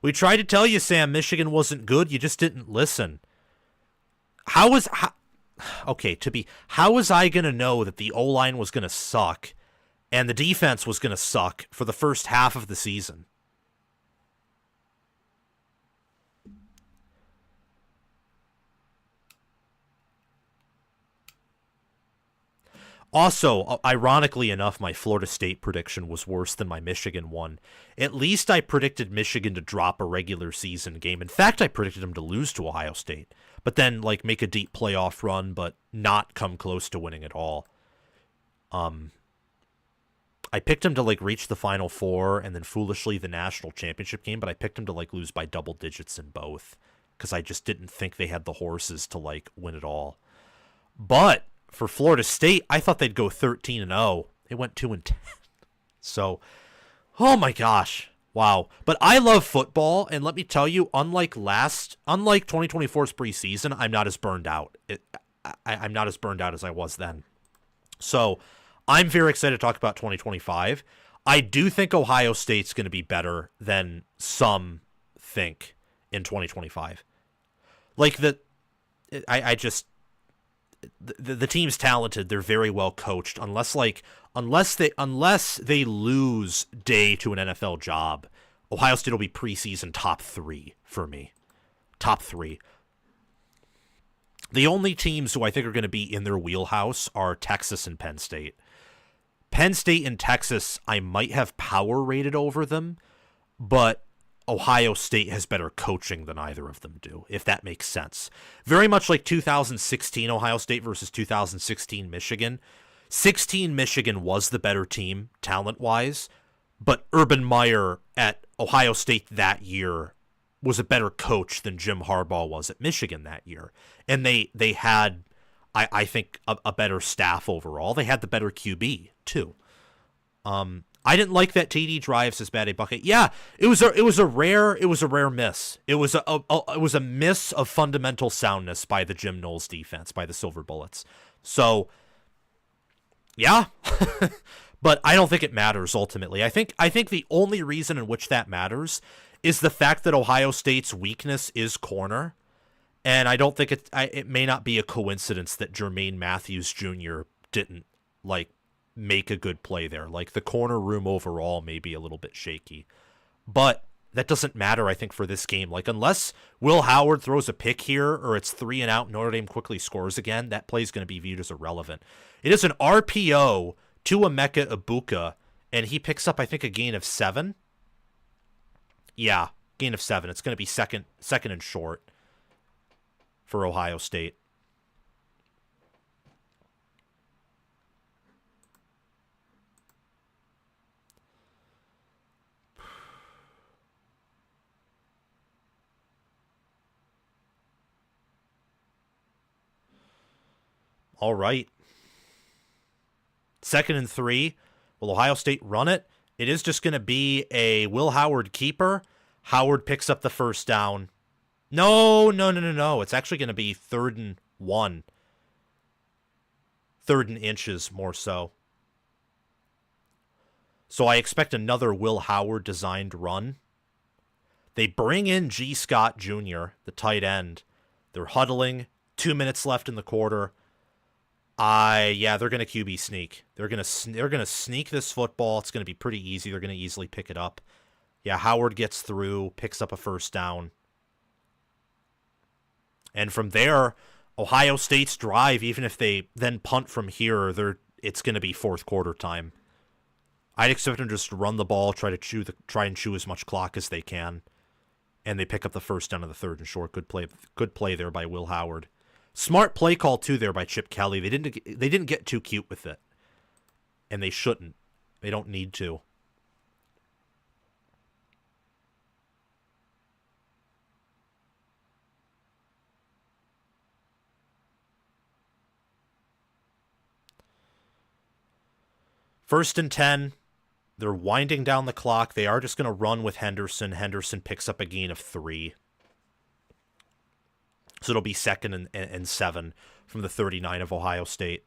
We tried to tell you, Sam, Michigan wasn't good. You just didn't listen. How was I going to know that the O-line was going to suck and the defense was going to suck for the first half of the season? Also, ironically enough, my Florida State prediction was worse than my Michigan one. At least I predicted Michigan to drop a regular season game. In fact, I predicted them to lose to Ohio State, but then make a deep playoff run, but not come close to winning at all. I picked them to reach the Final Four and then foolishly the national championship game, but I picked them to lose by double digits in both because I just didn't think they had the horses to win it all. But for Florida State, I thought they'd go 13-0. They went 2-10. So, oh my gosh. Wow. But I love football, and let me tell you, unlike 2024's preseason, I'm not as burned out. I'm not as burned out as I was then. So, I'm very excited to talk about 2025. I do think Ohio State's going to be better than some think in 2025. The team's talented. They're very well coached. Unless they lose day to an NFL job, Ohio State will be preseason top 3 for me. Top 3. The only teams who I think are going to be in their wheelhouse are Texas and Penn State. Penn State and Texas, I might have power rated over them, but Ohio State has better coaching than either of them do, if that makes sense. Very much like 2016 Ohio State versus 2016 Michigan. 16 Michigan was the better team, talent-wise, but Urban Meyer at Ohio State that year was a better coach than Jim Harbaugh was at Michigan that year. And they had, I think, a better staff overall. They had the better QB, too. I didn't like that TD drives as bad a bucket. Yeah, it was a rare miss. It was a miss of fundamental soundness by the Jim Knowles defense, by the Silver Bullets. So, yeah. But I don't think it matters ultimately. I think the only reason in which that matters is the fact that Ohio State's weakness is corner, and I don't think it may not be a coincidence that Jermaine Matthews Jr. didn't make a good play there. Like, the corner room overall may be a little bit shaky, but that doesn't matter, I think, for this game. Like, unless Will Howard throws a pick here or it's 3 and out, Notre Dame quickly scores again, that play is going to be viewed as irrelevant. It is an RPO to Emeka Ibuka, and he picks up, I think, a gain of 7. Yeah, gain of 7. It's going to be second and short for Ohio State. All right. 2nd and 3. Will Ohio State run it? It is just going to be a Will Howard keeper. Howard picks up the first down. No. It's actually going to be 3rd and 1. 3rd and inches, more so. So I expect another Will Howard designed run. They bring in G. Scott Jr., the tight end. They're huddling. 2 minutes left in the quarter. They're going to QB sneak. They're going to sneak this football. It's going to be pretty easy. They're going to easily pick it up. Yeah, Howard gets through, picks up a first down. And from there, Ohio State's drive, even if they then punt from here, it's going to be fourth quarter time. I'd expect them to just run the ball, try and chew as much clock as they can, and they pick up the first down of the 3rd and short. Good play there by Will Howard. Smart play call too there by Chip Kelly. They didn't get too cute with it, and they shouldn't. They don't need to. First and 10. They're winding down the clock. They are just going to run with Henderson. Henderson picks up a gain of 3. So it'll be 2nd and 7 from the 39 of Ohio State.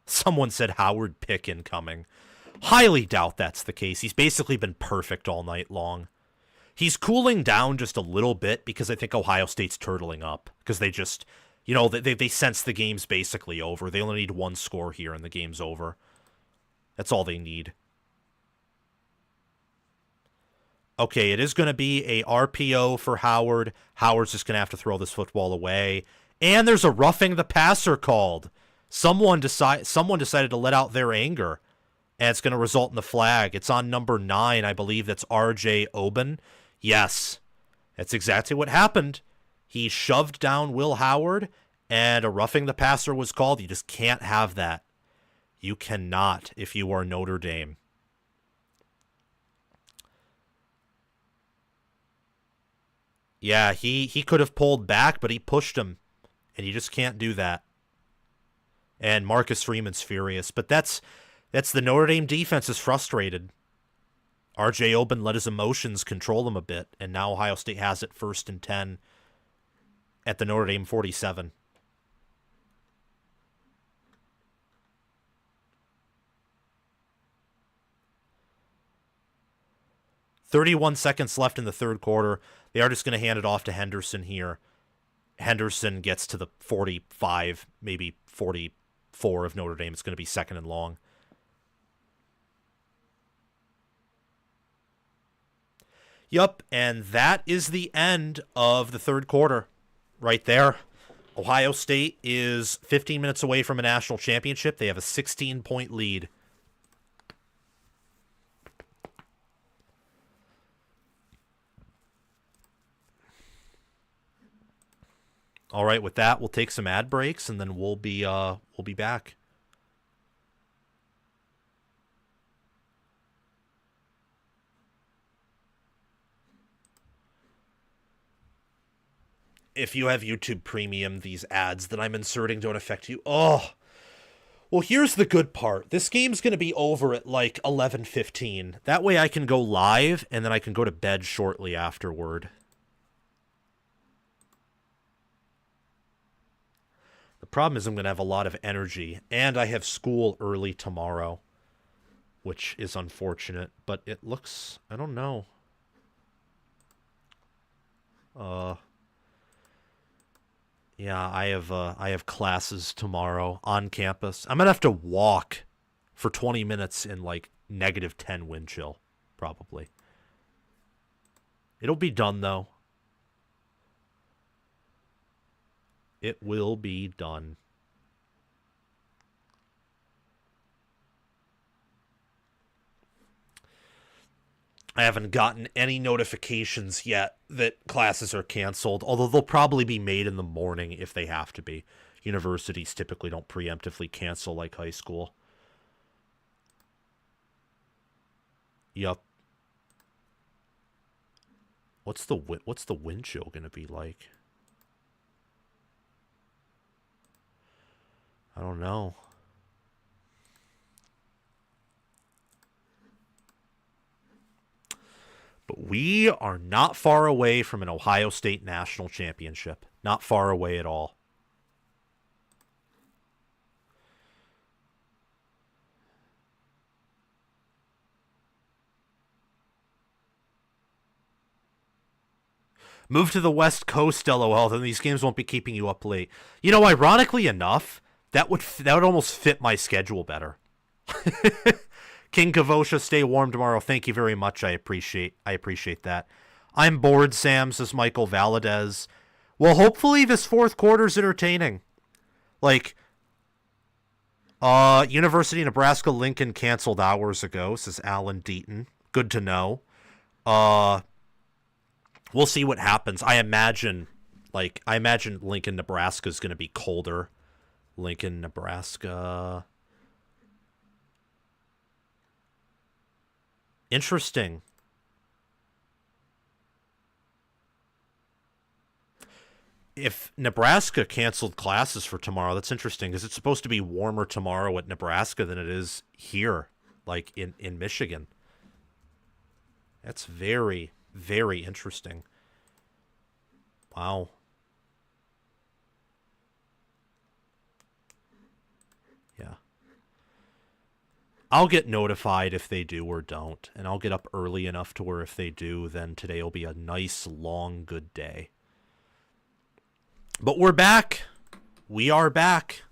Someone said Howard pick incoming. Highly doubt that's the case. He's basically been perfect all night long. He's cooling down just a little bit because I think Ohio State's turtling up. Because they just, they sense the game's basically over. They only need 1 score here and the game's over. That's all they need. Okay, it is going to be a RPO for Howard. Howard's just going to have to throw this football away. And there's a roughing the passer called. Someone decided to let out their anger, and it's going to result in the flag. It's on number 9, I believe. That's R.J. Oben. Yes, that's exactly what happened. He shoved down Will Howard, and a roughing the passer was called. You just can't have that. You cannot if you are Notre Dame. Yeah, he could have pulled back, but he pushed him, and you just can't do that. And Marcus Freeman's furious, but that's the Notre Dame defense is frustrated. R.J. Oben let his emotions control him a bit, and now Ohio State has it 1st and 10 at the Notre Dame 47. .31 seconds left in the 3rd quarter. They are just going to hand it off to Henderson here. Henderson gets to the 45, maybe 44 of Notre Dame. It's going to be 2nd and long. Yup, and that is the end of the third quarter right there. Ohio State is 15 minutes away from a national championship. They have a 16-point lead. All right, with that, we'll take some ad breaks, and then we'll be back. If you have YouTube Premium, these ads that I'm inserting don't affect you. Oh, well, here's the good part. This game's going to be over at like 11:15. That way I can go live, and then I can go to bed shortly afterward. The problem is I'm going to have a lot of energy, and I have school early tomorrow, which is unfortunate, but it looks, I don't know. Yeah, I have classes tomorrow on campus. I'm going to have to walk for 20 minutes in like -10 wind chill, probably. It'll be done though. It will be done. I haven't gotten any notifications yet that classes are canceled, although they'll probably be made in the morning if they have to be. Universities typically don't preemptively cancel like high school. Yup. What's the wind chill going to be like? I don't know. But we are not far away from an Ohio State national championship. Not far away at all. Move to the West Coast, LOL, then these games won't be keeping you up late. You know, ironically enough, that would almost fit my schedule better. King Kavosha, stay warm tomorrow. Thank you very much. I appreciate that. I'm bored, Sam, says Michael Valadez. Well, hopefully this fourth quarter's entertaining. Like, University of Nebraska-Lincoln canceled hours ago, says Alan Deaton. Good to know. We'll see what happens. I imagine Lincoln, Nebraska is going to be colder. Lincoln, Nebraska. Interesting. If Nebraska canceled classes for tomorrow, that's interesting because it's supposed to be warmer tomorrow at Nebraska than it is here, like in Michigan. That's very, very interesting. Wow. Yeah. I'll get notified if they do or don't, and I'll get up early enough to where if they do, then today will be a nice, long, good day. But we're back. We are back.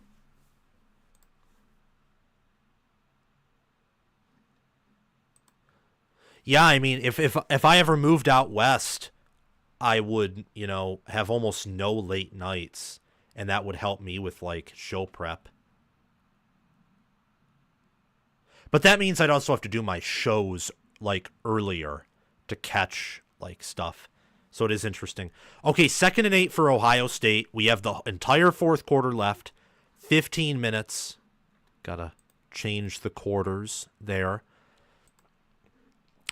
Yeah, I mean, if I ever moved out west, I would, have almost no late nights, and that would help me with, like, show prep. But that means I'd also have to do my shows, like, earlier to catch, like, stuff. So it is interesting. Okay, 2nd and 8 for Ohio State. We have the entire fourth quarter left. 15 minutes. Gotta change the quarters there.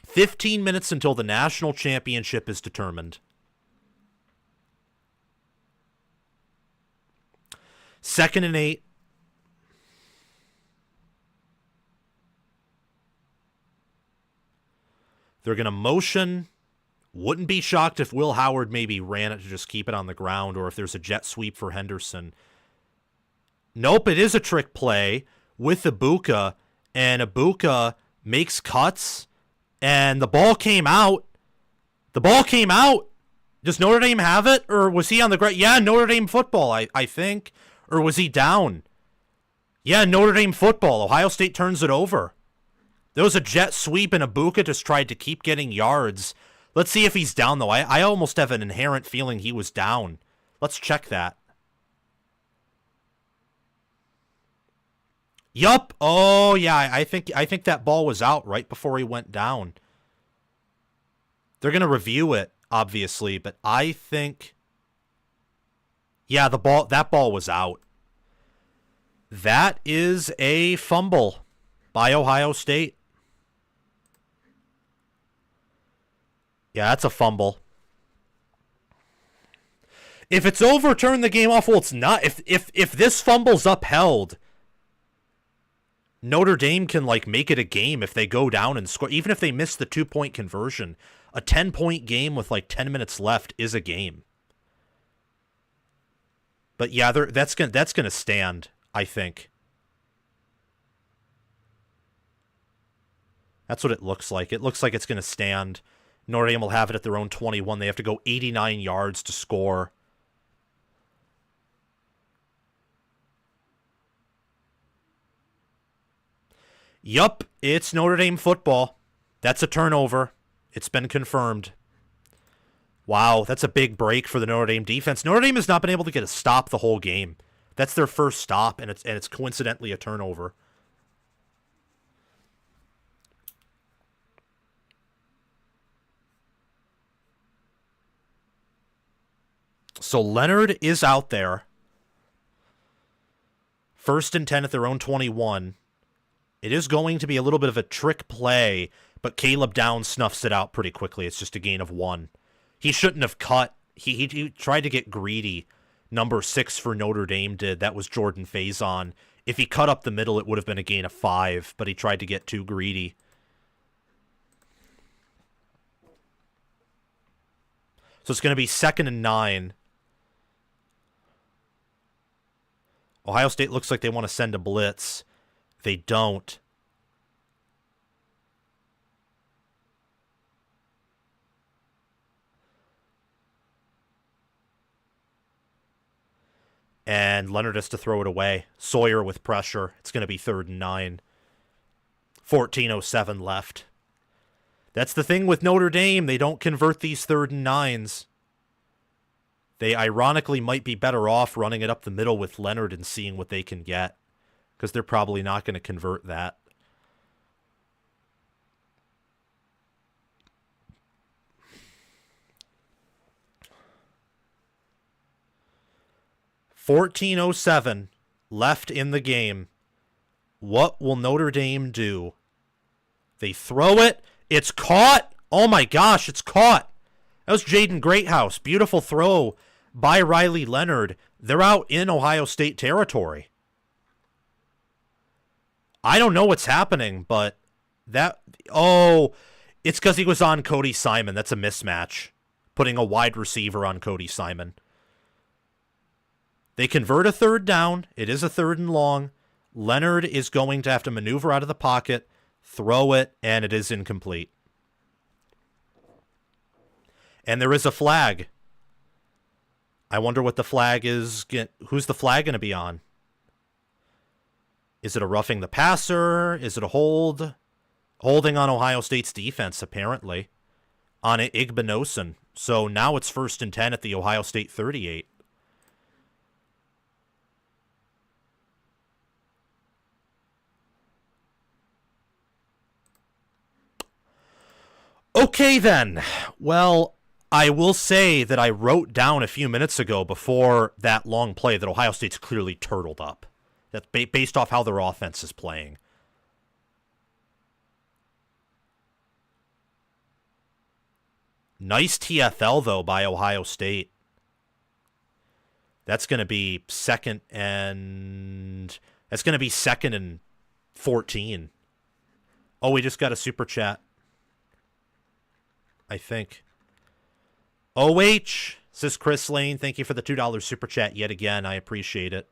15 minutes until the national championship is determined. 2nd and 8. They're going to motion. Wouldn't be shocked if Will Howard maybe ran it to just keep it on the ground, or if there's a jet sweep for Henderson. Nope, it is a trick play with Ibuka, and Ibuka makes cuts, and the ball came out. The ball came out. Does Notre Dame have it, or was he on the ground? Yeah, Notre Dame football, I think. Or was he down? Yeah, Notre Dame football. Ohio State turns it over. There was a jet sweep, and Ibuka just tried to keep getting yards. Let's see if he's down, though. I almost have an inherent feeling he was down. Let's check that. Yup. Oh, yeah, I think that ball was out right before he went down. They're going to review it, obviously, but I think... Yeah, that ball was out. That is a fumble by Ohio State. Yeah, that's a fumble. If it's overturned, the game off, well, it's not. If this fumble's upheld, Notre Dame can like make it a game if they go down and score. Even if they miss the 2-point conversion, a 10-point game with like 10 minutes left is a game. But yeah, that's gonna stand, I think. That's what it looks like. It looks like it's gonna stand. Notre Dame will have it at their own 21. They have to go 89 yards to score. Yup, it's Notre Dame football. That's a turnover. It's been confirmed. Wow, that's a big break for the Notre Dame defense. Notre Dame has not been able to get a stop the whole game. That's their first stop, and it's coincidentally a turnover. So Leonard is out there. 1st and 10 at their own 21. It is going to be a little bit of a trick play, but Caleb Downs snuffs it out pretty quickly. It's just a gain of 1. He shouldn't have cut. He tried to get greedy. Number 6 for Notre Dame did. That was Jordan Faison. If he cut up the middle, it would have been a gain of 5, but he tried to get too greedy. So it's going to be 2nd and 9. Ohio State looks like they want to send a blitz. They don't. And Leonard has to throw it away. Sawyer with pressure. It's going to be 3rd and 9. 14:07 left. That's the thing with Notre Dame. They don't convert these 3rd and 9s. They ironically might be better off running it up the middle with Leonard and seeing what they can get, because they're probably not going to convert that. $14:07 left in the game. What will Notre Dame do? They throw it. It's caught. Oh my gosh, it's caught. That was Jaden Greathouse. Beautiful throw by Riley Leonard. They're out in Ohio State territory. I don't know what's happening, but that... Oh, it's because he was on Cody Simon. That's a mismatch. Putting a wide receiver on Cody Simon. They convert a 3rd down. It is a 3rd and long. Leonard is going to have to maneuver out of the pocket, throw it, and it is incomplete. And there is a flag. I wonder what the flag is. Who's the flag going to be on? Is it a roughing the passer? Is it a hold? Holding on Ohio State's defense, apparently. On Igbinosun. So now it's 1st and 10 at the Ohio State 38. Okay, then. Well, I will say that I wrote down a few minutes ago before that long play that Ohio State's clearly turtled up. That's based off how their offense is playing. Nice TFL, though, by Ohio State. That's going to be 2nd and... That's going to be 2nd and 14. Oh, we just got a super chat. I think. OH, says Chris Lane. Thank you for the $2 super chat yet again. I appreciate it.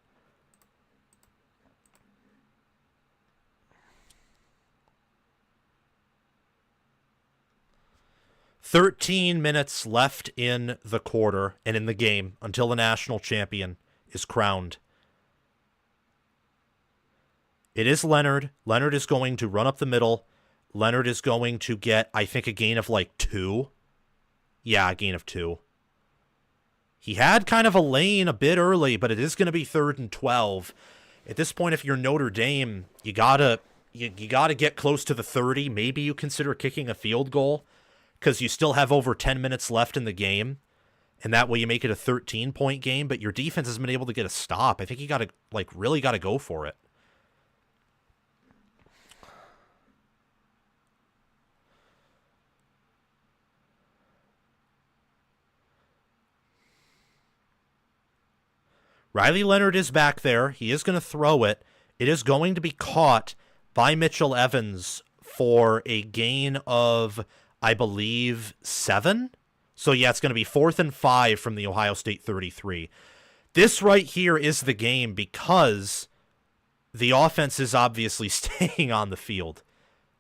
$13 left in the quarter and in the game until the national champion is crowned. It is Leonard. Leonard is going to run up the middle. Leonard is going to get, I think, a gain of like 2. Yeah, a gain of 2. He had kind of a lane a bit early, but it is going to be 3rd and 12. At this point, if you're Notre Dame, you gotta get close to the 30. Maybe you consider kicking a field goal because you still have over 10 minutes left in the game, and that way you make it a 13-point game. But your defense has been able to get a stop. I think you gotta really gotta go for it. Riley Leonard is back there. He is going to throw it. It is going to be caught by Mitchell Evans for a gain of, I believe, 7. So, yeah, it's going to be 4th and 5 from the Ohio State 33. This right here is the game because the offense is obviously staying on the field.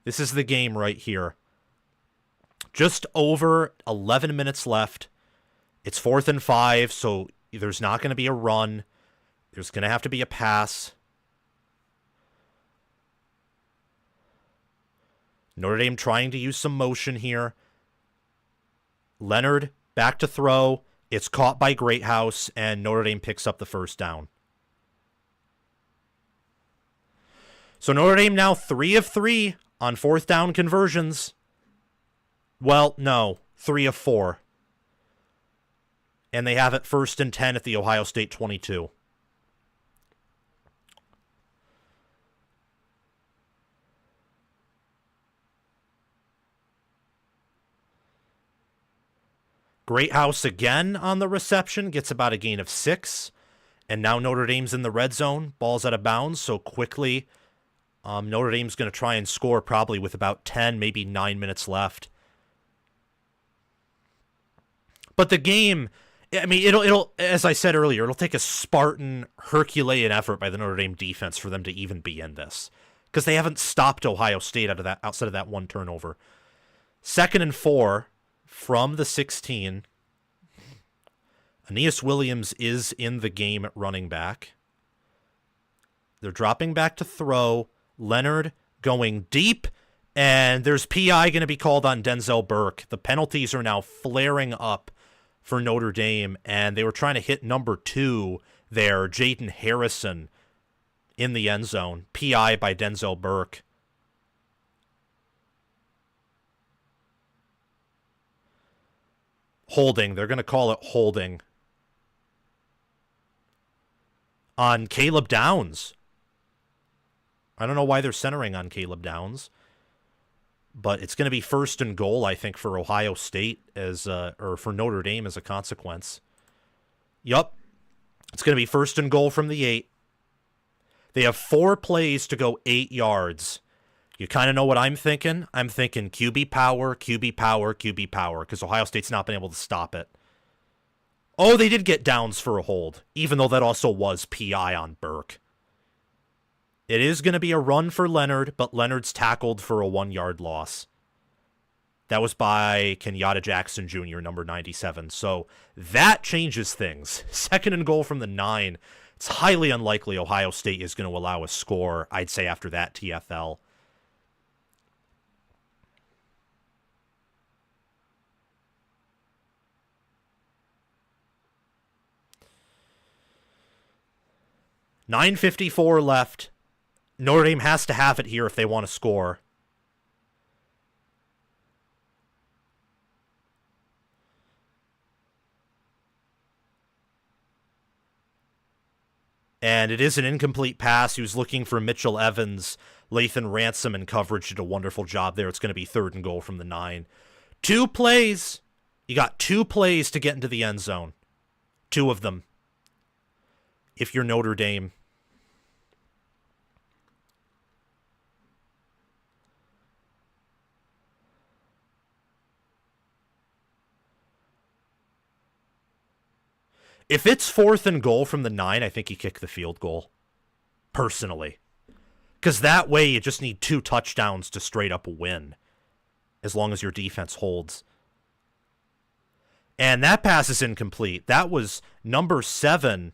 This is the game right here. Just over 11 minutes left. It's 4th and 5, so there's not going to be a run. There's going to have to be a pass. Notre Dame trying to use some motion here. Leonard back to throw. It's caught by Greathouse, and Notre Dame picks up the first down. So Notre Dame now 3 of 3 on 4th down conversions. Well, no, 3 of 4. And they have it 1st and 10 at the Ohio State 22. Greathouse again on the reception, gets about a gain of 6. And now Notre Dame's in the red zone. Ball's out of bounds, so quickly Notre Dame's going to try and score probably with about 10, maybe 9 minutes left. But the game, I mean, it'll as I said earlier, it'll take a Spartan, Herculean effort by the Notre Dame defense for them to even be in this, because they haven't stopped Ohio State outside of that one turnover. 2nd and 4 from the 16. Aeneas Williams is in the game at running back. They're dropping back to throw. Leonard going deep, and there's PI going to be called on Denzel Burke. The penalties are now flaring up for Notre Dame, and they were trying to hit number 2 there, Jaden Harrison, in the end zone. PI by Denzel Burke. Holding. They're going to call it holding on Caleb Downs. I don't know why they're centering on Caleb Downs, but it's going to be 1st and goal, I think, for Ohio State or for Notre Dame as a consequence. Yup. It's going to be 1st and goal from the 8. They have 4 plays to go 8 yards. You kind of know what I'm thinking. I'm thinking QB power, QB power, QB power, because Ohio State's not been able to stop it. Oh, they did get Downs for a hold, even though that also was PI on Burke. It is going to be a run for Leonard, but Leonard's tackled for a 1-yard loss. That was by Kenyatta Jackson Jr., number 97. So that changes things. 2nd and goal from the 9. It's highly unlikely Ohio State is going to allow a score, I'd say, after that TFL. .954 left. Notre Dame has to have it here if they want to score. And it is an incomplete pass. He was looking for Mitchell Evans. Lathan Ransom in coverage did a wonderful job there. It's going to be 3rd and goal from the 9. 2 plays. You got 2 plays to get into the end zone. 2 of them. If you're Notre Dame. If it's 4th and goal from the 9, I think you kick the field goal. Personally. Because that way you just need 2 touchdowns to straight up win. As long as your defense holds. And that pass is incomplete. That was number 7,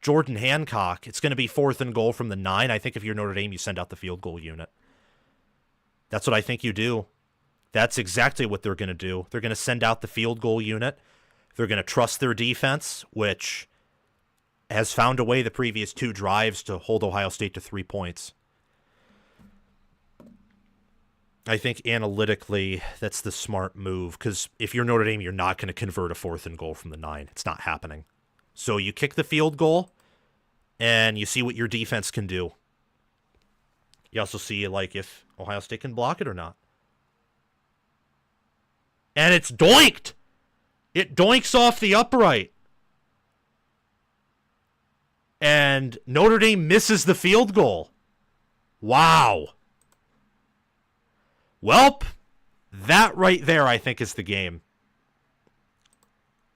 Jordan Hancock. It's going to be 4th and goal from the 9. I think if you're Notre Dame, you send out the field goal unit. That's what I think you do. That's exactly what they're going to do. They're going to send out the field goal unit. They're going to trust their defense, which has found a way the previous 2 drives to hold Ohio State to 3 points. I think analytically that's the smart move, because if you're Notre Dame, you're not going to convert a 4th and goal from the 9. It's not happening. So you kick the field goal, and you see what your defense can do. You also see, like, if Ohio State can block it or not. And it's doinked! It doinks off the upright. And Notre Dame misses the field goal. Wow. Welp, that right there, I think, is the game.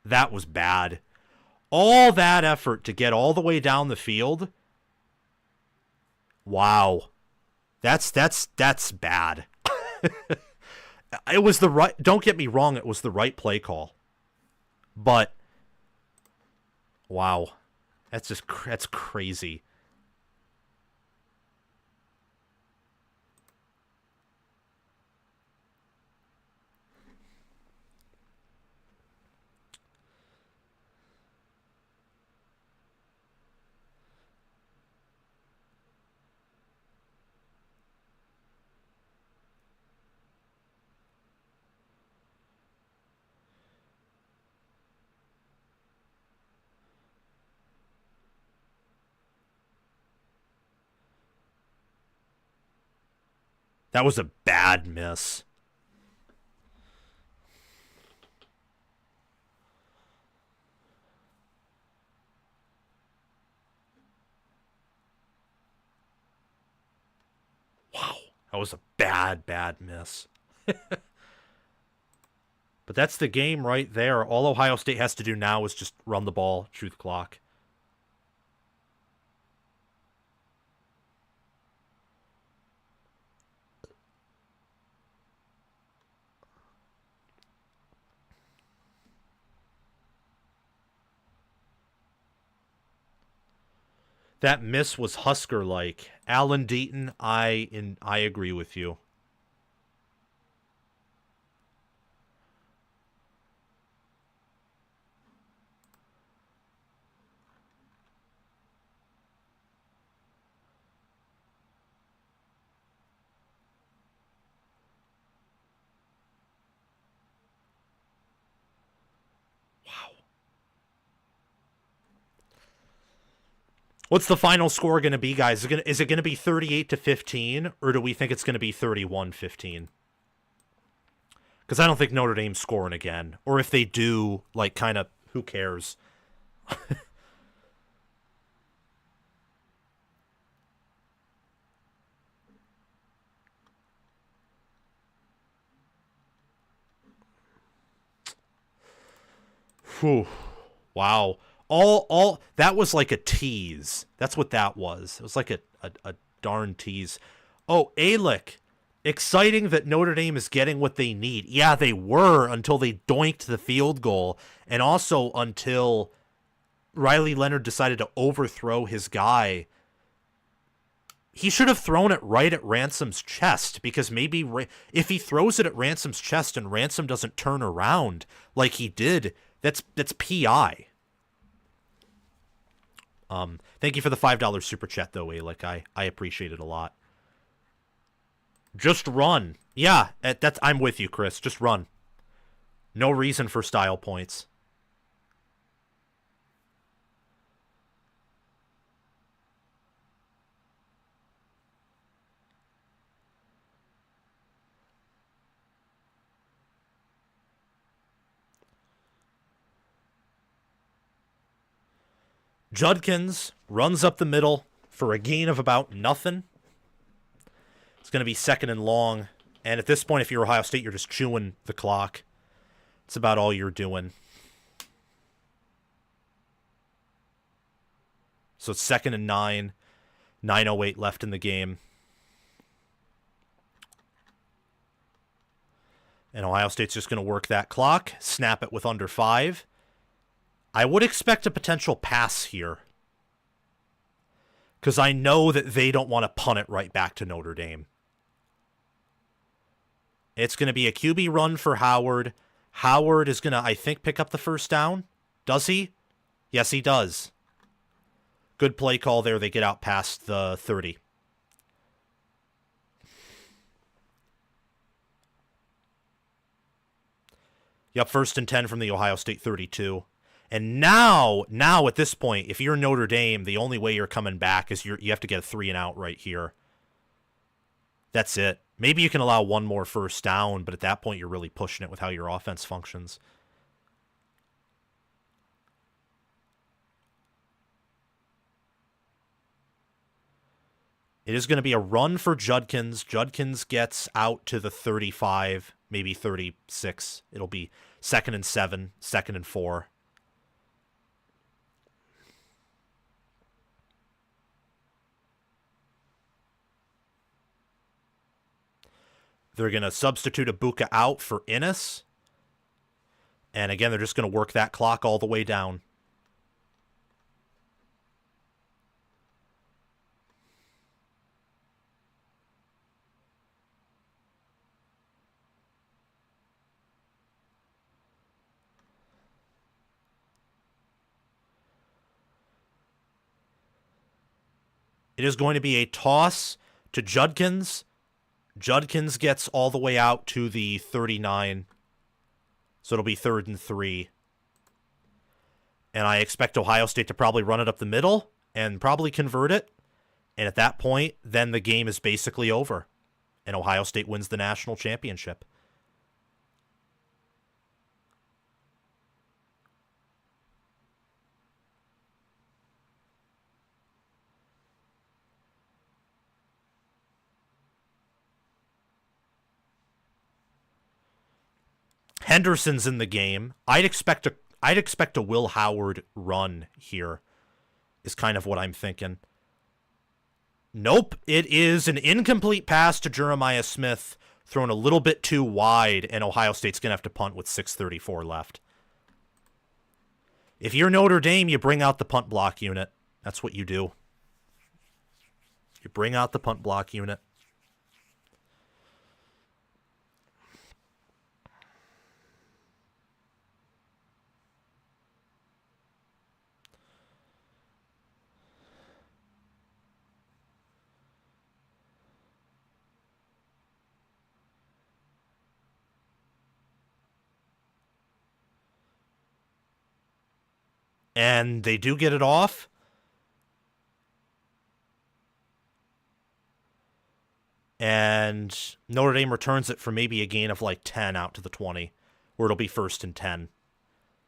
That was bad. All that effort to get all the way down the field. Wow. That's bad. It was the right, don't get me wrong, it was the right play call. But wow. That's crazy. That was a bad miss. Wow. That was a bad miss. But that's the game right there. All Ohio State has to do now is just run the ball, truth clock. That miss was Husker-like. Alan Deaton, I agree with you. What's the final score going to be, guys? Is it going to be 38-15, or do we think it's going to be 31-15? Because I don't think Notre Dame's scoring again. Or if they do, like, kind of, who cares? Whew. Wow. All that was like a tease. That's what that was. It was like a darn tease. Oh, Alick. Exciting that Notre Dame is getting what they need. Yeah, they were until they doinked the field goal, and also until Riley Leonard decided to overthrow his guy. He should have thrown it right at Ransom's chest, because maybe if he throws it at Ransom's chest and Ransom doesn't turn around like he did, that's PI. Thank you for the $5 super chat, though, Alick. I appreciate it a lot. Just run. Yeah, I'm with you, Chris. Just run. No reason for style points. Judkins runs up the middle for a gain of about nothing. It's going to be second and long. And at this point, if you're Ohio State, you're just chewing the clock. It's about all you're doing. So it's second and 9. 9:08 left in the game. And Ohio State's just going to work that clock, snap it with under 5. I would expect a potential pass here, because I know that they don't want to punt it right back to Notre Dame. It's going to be a QB run for Howard. Howard is going to, I think, pick up the first down. Does he? Yes, he does. Good play call there. They get out past the 30. Yep, 1st and 10 from the Ohio State 32. And now at this point, if you're Notre Dame, the only way you're coming back is you have to get a 3 and out right here. That's it. Maybe you can allow one more first down, but at that point, you're really pushing it with how your offense functions. It is going to be a run for Judkins. Judkins gets out to the 35, maybe 36. It'll be 2nd and 7, 2nd and 4. They're going to substitute Ibuka out for Innis. And again, they're just going to work that clock all the way down. It is going to be a toss to Judkins. Judkins gets all the way out to the 39. So it'll be 3rd and 3. And I expect Ohio State to probably run it up the middle and probably convert it. And at that point, then the game is basically over. And Ohio State wins the national championship. Henderson's in the game. I'd expect a Will Howard run here, is kind of what I'm thinking. Nope, it is an incomplete pass to Jeremiah Smith, thrown a little bit too wide, and Ohio State's going to have to punt with 6:34 left. If you're Notre Dame, you bring out the punt block unit. That's what you do. You bring out the punt block unit. And they do get it off. And Notre Dame returns it for maybe a gain of like 10 out to the 20, where it'll be 1st and 10.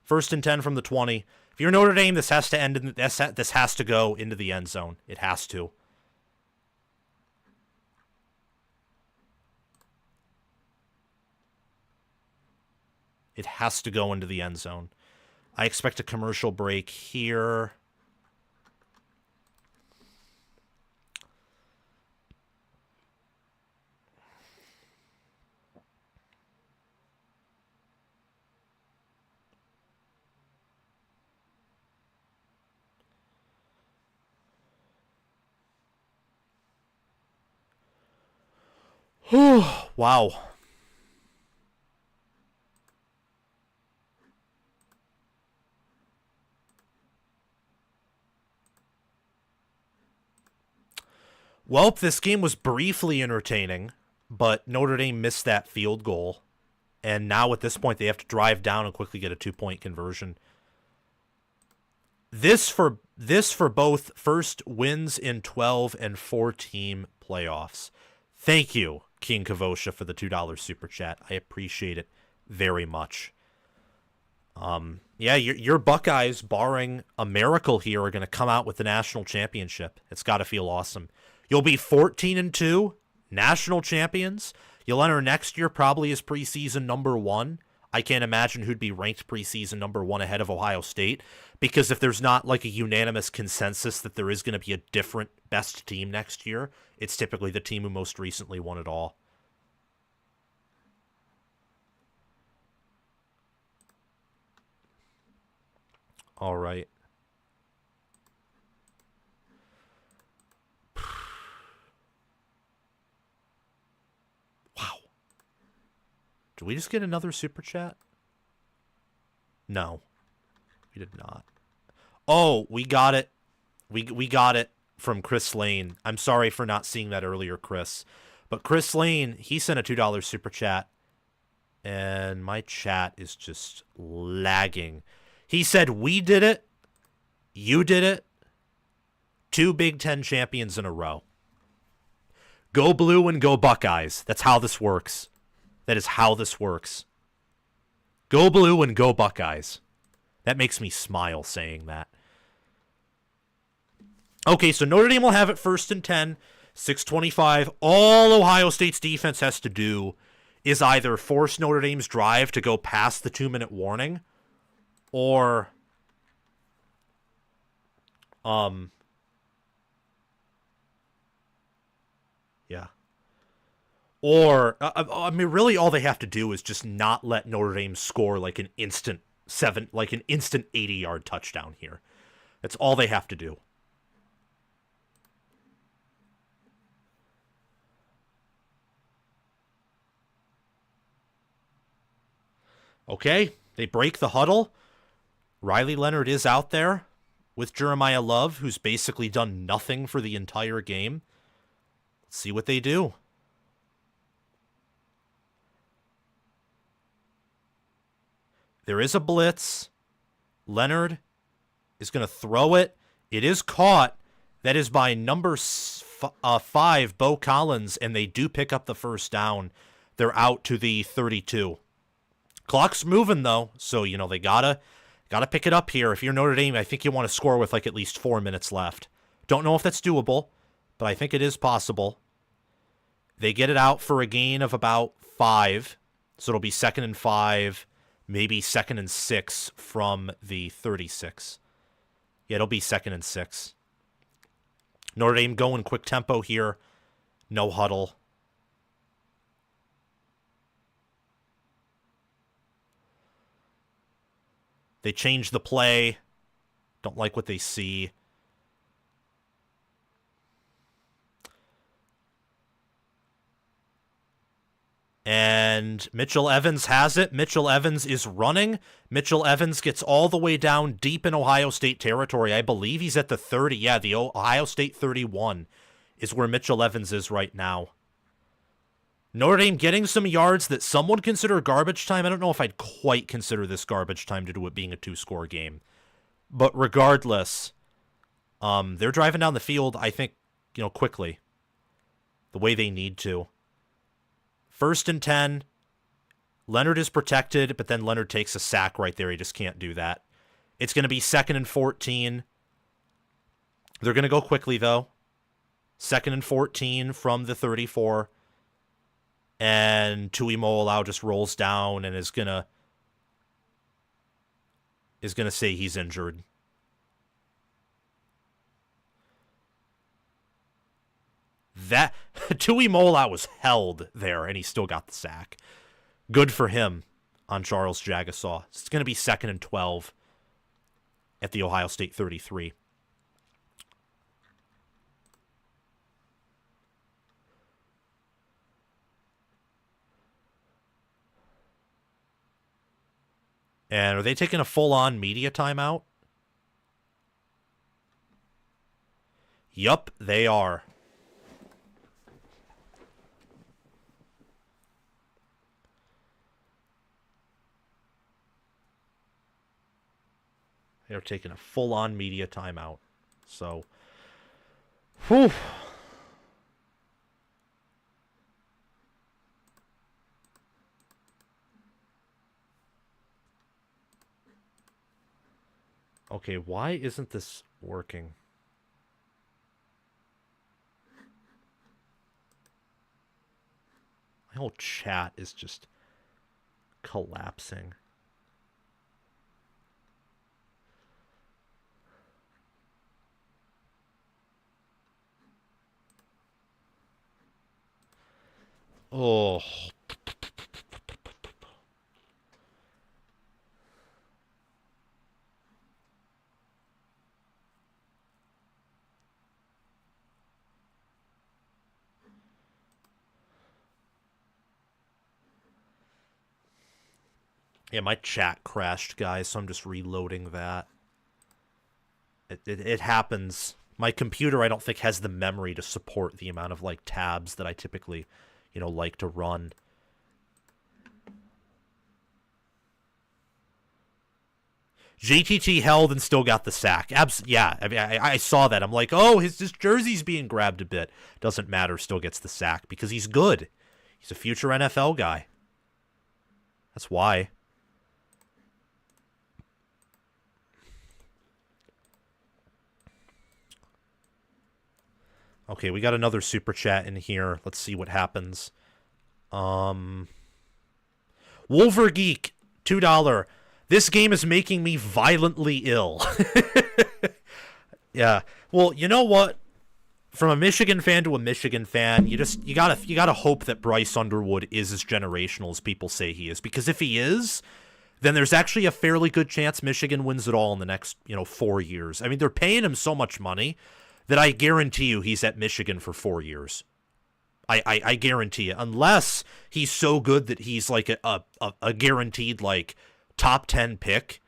1st and 10 from the 20. If you're Notre Dame, this has to end. This has to go into the end zone. It has to. It has to go into the end zone. I expect a commercial break here. Wow. Well, this game was briefly entertaining, but Notre Dame missed that field goal. And now at this point, they have to drive down and quickly get a 2-point conversion. This for both first wins in 12 and 4-team playoffs. Thank you, King Kavosha, for the $2 super chat. I appreciate it very much. Yeah, your Buckeyes, barring a miracle here, are going to come out with the national championship. It's got to feel awesome. You'll be 14-2, national champions. You'll enter next year probably as preseason number 1. I can't imagine who'd be ranked preseason number 1 ahead of Ohio State, because if there's not like a unanimous consensus that there is going to be a different best team next year, it's typically the team who most recently won it all. All right. Wow. Did we just get another super chat? No, we did not. Oh, we got it. We got it from Chris Lane. I'm sorry for not seeing that earlier, Chris. But Chris Lane, he sent a $2 super chat. And my chat is just lagging. He said, we did it. You did it. 2 Big Ten champions in a row. Go Blue and go Buckeyes. That's how this works. That is how this works. Go Blue and go Buckeyes. That makes me smile saying that. Okay, so Notre Dame will have it 1st and 10, 6:25. All Ohio State's defense has to do is either force Notre Dame's drive to go past the 2-minute warning, or yeah. Or, I mean, really all they have to do is just not let Notre Dame score like an instant 80-yard touchdown here. That's all they have to do. Okay, they break the huddle. Riley Leonard is out there with Jeremiah Love, who's basically done nothing for the entire game. Let's see what they do. There is a blitz. Leonard is going to throw it. It is caught. That is by number 5, Bo Collins, and they do pick up the first down. They're out to the 32. Clock's moving, though, so, you know, they gotta pick it up here. If you're Notre Dame, I think you want to score with, like, at least 4 minutes left. Don't know if that's doable, but I think it is possible. They get it out for a gain of about 5, so it'll be 2nd and 5, maybe 2nd and 6 from the 36. Yeah, it'll be 2nd and 6. Notre Dame going quick tempo here. No huddle. They change the play. Don't like what they see. And Mitchell Evans has it. Mitchell Evans is running. Mitchell Evans gets all the way down deep in Ohio State territory. I believe he's at the 30. Yeah, the Ohio State 31 is where Mitchell Evans is right now. Notre Dame getting some yards that some would consider garbage time. I don't know if I'd quite consider this garbage time due to it being a 2-score game. But regardless, they're driving down the field, I think, you know, quickly. The way they need to. 1st and 10. Leonard is protected, but then Leonard takes a sack right there. He just can't do that. It's going to be 2nd and 14. They're going to go quickly, though. 2nd and 14 from the 34. And Tuimoloau just rolls down and is gonna say he's injured. That Tuimoloau was held there, and he still got the sack. Good for him on Charles Jagasaw. It's going to be 2nd and 12 at the Ohio State 33. And are they taking a full-on media timeout? Yup, they are. They're taking a full-on media timeout. So, whew. Okay, why isn't this working? My whole chat is just collapsing. Oh. Yeah, my chat crashed, guys, so I'm just reloading that. It happens. My computer, I don't think, has the memory to support the amount of, like, tabs that I typically, like to run. JTT held and still got the sack. Yeah, I mean, I saw that. I'm like, oh, his jersey's being grabbed a bit. Doesn't matter, still gets the sack because he's good. He's a future NFL guy. That's why. Okay, we got another super chat in here. Let's see what happens. Wolvergeek, $2. This game is making me violently ill. Yeah. Well, you know what? From a Michigan fan to a Michigan fan, you gotta hope that Bryce Underwood is as generational as people say he is. Because if he is, then there's actually a fairly good chance Michigan wins it all in the next, 4 years. I mean, they're paying him so much money that I guarantee you he's at Michigan for 4 years. I guarantee you. Unless he's so good that he's like a guaranteed, like, top 10 pick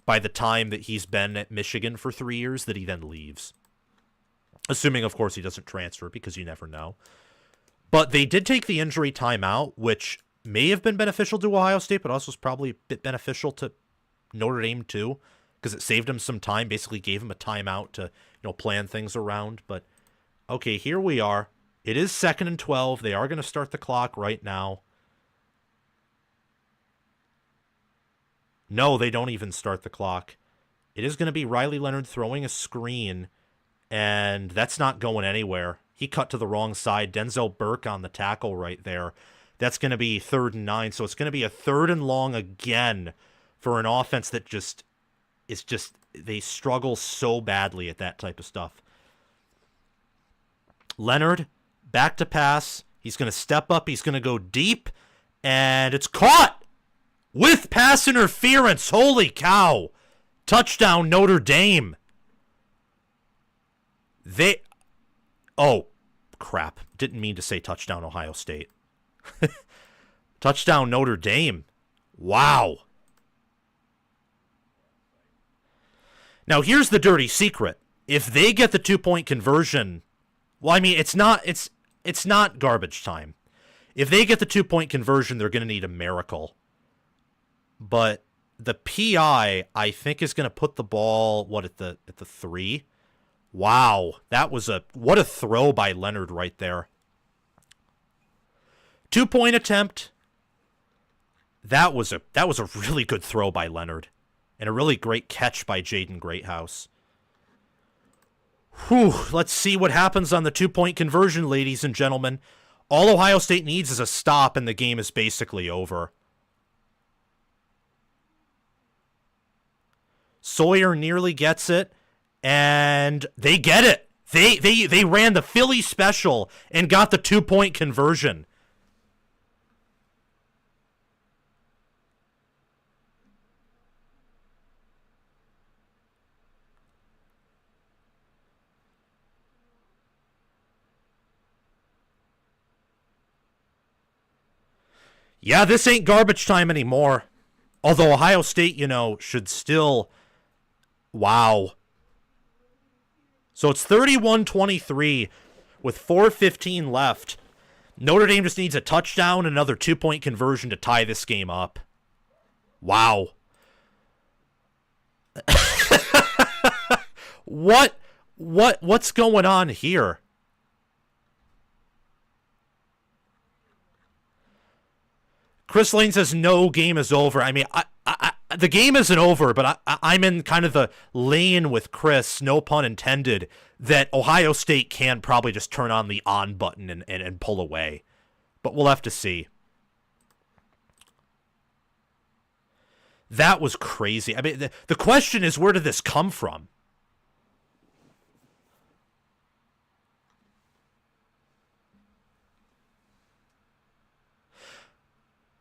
by the time that he's been at Michigan for 3 years that he then leaves. Assuming, of course, he doesn't transfer because you never know. But they did take the injury timeout, which may have been beneficial to Ohio State, but also was probably a bit beneficial to Notre Dame too, because it saved him some time, basically gave him a timeout to, plan things around. But, okay, here we are. It is 2nd and 12. They are going to start the clock right now. No, they don't even start the clock. It is going to be Riley Leonard throwing a screen, and that's not going anywhere. He cut to the wrong side. Denzel Burke on the tackle right there. That's going to be 3rd and 9, so it's going to be a 3rd and long again for an offense that they struggle so badly at that type of stuff. Leonard, back to pass. He's going to step up. He's going to go deep, and it's caught with pass interference. Holy cow. Touchdown, Notre Dame. Oh, crap. Didn't mean to say touchdown, Ohio State. Touchdown, Notre Dame. Wow. Now, here's the dirty secret. If they get the 2-point conversion, well, I mean, it's not garbage time. If they get the 2-point conversion, they're going to need a miracle. But the PI, I think, is going to put the ball, at the 3? Wow, what a throw by Leonard right there. 2-point attempt. That was a really good throw by Leonard. And a really great catch by Jaden Greathouse. Whew, let's see what happens on the 2-point conversion, ladies and gentlemen. All Ohio State needs is a stop, and the game is basically over. Sawyer nearly gets it, and they get it. They ran the Philly special and got the 2-point conversion. Yeah, this ain't garbage time anymore. Although Ohio State, should still... Wow. So it's 31-23 with 4:15 left. Notre Dame just needs a touchdown and another 2-point conversion to tie this game up. Wow. What's going on here? Chris Lane says no, game is over. I mean, the game isn't over, but I'm in kind of the lane with Chris, no pun intended, that Ohio State can probably just turn on the on button and pull away. But we'll have to see. That was crazy. I mean, the question is, where did this come from?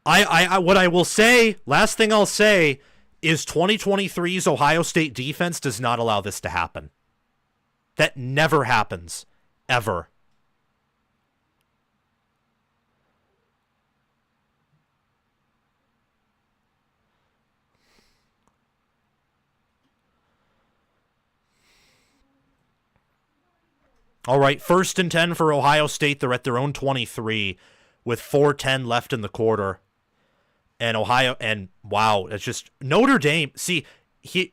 What I will say, last thing I'll say, is 2023's Ohio State defense does not allow this to happen. That never happens. Ever. All right, 1st and 10 for Ohio State. They're at their own 23 with 4:10 left in the quarter. And wow, it's just Notre Dame. See, he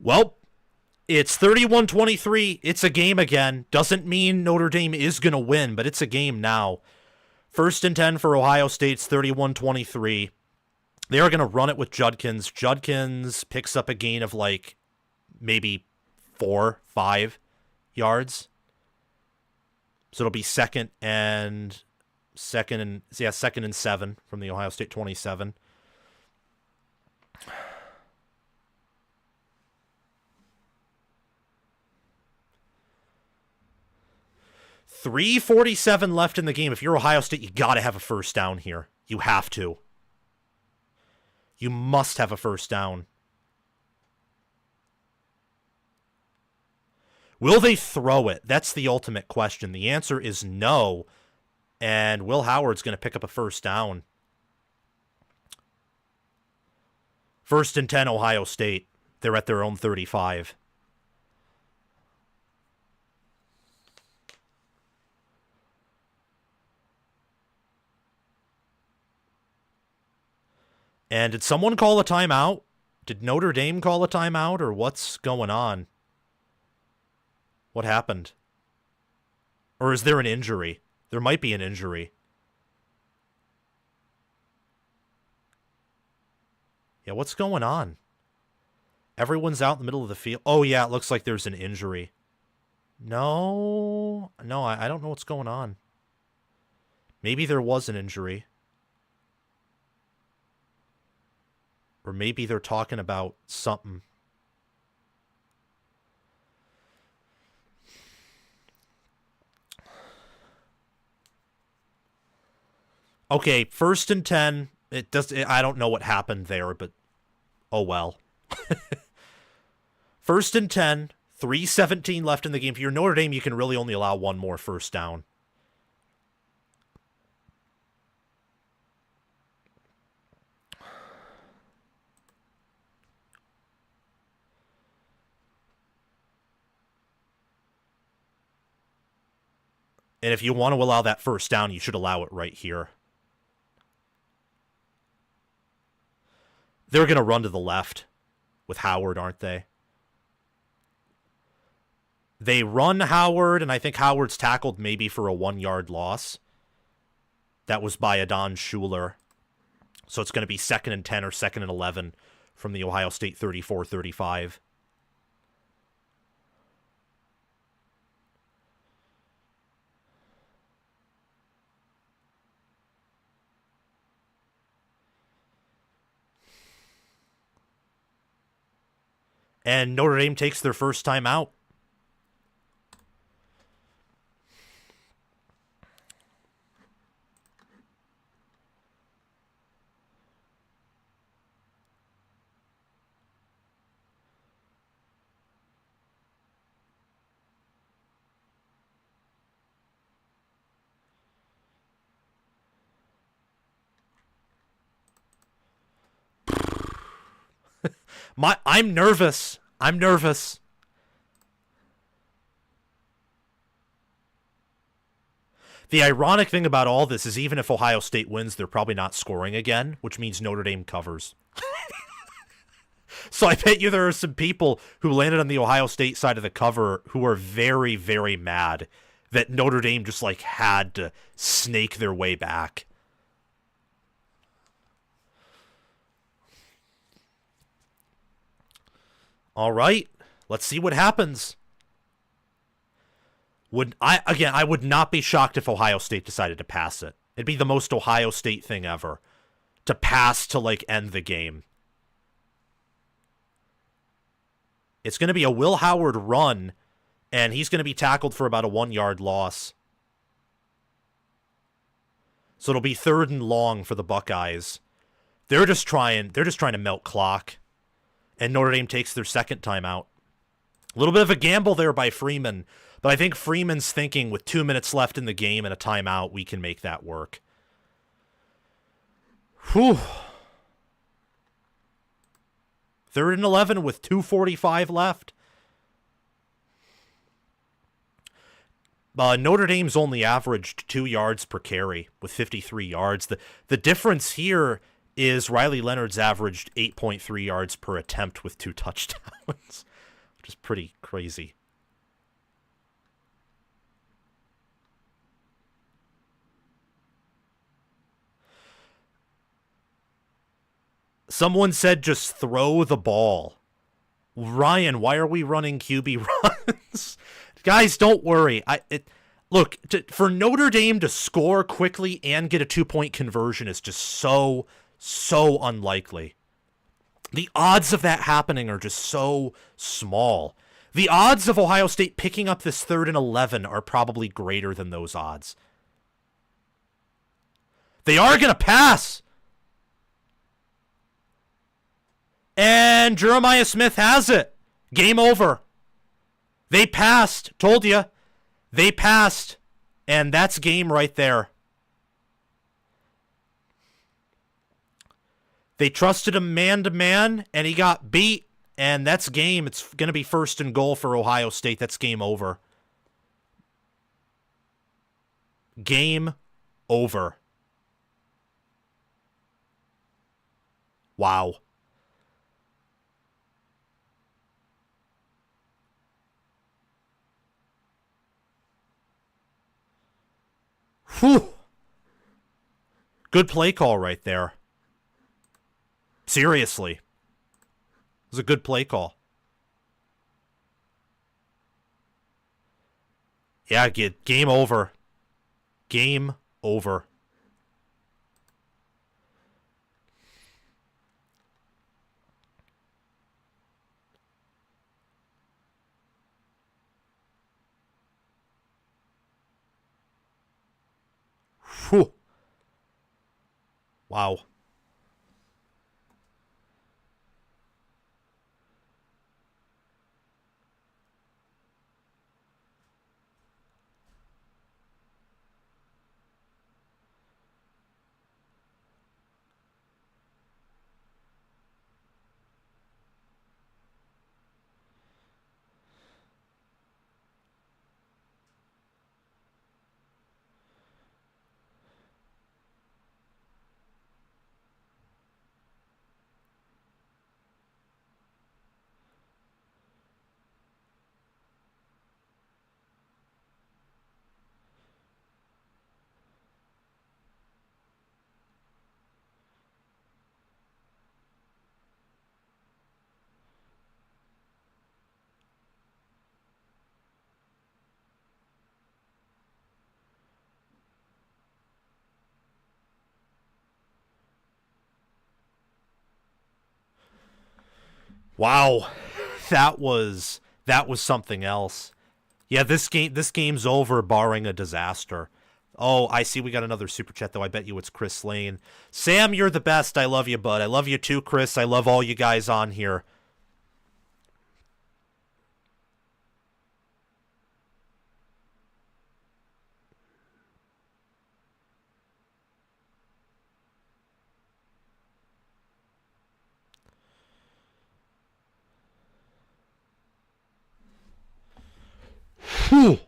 well, it's 31-23. It's a game again. Doesn't mean Notre Dame is going to win, but it's a game now. 1st and 10 for Ohio State's 31-23. They are going to run it with Judkins. Judkins picks up a gain of like maybe 4-5 yards. So it'll be second and 7 from the Ohio State 27. 3:47 left in the game. If you're Ohio State, you got to have a first down here. You have to. You must have a first down. Will they throw it? That's the ultimate question. The answer is no. And Will Howard's going to pick up a first down. 1st and 10, Ohio State. They're at their own 35. And did someone call a timeout? Did Notre Dame call a timeout, or what's going on? What happened? Or is there an injury? There might be an injury. Yeah, what's going on? Everyone's out in the middle of the field. Oh, yeah, it looks like there's an injury. No, I don't know what's going on. Maybe there was an injury. Or maybe they're talking about something. Okay, 1st and 10. I don't know what happened there, but oh well. 1st and 10, 3:17 left in the game. If you're Notre Dame, you can really only allow one more first down. And if you want to allow that first down, you should allow it right here. They're going to run to the left with Howard, aren't they? They run Howard, and I think Howard's tackled maybe for a 1-yard loss. That was by Adon Schuler. So it's going to be 2nd and 10 or 2nd and 11 from the Ohio State 34-35. And Notre Dame takes their first time out. I'm nervous. I'm nervous. The ironic thing about all this is even if Ohio State wins, they're probably not scoring again, which means Notre Dame covers. So I bet you there are some people who landed on the Ohio State side of the cover who are very, very mad that Notre Dame just like had to snake their way back. All right, let's see what happens. I would not be shocked if Ohio State decided to pass it. It'd be the most Ohio State thing ever to pass to like end the game. It's going to be a Will Howard run, and he's going to be tackled for about a 1-yard loss. So it'll be 3rd and long for the Buckeyes. They're just trying to melt clock. And Notre Dame takes their second timeout. A little bit of a gamble there by Freeman, but I think Freeman's thinking with 2 minutes left in the game and a timeout, we can make that work. Whew. 3rd and 11 with 2:45 left. Notre Dame's only averaged 2 yards per carry with 53 yards. The difference here is Riley Leonard's averaged 8.3 yards per attempt with 2 touchdowns, which is pretty crazy. Someone said just throw the ball. Ryan, why are we running QB runs? Guys, don't worry. Look, for Notre Dame to score quickly and get a 2-point conversion is just so unlikely. The odds of that happening are just so small. The odds of Ohio State picking up this 3rd and 11 are probably greater than those odds. They are going to pass. And Jeremiah Smith has it. Game over. They passed. Told you. They passed. And that's game right there. They trusted him man-to-man, and he got beat. And that's game. It's going to be 1st and goal for Ohio State. That's game over. Game over. Wow. Whew. Good play call right there. Seriously. It was a good play call. Yeah, game over. Game over. Whew. Wow. Wow. That was something else. Yeah, this game's over barring a disaster. Oh, I see we got another super chat though. I bet you it's Chris Lane. Sam, you're the best. I love you, bud. I love you too, Chris. I love all you guys on here. Whew.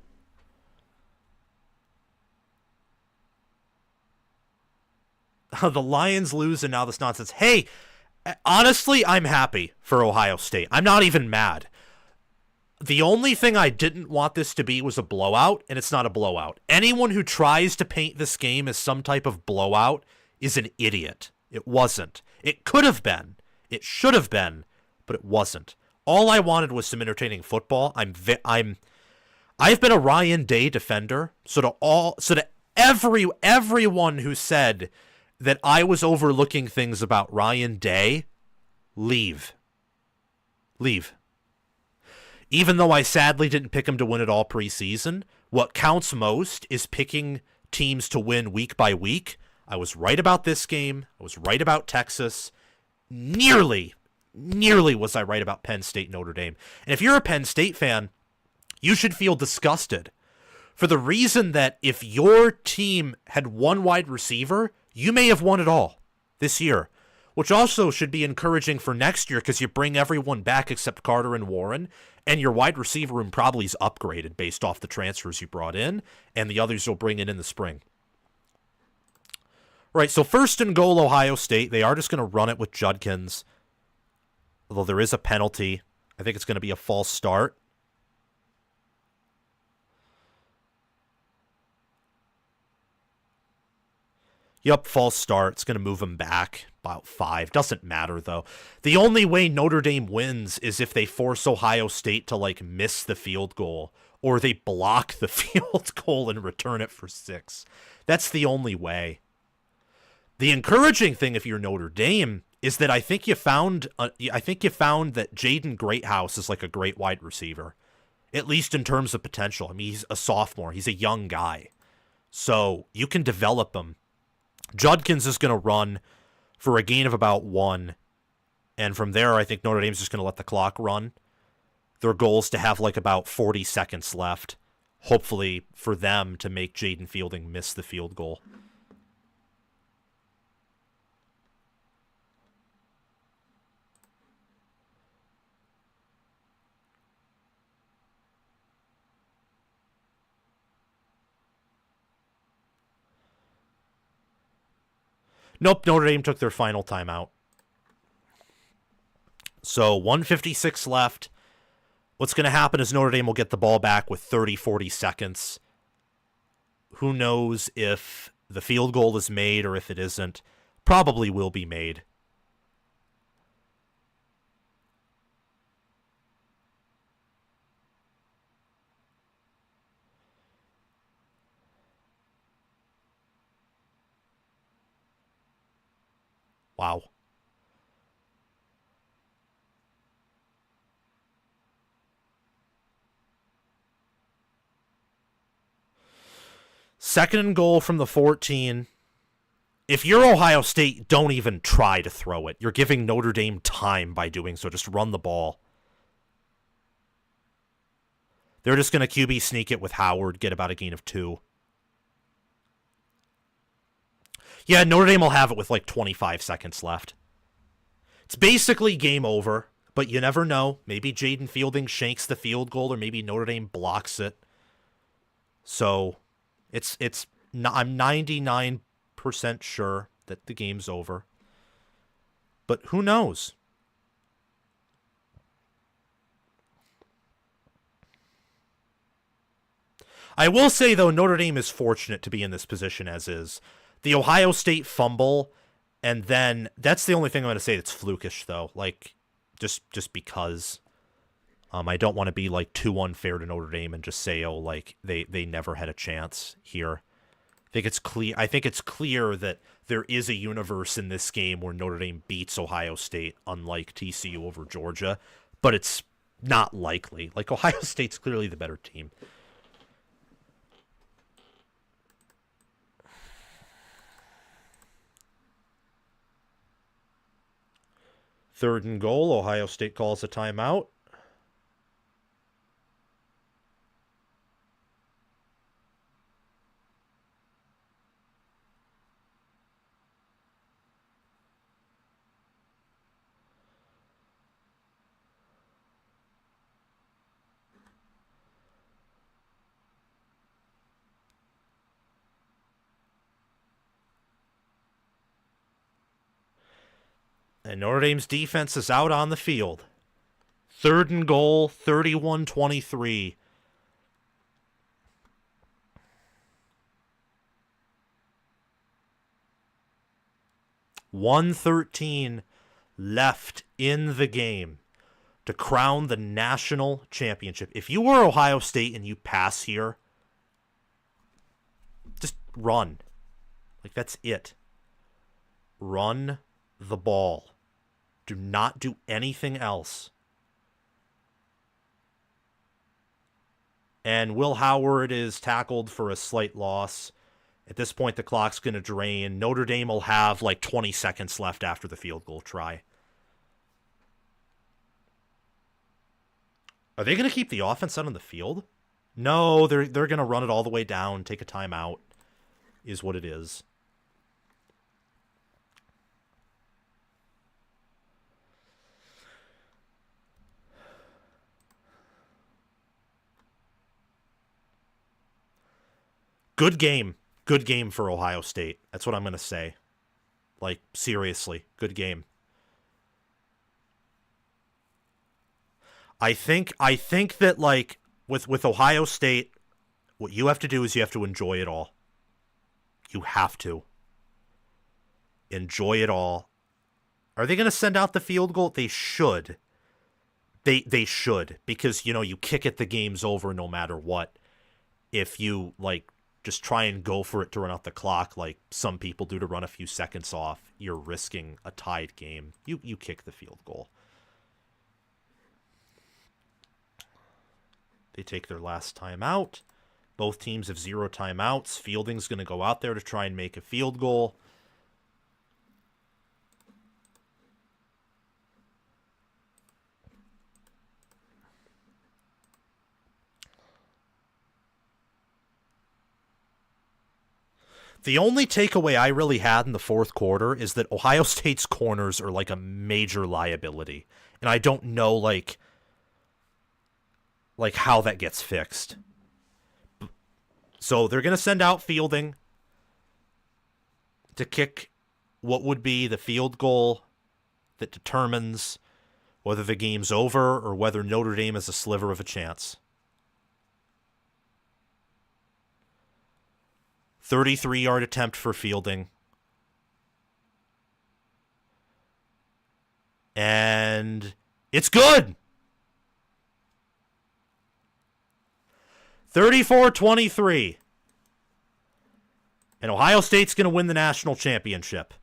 The Lions lose and now this nonsense. Hey, honestly, I'm happy for Ohio State. I'm not even mad. The only thing I didn't want this to be was a blowout, and it's not a blowout. Anyone who tries to paint this game as some type of blowout is an idiot. It wasn't. It could have been. It should have been, but it wasn't. All I wanted was some entertaining football. I've been a Ryan Day defender, so to everyone who said that I was overlooking things about Ryan Day, leave. Even though I sadly didn't pick him to win it all preseason, what counts most is picking teams to win week by week. I was right about this game. I was right about Texas. Nearly was I right about Penn State Notre Dame. And if you're a Penn State fan, you should feel disgusted for the reason that if your team had one wide receiver, you may have won it all this year, which also should be encouraging for next year because you bring everyone back except Carter and Warren, and your wide receiver room probably is upgraded based off the transfers you brought in and the others you'll bring in the spring. Right, so first and goal, Ohio State. They are just going to run it with Judkins, although there is a penalty. I think it's going to be a false start. Yup, false start. It's going to move them back about 5. Doesn't matter, though. The only way Notre Dame wins is if they force Ohio State to, miss the field goal, or they block the field goal and return it for 6. That's the only way. The encouraging thing, if you're Notre Dame, is that I think you found that Jaden Greathouse is a great wide receiver, at least in terms of potential. I mean, he's a sophomore. He's a young guy. So you can develop him. Judkins is going to run for a gain of about 1. And from there, I think Notre Dame's just going to let the clock run. Their goal is to have about 40 seconds left, hopefully for them to make Jaden Fielding miss the field goal. Nope, Notre Dame took their final timeout. So 1:56 left. What's going to happen is Notre Dame will get the ball back with 30, 40 seconds. Who knows if the field goal is made or if it isn't. Probably will be made. Wow. Second and goal from the 14. If you're Ohio State, don't even try to throw it. You're giving Notre Dame time by doing so. Just run the ball. They're just going to QB sneak it with Howard, get about a gain of 2. Yeah, Notre Dame will have it with 25 seconds left. It's basically game over, but you never know. Maybe Jaden Fielding shanks the field goal, or maybe Notre Dame blocks it. So, I'm 99% sure that the game's over. But who knows? I will say, though, Notre Dame is fortunate to be in this position as is. The Ohio State fumble, and then that's the only thing I'm going to say that's flukish, though. Just because I don't want to be too unfair to Notre Dame and just say, they never had a chance here. I think it's clear that there is a universe in this game where Notre Dame beats Ohio State, unlike TCU over Georgia, but it's not likely. Ohio State's clearly the better team. Third and goal, Ohio State calls a timeout. And Notre Dame's defense is out on the field. Third and goal, 31-23. $1:13 left in the game to crown the national championship. If you were Ohio State and you pass here, just run. That's it. Run the ball. Do not do anything else. And Will Howard is tackled for a slight loss. At this point, the clock's going to drain. Notre Dame will have like 20 seconds left after the field goal try. Are they going to keep the offense out on the field? No, they're going to run it all the way down, take a timeout, is what it is. Good game. Good game for Ohio State. That's what I'm going to say. Like, seriously, good game. I think that, like, with Ohio State, what you have to do is you have to enjoy it all. You have to. Enjoy it all. Are they going to send out the field goal? They should. They should. Because, you know, you kick it, the game's over no matter what. If you, like, just try and go for it to run out the clock like some people do to run a few seconds off, you're risking a tied game. You kick the field goal. They take their last timeout. Both teams have 0 timeouts. Fielding's going to go out there to try and make a field goal. The only takeaway I really had in the fourth quarter is that Ohio State's corners are like a major liability. And I don't know, like how that gets fixed. So they're going to send out Fielding to kick what would be the field goal that determines whether the game's over or whether Notre Dame has a sliver of a chance. 33-yard attempt for Fielding. And it's good. 34-23. And Ohio State's going to win the national championship.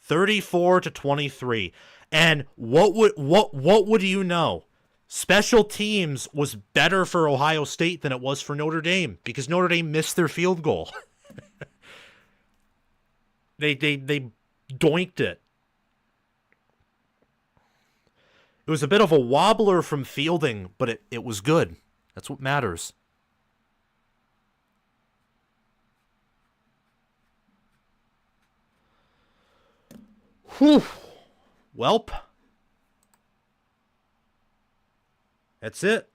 (34-23). And what would you know? Special teams was better for Ohio State than it was for Notre Dame because Notre Dame missed their field goal. They doinked it. It was a bit of a wobbler from Fielding, but it was good. That's what matters. Whew. Welp. That's it.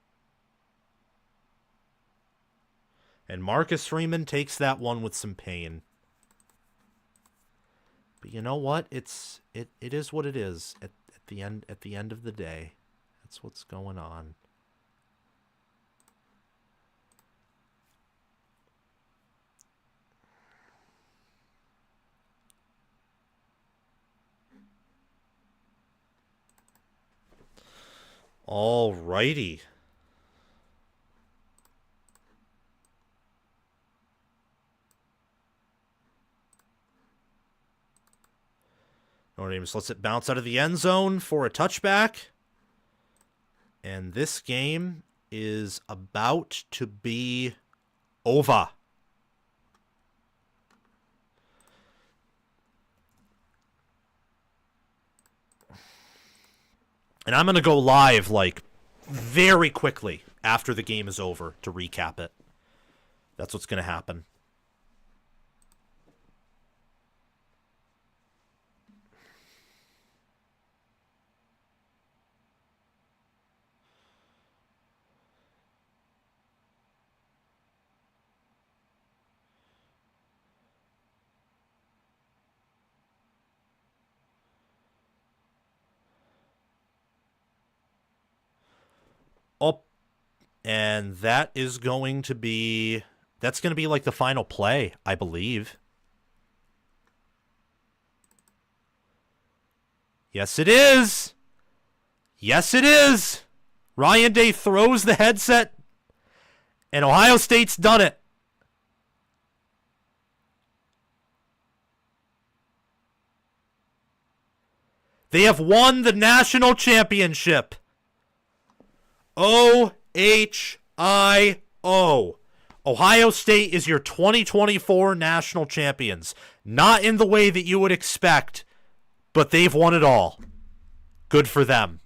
And Marcus Freeman takes that one with some pain. But you know what? It is what it is at the end of the day. That's what's going on. All righty. Notre Dame just lets it bounce out of the end zone for a touchback. And this game is about to be over. And I'm going to go live, like, very quickly after the game is over to recap it. That's what's going to happen. Oh, and that's going to be like the final play, I believe. Yes, it is. Yes, it is. Ryan Day throws the headset, and Ohio State's done it. They have won the national championship. O-H-I-O. Ohio State is your 2024 national champions. Not in the way that you would expect, but they've won it all. Good for them.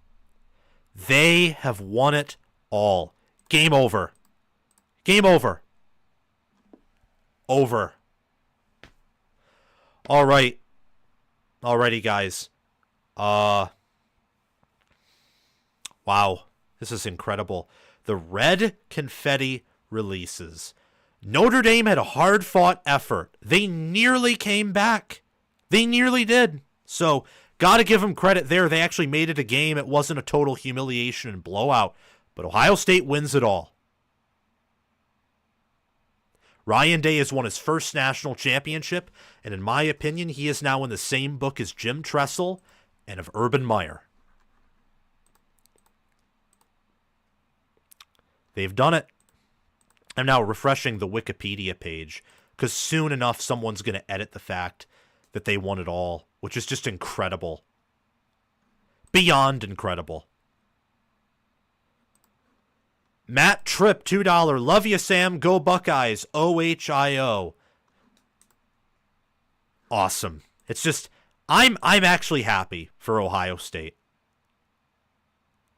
They have won it all. Game over. Game over. Over. All right. Alrighty, guys. Wow. This is incredible. The red confetti releases. Notre Dame had a hard-fought effort. They nearly came back. They nearly did. So, got to give them credit there. They actually made it a game. It wasn't a total humiliation and blowout. But Ohio State wins it all. Ryan Day has won his first national championship, and in my opinion, he is now in the same book as Jim Tressel and of Urban Meyer. They've done it. I'm now refreshing the Wikipedia page, because soon enough someone's going to edit the fact that they won it all, which is just incredible. Beyond incredible. Matt Tripp, $2. Love you, Sam. Go Buckeyes. OHIO. Awesome. It's just, I'm actually happy for Ohio State.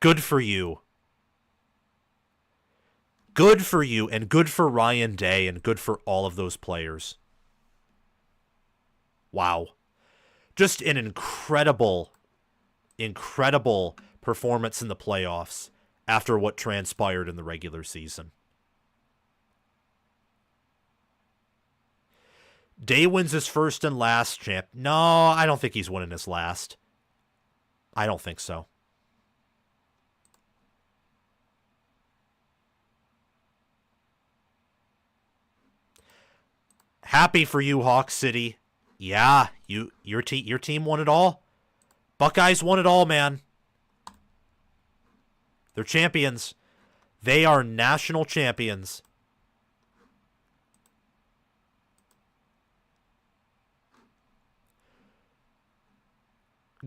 Good for you. Good for you, and good for Ryan Day, and good for all of those players. Wow. Just an incredible, incredible performance in the playoffs after what transpired in the regular season. Day wins his first and last champ. No, I don't think he's winning his last. I don't think so. Happy for you, Hawk City. Yeah, your team won it all. Buckeyes won it all, man. They're champions. They are national champions.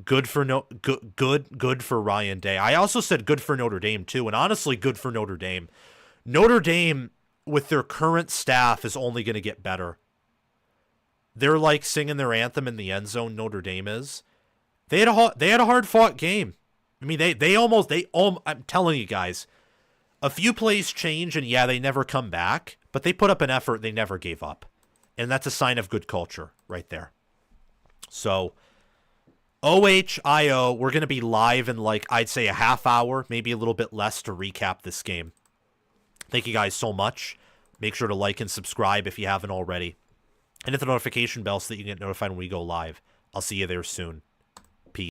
Good for good for Ryan Day. I also said good for Notre Dame too, and honestly, good for Notre Dame. Notre Dame, with their current staff, is only going to get better. They're like singing their anthem in the end zone. Notre Dame is. They had a hard fought game. I mean, I'm telling you guys, a few plays change, and yeah, they never come back, but they put up an effort. They never gave up, and that's a sign of good culture right there. So, OHIO, we're going to be live in like, I'd say a half hour, maybe a little bit less, to recap this game. Thank you guys so much. Make sure to like and subscribe if you haven't already. And hit the notification bell so that you get notified when we go live. I'll see you there soon.